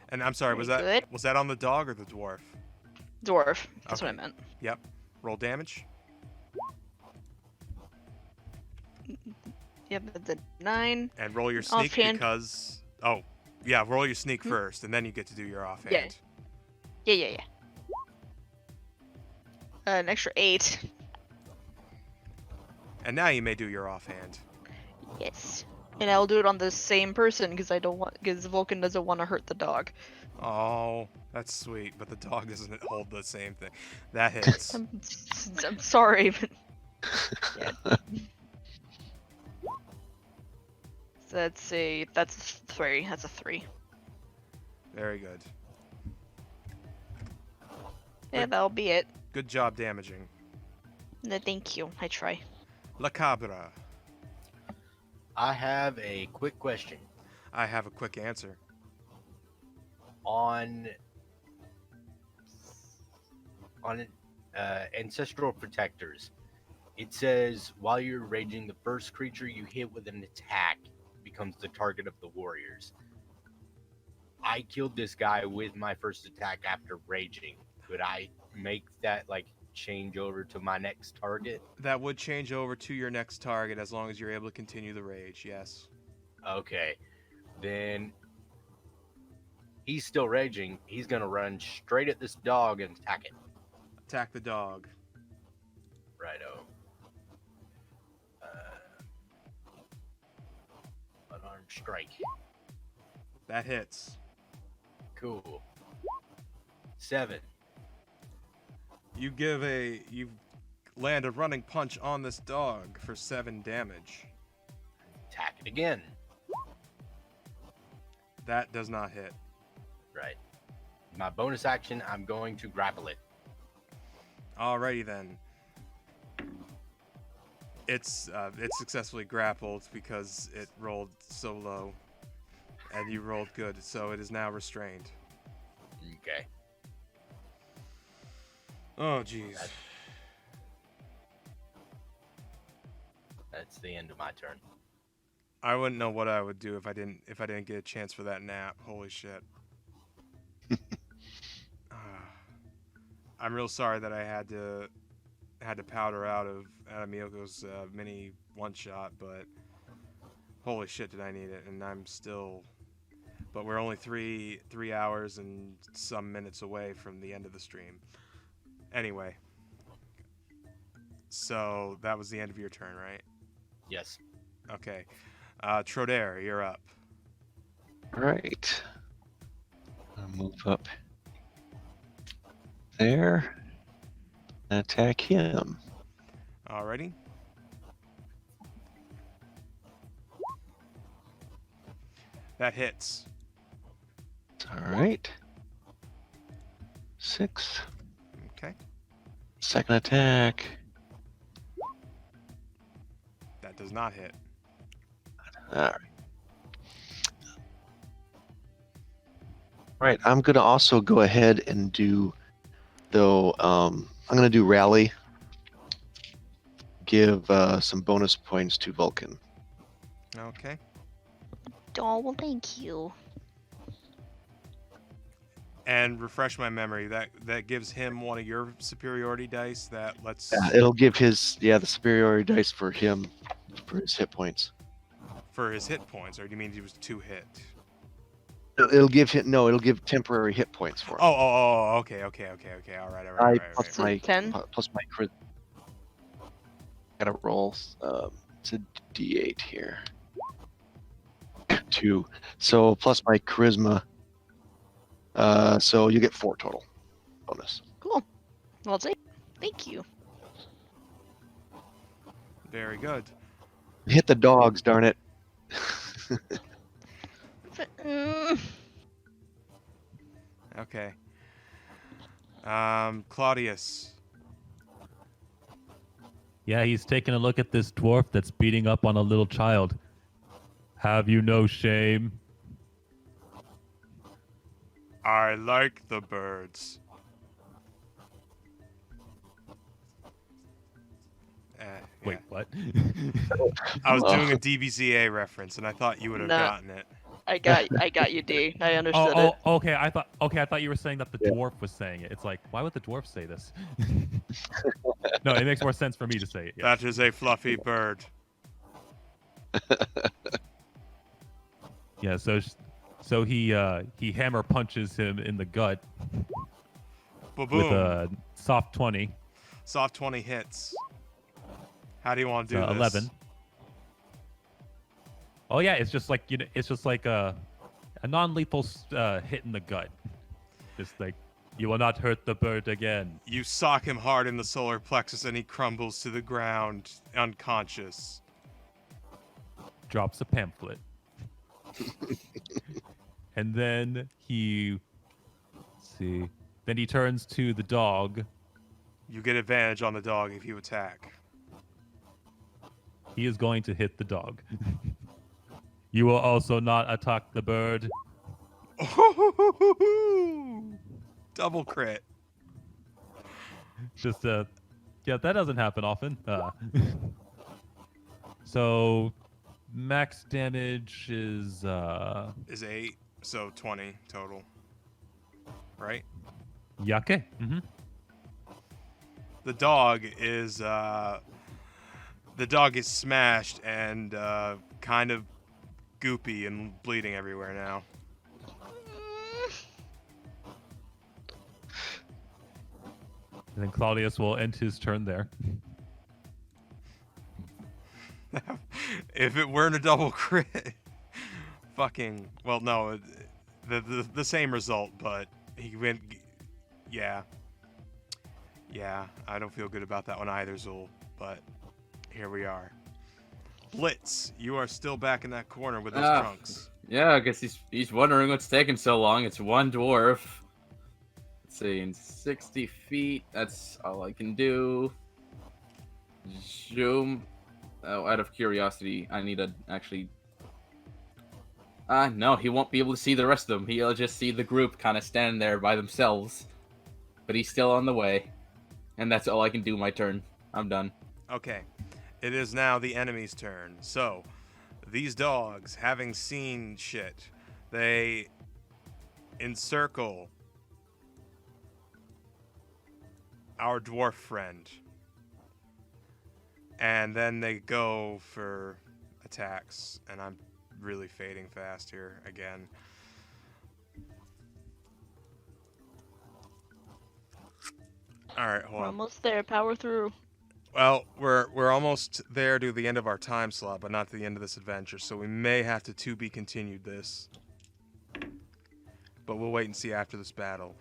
And I'm sorry, was Very that good. was that on the dog or the dwarf? Dwarf. That's what I Okay. meant. Yep. Roll damage. Yep, that's a 9. And roll your sneak Offhand. because yeah, roll your sneak Hmm? first, and then you get to do your offhand. Yeah. An extra 8. And now you may do your offhand. Yes. And I'll do it on the same person because Vulcan doesn't want to hurt the dog. Oh, that's sweet, but the dog doesn't hold the same thing. That hits. I'm sorry, but that's a 3. That's a 3. Very good. Yeah, that'll be it. Good job damaging. No, thank you. I try. La Cabra. I have a quick question. I have a quick answer. On ancestral protectors, it says while you're raging, the first creature you hit with an attack becomes the target of the warriors. I killed this guy with my first attack after raging. Could I make that change over to my next target? That would change over to your next target as long as you're able to continue the rage, yes. Okay, then he's still raging. He's gonna run straight at this dog and attack it. Attack the dog. Righto. Unarmed strike. That hits. Cool. 7. You land a running punch on this dog for 7 damage. Attack it again. That does not hit. Right. My bonus action, I'm going to grapple it. Alrighty then. It's successfully grappled because it rolled so low, and you rolled good, so it is now restrained. Okay. Oh jeez. That's the end of my turn. I wouldn't know what I would do if I didn't get a chance for that nap. Holy shit. I'm real sorry that I had to powder out of Miyoko's mini one shot, but holy shit did I need it, and I'm still. But we're only 3 hours and some minutes away from the end of the stream. Anyway, so that was the end of your turn, right? Yes. Okay, Trodair, you're up. All right. I'll move up there and attack him. Alrighty. That hits. All right. 6. Okay. Second attack. That does not hit. All right. Right. I'm gonna also go ahead and do, though. I'm gonna do rally. Give some bonus points to Vulcan. Okay. Oh, well, thank you. And refresh my memory. That gives him one of your superiority dice. That lets It'll give his the superiority dice for him for his hit points. for his hit points, or do you mean he was 2 hit? It'll give him it'll give temporary hit points for him. Oh, okay. All right. Plus So my 10? plus my crit. Gotta roll. It's a D8 here. 2. So plus my charisma. So you get 4 total bonus. Cool. Well, thank you. Very good. Hit the dogs, darn it. Okay. Claudius. Yeah, he's taking a look at this dwarf that's beating up on a little child. Have you no shame? I like the birds. Wait, what? I was Oh. doing a DBZA reference, and I thought you would have Nah. gotten it. I got you, D. I understood oh, it. okay. I thought you were saying that the Yeah. dwarf was saying it. It's like, why would the dwarf say this? No, it makes more sense for me to say it. Yeah. That is a fluffy bird. Yeah. So he hammer punches him in the gut with Ba-boom. a soft 20. Soft 20 hits. How do you want to do this? 11. Oh yeah, it's just like it's just like a non-lethal hit in the gut. Just like, you will not hurt the bird again. You sock him hard in the solar plexus, and he crumbles to the ground, unconscious. Drops a pamphlet. And then let's see. Then he turns to the dog. You get advantage on the dog if you attack. He is going to hit the dog. You will also not attack the bird. Double crit. Just yeah, that doesn't happen often. So max damage is Is 8, so 20 total. Right? Yake. Mm-hmm. The dog is smashed and kind of goopy and bleeding everywhere now. And then Claudius will end his turn there. If it weren't a double crit, fucking, well, no, the same result, but he went, yeah, I don't feel good about that one either, Zul, but here we are. Blitz, you are still back in that corner with those trunks. Yeah, I guess he's wondering what's taking so long. It's one dwarf. Let's see, in 60 feet, that's all I can do. Zoom. Oh, out of curiosity, I need to actually... no, he won't be able to see the rest of them. He'll just see the group kind of standing there by themselves. But he's still on the way. And that's all I can do my turn. I'm done. Okay, it is now the enemy's turn. So, these dogs, having seen shit, they encircle our dwarf friend. And then they go for attacks. And I'm really fading fast here again. Alright, hold We're on. almost there. Power through. Well, we're almost there to the end of our time slot, but not to the end of this adventure, so we may have to be continued this. But we'll wait and see after this battle.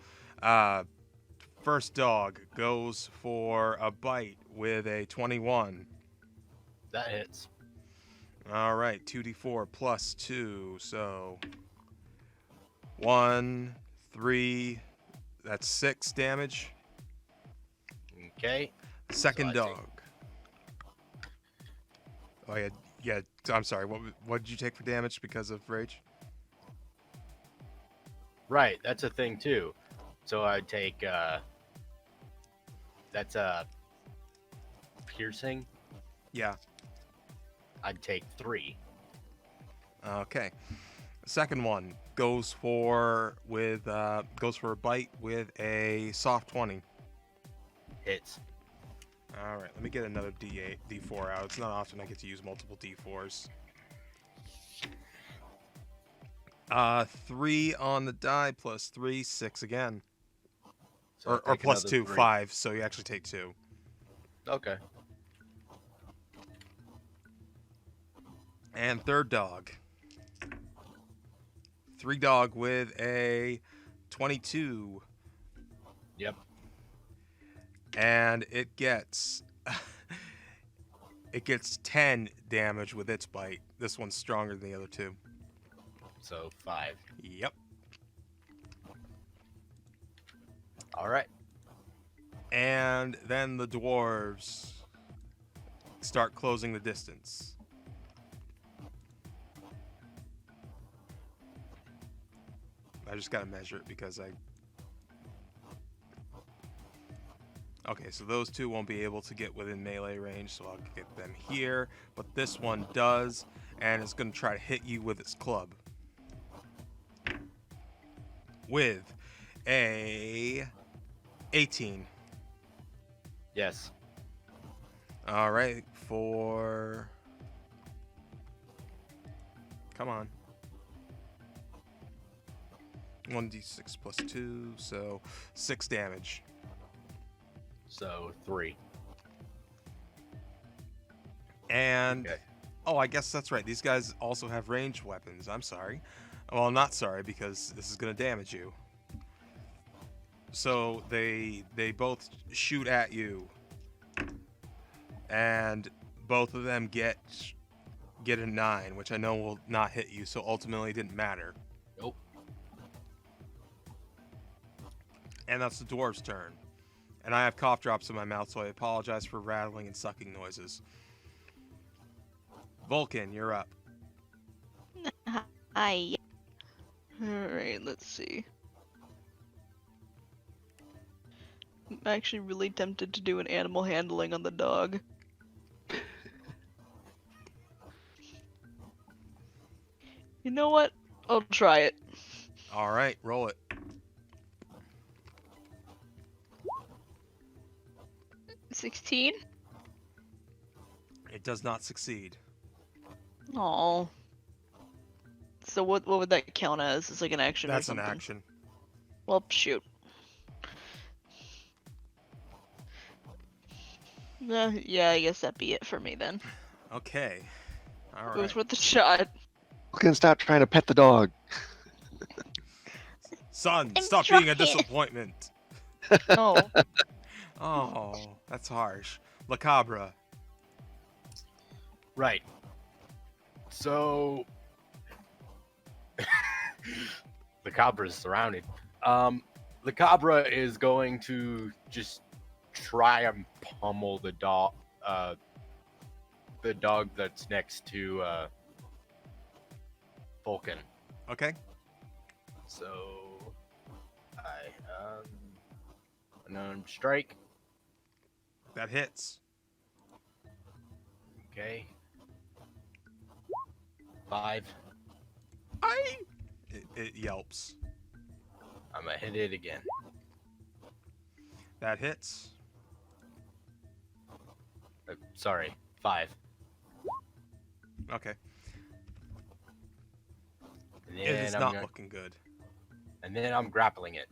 First dog goes for a bite with a 21. That hits. All right, 2d4 plus 2, so 1, 3, that's 6 damage. Okay. Second So I dog. Oh yeah. I'm sorry. What did you take for damage because of rage? Right, that's a thing too. So I'd take that's piercing. Yeah. I'd take 3. Okay. Second one goes for a bite with a soft 20. Hits. All right. Let me get another D4 out. It's not often I get to use multiple D4s. 3 on the die plus 3, 6 again. So I'll Or take plus another 2, 3. 5. So you actually take 2. Okay. And third dog. 3 dog with a 22. Yep. And it gets it gets 10 damage with its bite. This one's stronger than the other 2. So 5. Yep. All right. And then the dwarves start closing the distance. I just gotta measure it because Okay, so those 2 won't be able to get within melee range, so I'll get them here. But this one does, and it's gonna try to hit you with its club. With a 18. Yes. All right, for... Come on. 1d6 plus 2, so 6 damage. So 3. And... Okay. Oh, I guess that's right. These guys also have ranged weapons. I'm sorry. Well, not sorry, because this is going to damage you. So they both shoot at you. And both of them get a 9, which I know will not hit you, so ultimately it didn't matter. Nope. And that's the dwarves' turn. And I have cough drops in my mouth, so I apologize for rattling and sucking noises. Vulcan, you're up. Hi. Alright, let's see. I'm actually really tempted to do an animal handling on the dog. You know what? I'll try it. All right, roll it. 16? It does not succeed. Oh. So what would that count as? It's like an action That's or an something? action. Well, shoot. Yeah, I guess that'd be it for me then. Okay. All It was right. worth a shot. Vulcan, stop trying to pet the dog. Son, I'm stop being a trying. disappointment. No. Oh, that's harsh. Lacabra. Right. So the Cabra is surrounded. The Cabra is going to just try and pummel the dog that's next to Vulcan. Okay. So I unarmed strike. That hits. Okay. 5. It yelps. I'm gonna hit it again. That hits. Sorry, 5. Okay. And It is then not looking good. and then I'm grappling it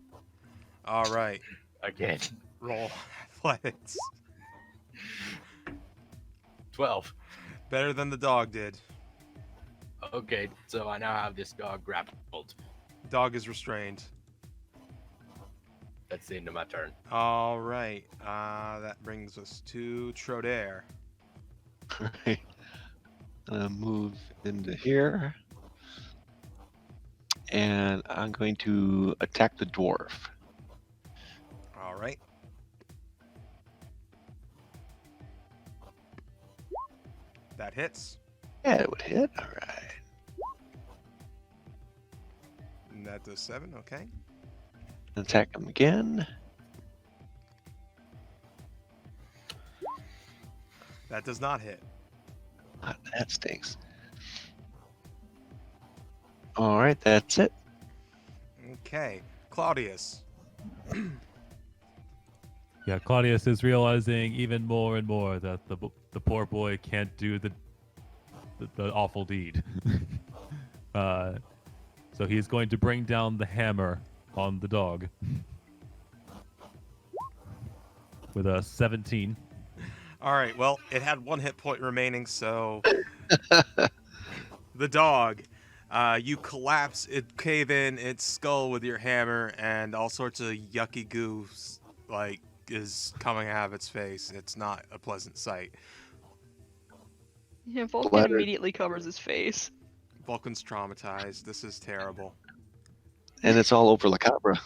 All right. again. Roll athletics. 12. Better than the dog did. Okay, so I now have this dog grappled. Dog is restrained. That's the end of my turn. All right. That brings us to Trodaire. Right. Move into here. And I'm going to attack the dwarf. All right. That hits. Yeah, it would hit. All right. And that does 7. Okay. Attack him again. That does not hit. Ah, that stinks. All right, that's it. Okay. Claudius. Yeah, Claudius is realizing even more and more that the poor boy can't do the awful deed. So he's going to bring down the hammer on the dog with a 17. All right. Well, it had 1 hit point remaining, so The dog. You collapse it, cave in its skull with your hammer, and all sorts of yucky goo like is coming out of its face. It's not a pleasant sight. Yeah, Vulcan Bladder. immediately covers his face. Vulcan's traumatized. This is terrible. And it's all over La Cabra.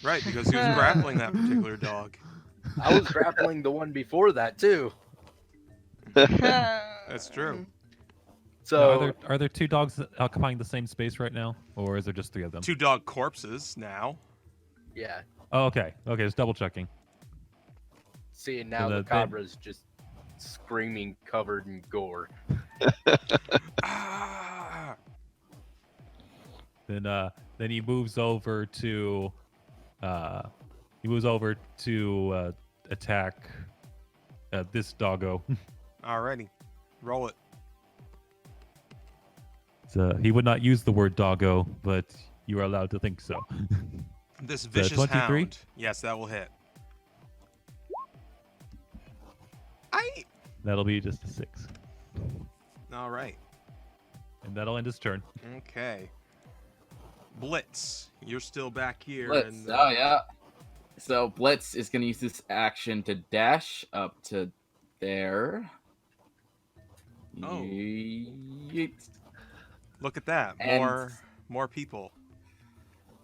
Right, because he was grappling that particular dog. I was grappling the one before that too. That's true. So Are there two dogs occupying the same space right now, or is there just three of them? 2 dog corpses now. yeah, Oh, okay. Okay, just double checking. seeing now So the the- Cabra's just screaming, covered in gore. Ah! Then he moves over to attack this doggo. Alrighty. Roll it. So he would not use the word doggo, but you are allowed to think so. This The vicious 23? hound. Yes, that will hit. That'll be just a 6, Alright. and that'll end his turn. Okay. Blitz. You're still back here. Blitz. And, Oh yeah. So Blitz is gonna use this action to dash up to there. Oh. Yeet. Look at that. And- More people.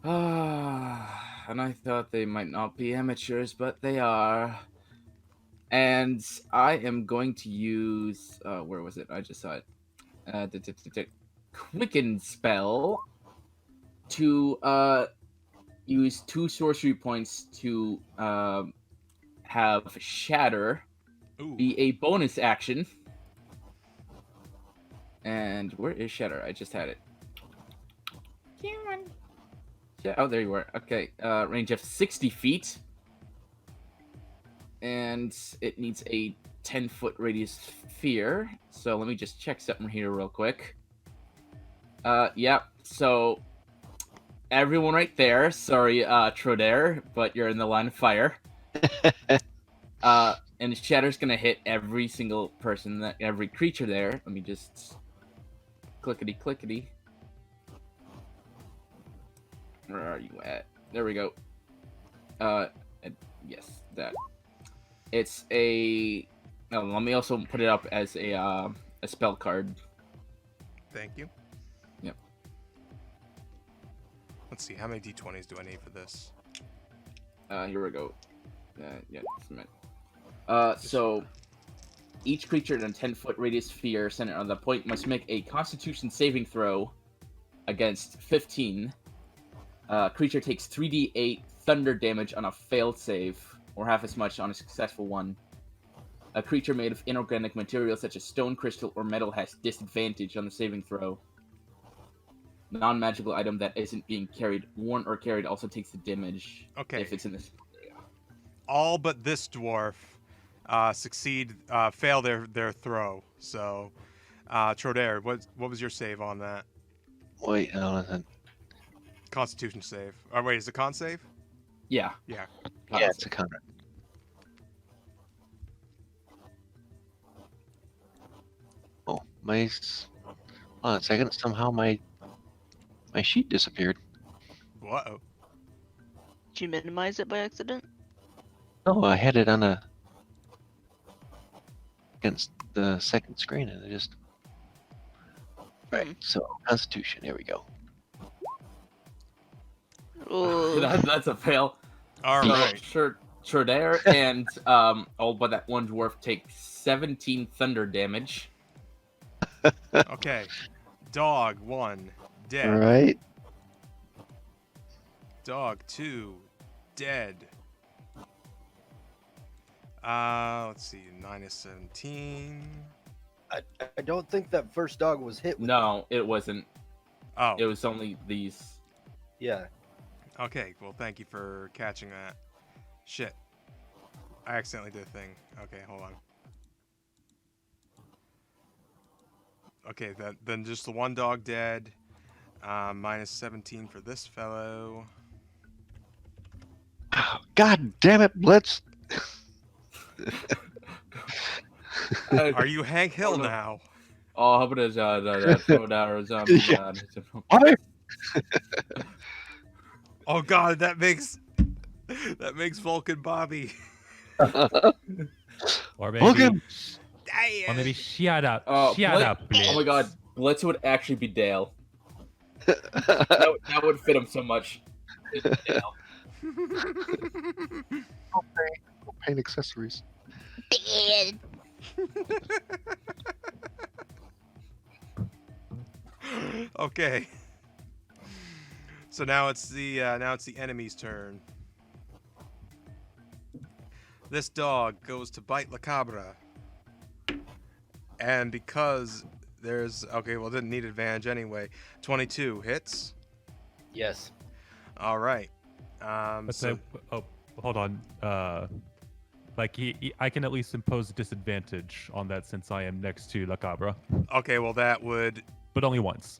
And I thought they might not be amateurs, but they are. And I am going to use where was it? I just saw it. Quicken spell to use 2 sorcery points to have Shatter Ooh. be a bonus action. And where is Shatter? I just had it. Yeah, oh, there you were. Okay, range of 60 feet. And it needs a 10-foot radius sphere. So let me just check something here real quick. Yep, so everyone right there. Sorry, Trodair, but you're in the line of fire. And Shatter's gonna hit every single person, every creature there. Let me just clickety. Where are you at? There we go. Yes, that. It's a. Oh, let me also put it up as a spell card. Thank you. Yep. Let's see. How many d20s do I need for this? Here we go. Yeah, just a minute. So each creature in a 10-foot radius sphere centered on the point must make a Constitution saving throw against 15. Creature takes 3d8 thunder damage on a failed save, or half as much on a successful one. A creature made of inorganic materials such as stone, crystal, or metal has disadvantage on the saving throw. Non-magical item that isn't being worn or carried also takes the damage Okay. if it's in this. All but this dwarf fail their throw. So, Trodair, what was your save on that? Wait, no, Constitution save. Oh, wait, is it con save? Yeah. Yeah. yeah, it's a counter. Oh, hold on a second. Somehow my sheet disappeared. Whoa. Did you minimize it by accident? No, I had it on against the second screen, and it just. Right. So Constitution. Here we go. Ooh. That's a fail. All So, right. Trodair and all but that one dwarf take 17 thunder damage. Okay. Dog 1 dead. All right. Dog 2 dead. Let's see. Minus 17. I don't think that first dog was hit with. No, it wasn't. Oh. It was only these. Yeah. Okay, well, thank you for catching that. Shit. I accidentally did a thing. Okay, hold on. Okay, then just the one dog dead. Minus 17 for this fellow. Oh, God damn it, Blitz! Are you Hank Hill Oh, no. now? Oh, how about the throwdown or zombie? Yeah. Fire! Oh god, that makes Vulcan Bobby. Or maybe, Vulcan! or maybe shut up, Oh, shut up, Blitz. Oh my God, Blitz would actually be Dale. That would fit him so much. Dale. Paint accessories. Dead. Okay. So now it's the enemy's turn. This dog goes to bite La Cabra. And because there's it didn't need advantage anyway. 22 hits. Yes. All right. Hold on. I can at least impose a disadvantage on that since I am next to La Cabra, Okay, well that would but only once.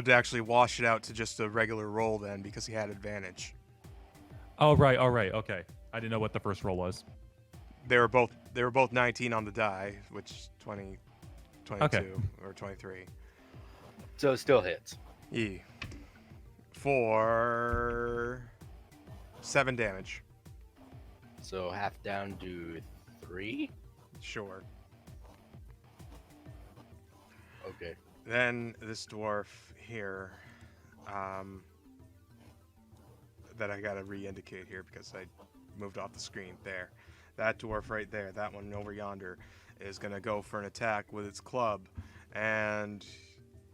actually wash it out to just a regular roll then because he had advantage. Oh right, all right, okay. I didn't know what the first roll was. They were both 19 on the die, which 20, 22 Okay. or 23. So it still hits. E. For 7 damage. So half down to 3. Sure. Okay. Then this dwarf here, that I gotta re-indicate here because I moved off the screen. There. That dwarf right there, that one over yonder, is gonna go for an attack with its club. And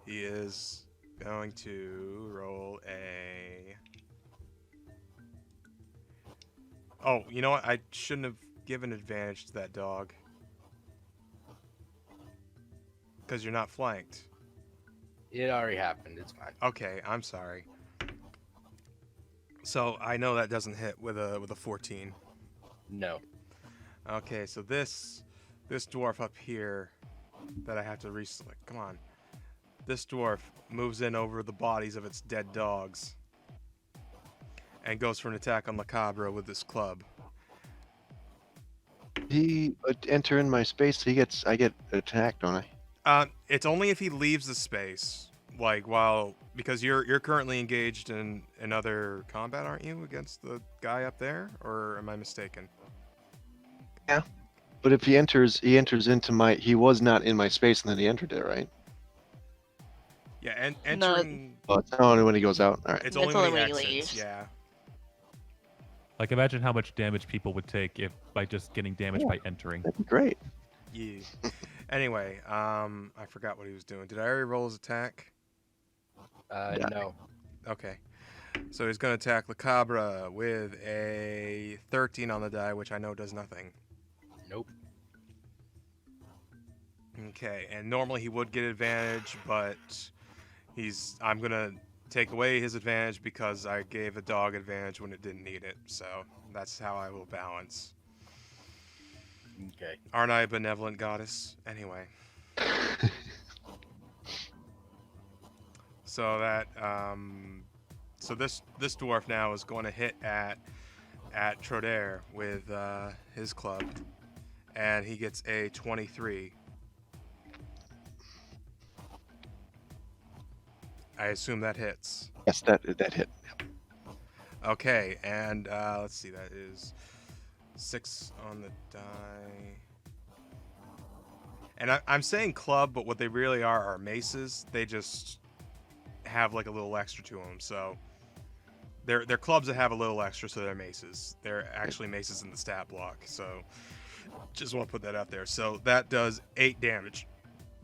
he is going to roll a... Oh, you know what? I shouldn't have given advantage to that dog. Because you're not flanked. It already happened. It's fine. Okay, I'm sorry. So I know that doesn't hit with a 14. No. Okay, so this dwarf up here that I have to reselect. Come on. This dwarf moves in over the bodies of its dead dogs and goes for an attack on La Cabra with this club. He would enter in my space. I get attacked, don't I? It's only if he leaves the space, because you're currently engaged in another combat, aren't you, against the guy up there, or am I mistaken? But if he enters into my. He was not in my space, and then he entered it, right? Yeah, and No. entering. Oh, it's only when he goes out. All right. It's It's only only when he when he exits. leaves. Yeah. Like, imagine how much damage people would take if by just getting damage Yeah. by entering. That'd be great. Yeah. Anyway, I forgot what he was doing. Did I already roll his attack? Yeah. No. Okay. So he's going to attack La Cabra with a 13 on the die, which I know does nothing. Nope. Okay, and normally he would get advantage, but I'm going to take away his advantage because I gave a dog advantage when it didn't need it. So that's how I will balance. Okay. Aren't I a benevolent goddess? Anyway. So that so this dwarf now is going to hit at Troder with his club, and he gets a 23. I assume that hits. Yes, that hit. Okay, and let's see, that is 6 on the die. And I'm saying club, but what they really are maces. They just have like a little extra to them. So they're clubs that have a little extra, so they're maces. They're actually maces in the stat block. So just want to put that out there. So that does 8 damage.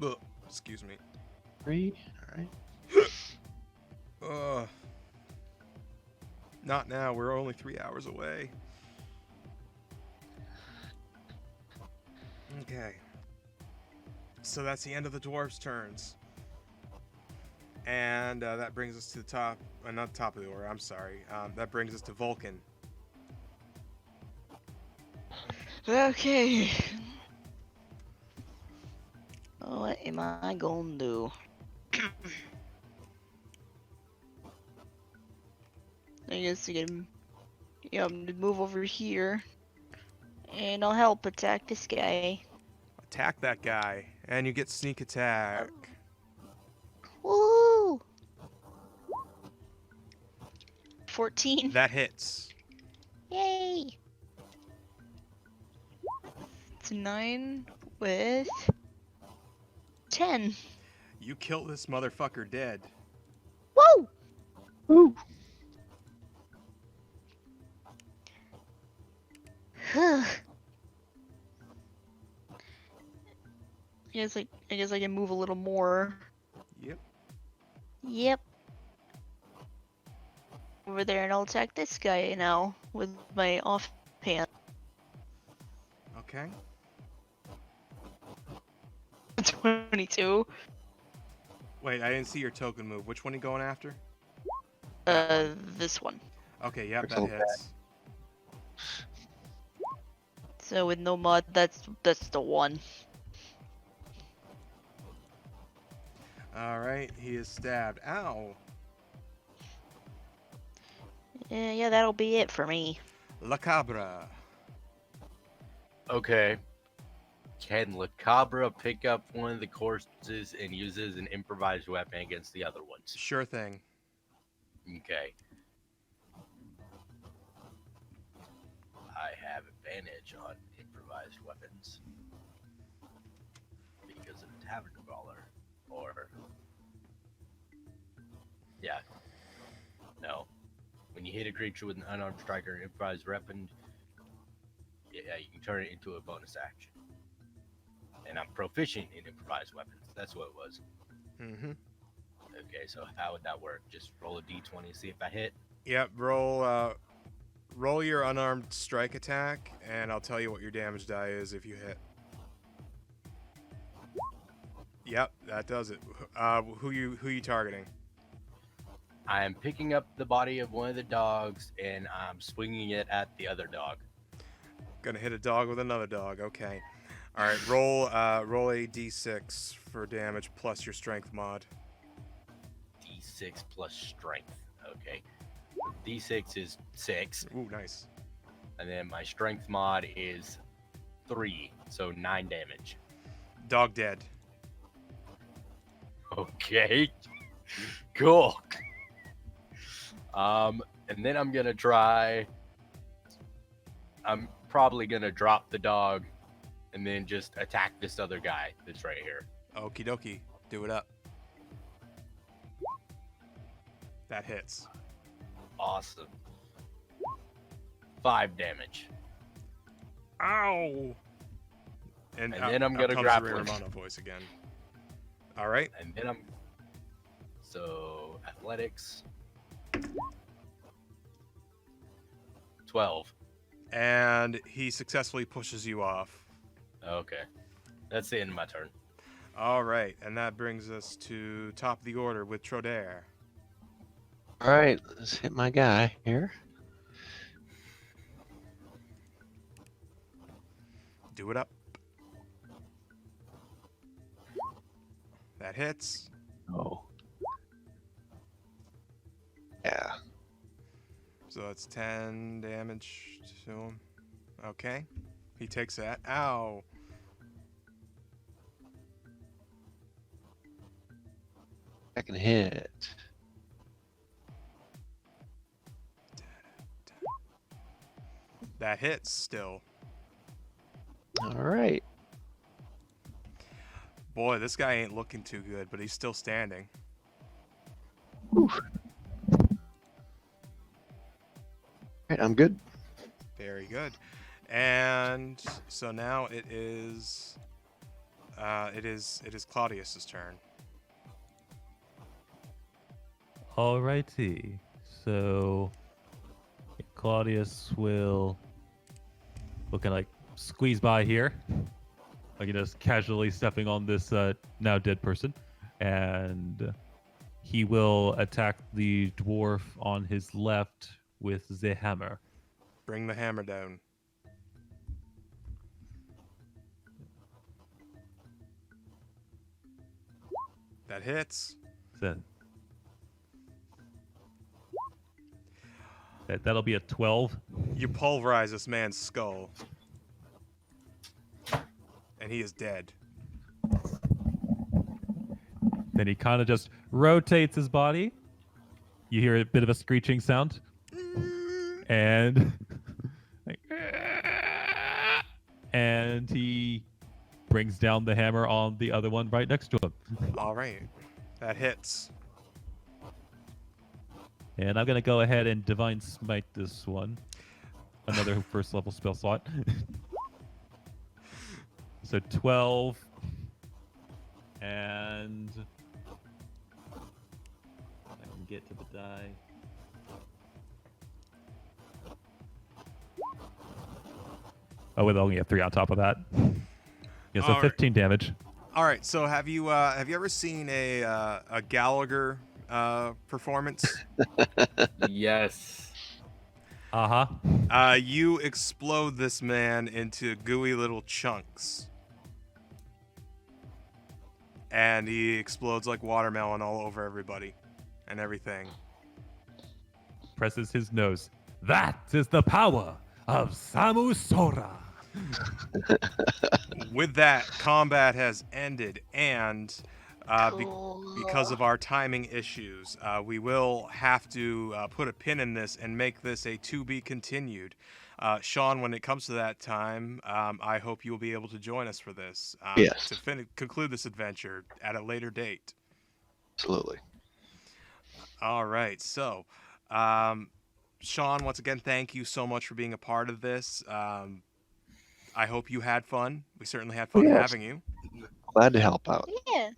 Ugh, excuse me. 3. All right. Not now. We're only 3 hours away. Okay. So that's the end of the dwarves' turns. And that brings us to the top. Not top of the order, I'm sorry. That brings us to Vulcan. Okay. What am I gonna do? I guess I can, move over here, and I'll help attack this guy. Attack that guy And you get sneak attack. Woo! 14. That hits. Yay! It's 9 with 10. You kill this motherfucker dead. Woo! Woo. I guess I can move a little more. Yep. Yep. Over there, and I'll attack this guy now with my offhand. Okay. 22. Wait, I didn't see your token move. Which one are you going after? This one. Okay, yep, that Pixel hits. So with no mod, that's the one. Alright, he is stabbed. Ow! Yeah, that'll be it for me. La Cabra. Okay. Can La Cabra pick up one of the corpses and use it as an improvised weapon against the other ones? Sure thing. Okay. I have advantage on improvised weapons because of Tavern Brawler. Or yeah, no. When you hit a creature with an unarmed strike or an improvised weapon, yeah, you can turn it into a bonus action. And I'm proficient in improvised weapons. That's what it was. Mm-hmm. Okay, so how would that work? Just roll a d20 and see if I hit. Yep, roll your unarmed strike attack, and I'll tell you what your damage die is if you hit. Yep, that does it. Who you targeting? I am picking up the body of one of the dogs and I'm swinging it at the other dog. Gonna hit a dog with another dog. Okay. All right. Roll a d6 for damage plus your strength mod. D6 plus strength. Okay. D6 is 6, Ooh, nice. and then my strength mod is 3, so 9 damage. Dog dead. Okay. Cool. And then I'm gonna try. I'm probably gonna drop the dog, and then just attack this other guy that's right here. Okie dokie. Do it up. That hits. Awesome. 5 damage. Ow! And then I'm gonna comes grapple the him. Romano voice again. All right. And then so athletics. 12. And he successfully pushes you off. Okay. That's the end of my turn. All right, and that brings us to top of the order with Trodaire. All right, let's hit my guy here. Do it up. That hits. Oh. Yeah. So that's 10 damage to him. Okay. He takes that. Ow. Second hit. That hits still. All right. Boy, this guy ain't looking too good, but he's still standing. All right, I'm good. Very good. And so now it is Claudius's turn. Alrighty. So Claudius will kind of like squeeze by here, like just casually stepping on this now dead person, and he will attack the dwarf on his left with the hammer. Bring the hammer down. That hits. So that'll be a 12. You pulverize this man's skull. And he is dead. Then he kind of just rotates his body. You hear a bit of a screeching sound. And and he brings down the hammer on the other one right next to him. All right. That hits. And I'm gonna go ahead and divine smite this one. Another first level spell slot. So 12 and I can get to the die. Oh, with only a 3 on top of that. Yeah, so All right. 15 damage. All right. So have you ever seen a Gallagher performance? Yes. Uh-huh. You explode this man into gooey little chunks. And he explodes like watermelon all over everybody and everything. Presses his nose. That is the power of Samu Sora. With that, combat has ended, and because of our timing issues, we will have to put a pin in this and make this a to be continued. Sean, when it comes to that time, I hope you'll be able to join us for this. Yes. To conclude this adventure at a later date. Absolutely. All right. So, Sean, once again, thank you so much for being a part of this. I hope you had fun. We certainly had fun Yes. having you. Glad to help out. Yeah.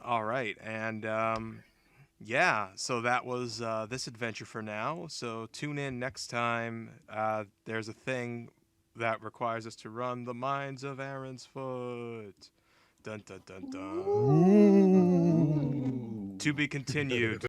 All right. And yeah, so that was this adventure for now. So tune in next time. There's a thing that requires us to run the mines of Arundsfoot. Dun dun dun dun. To be continued.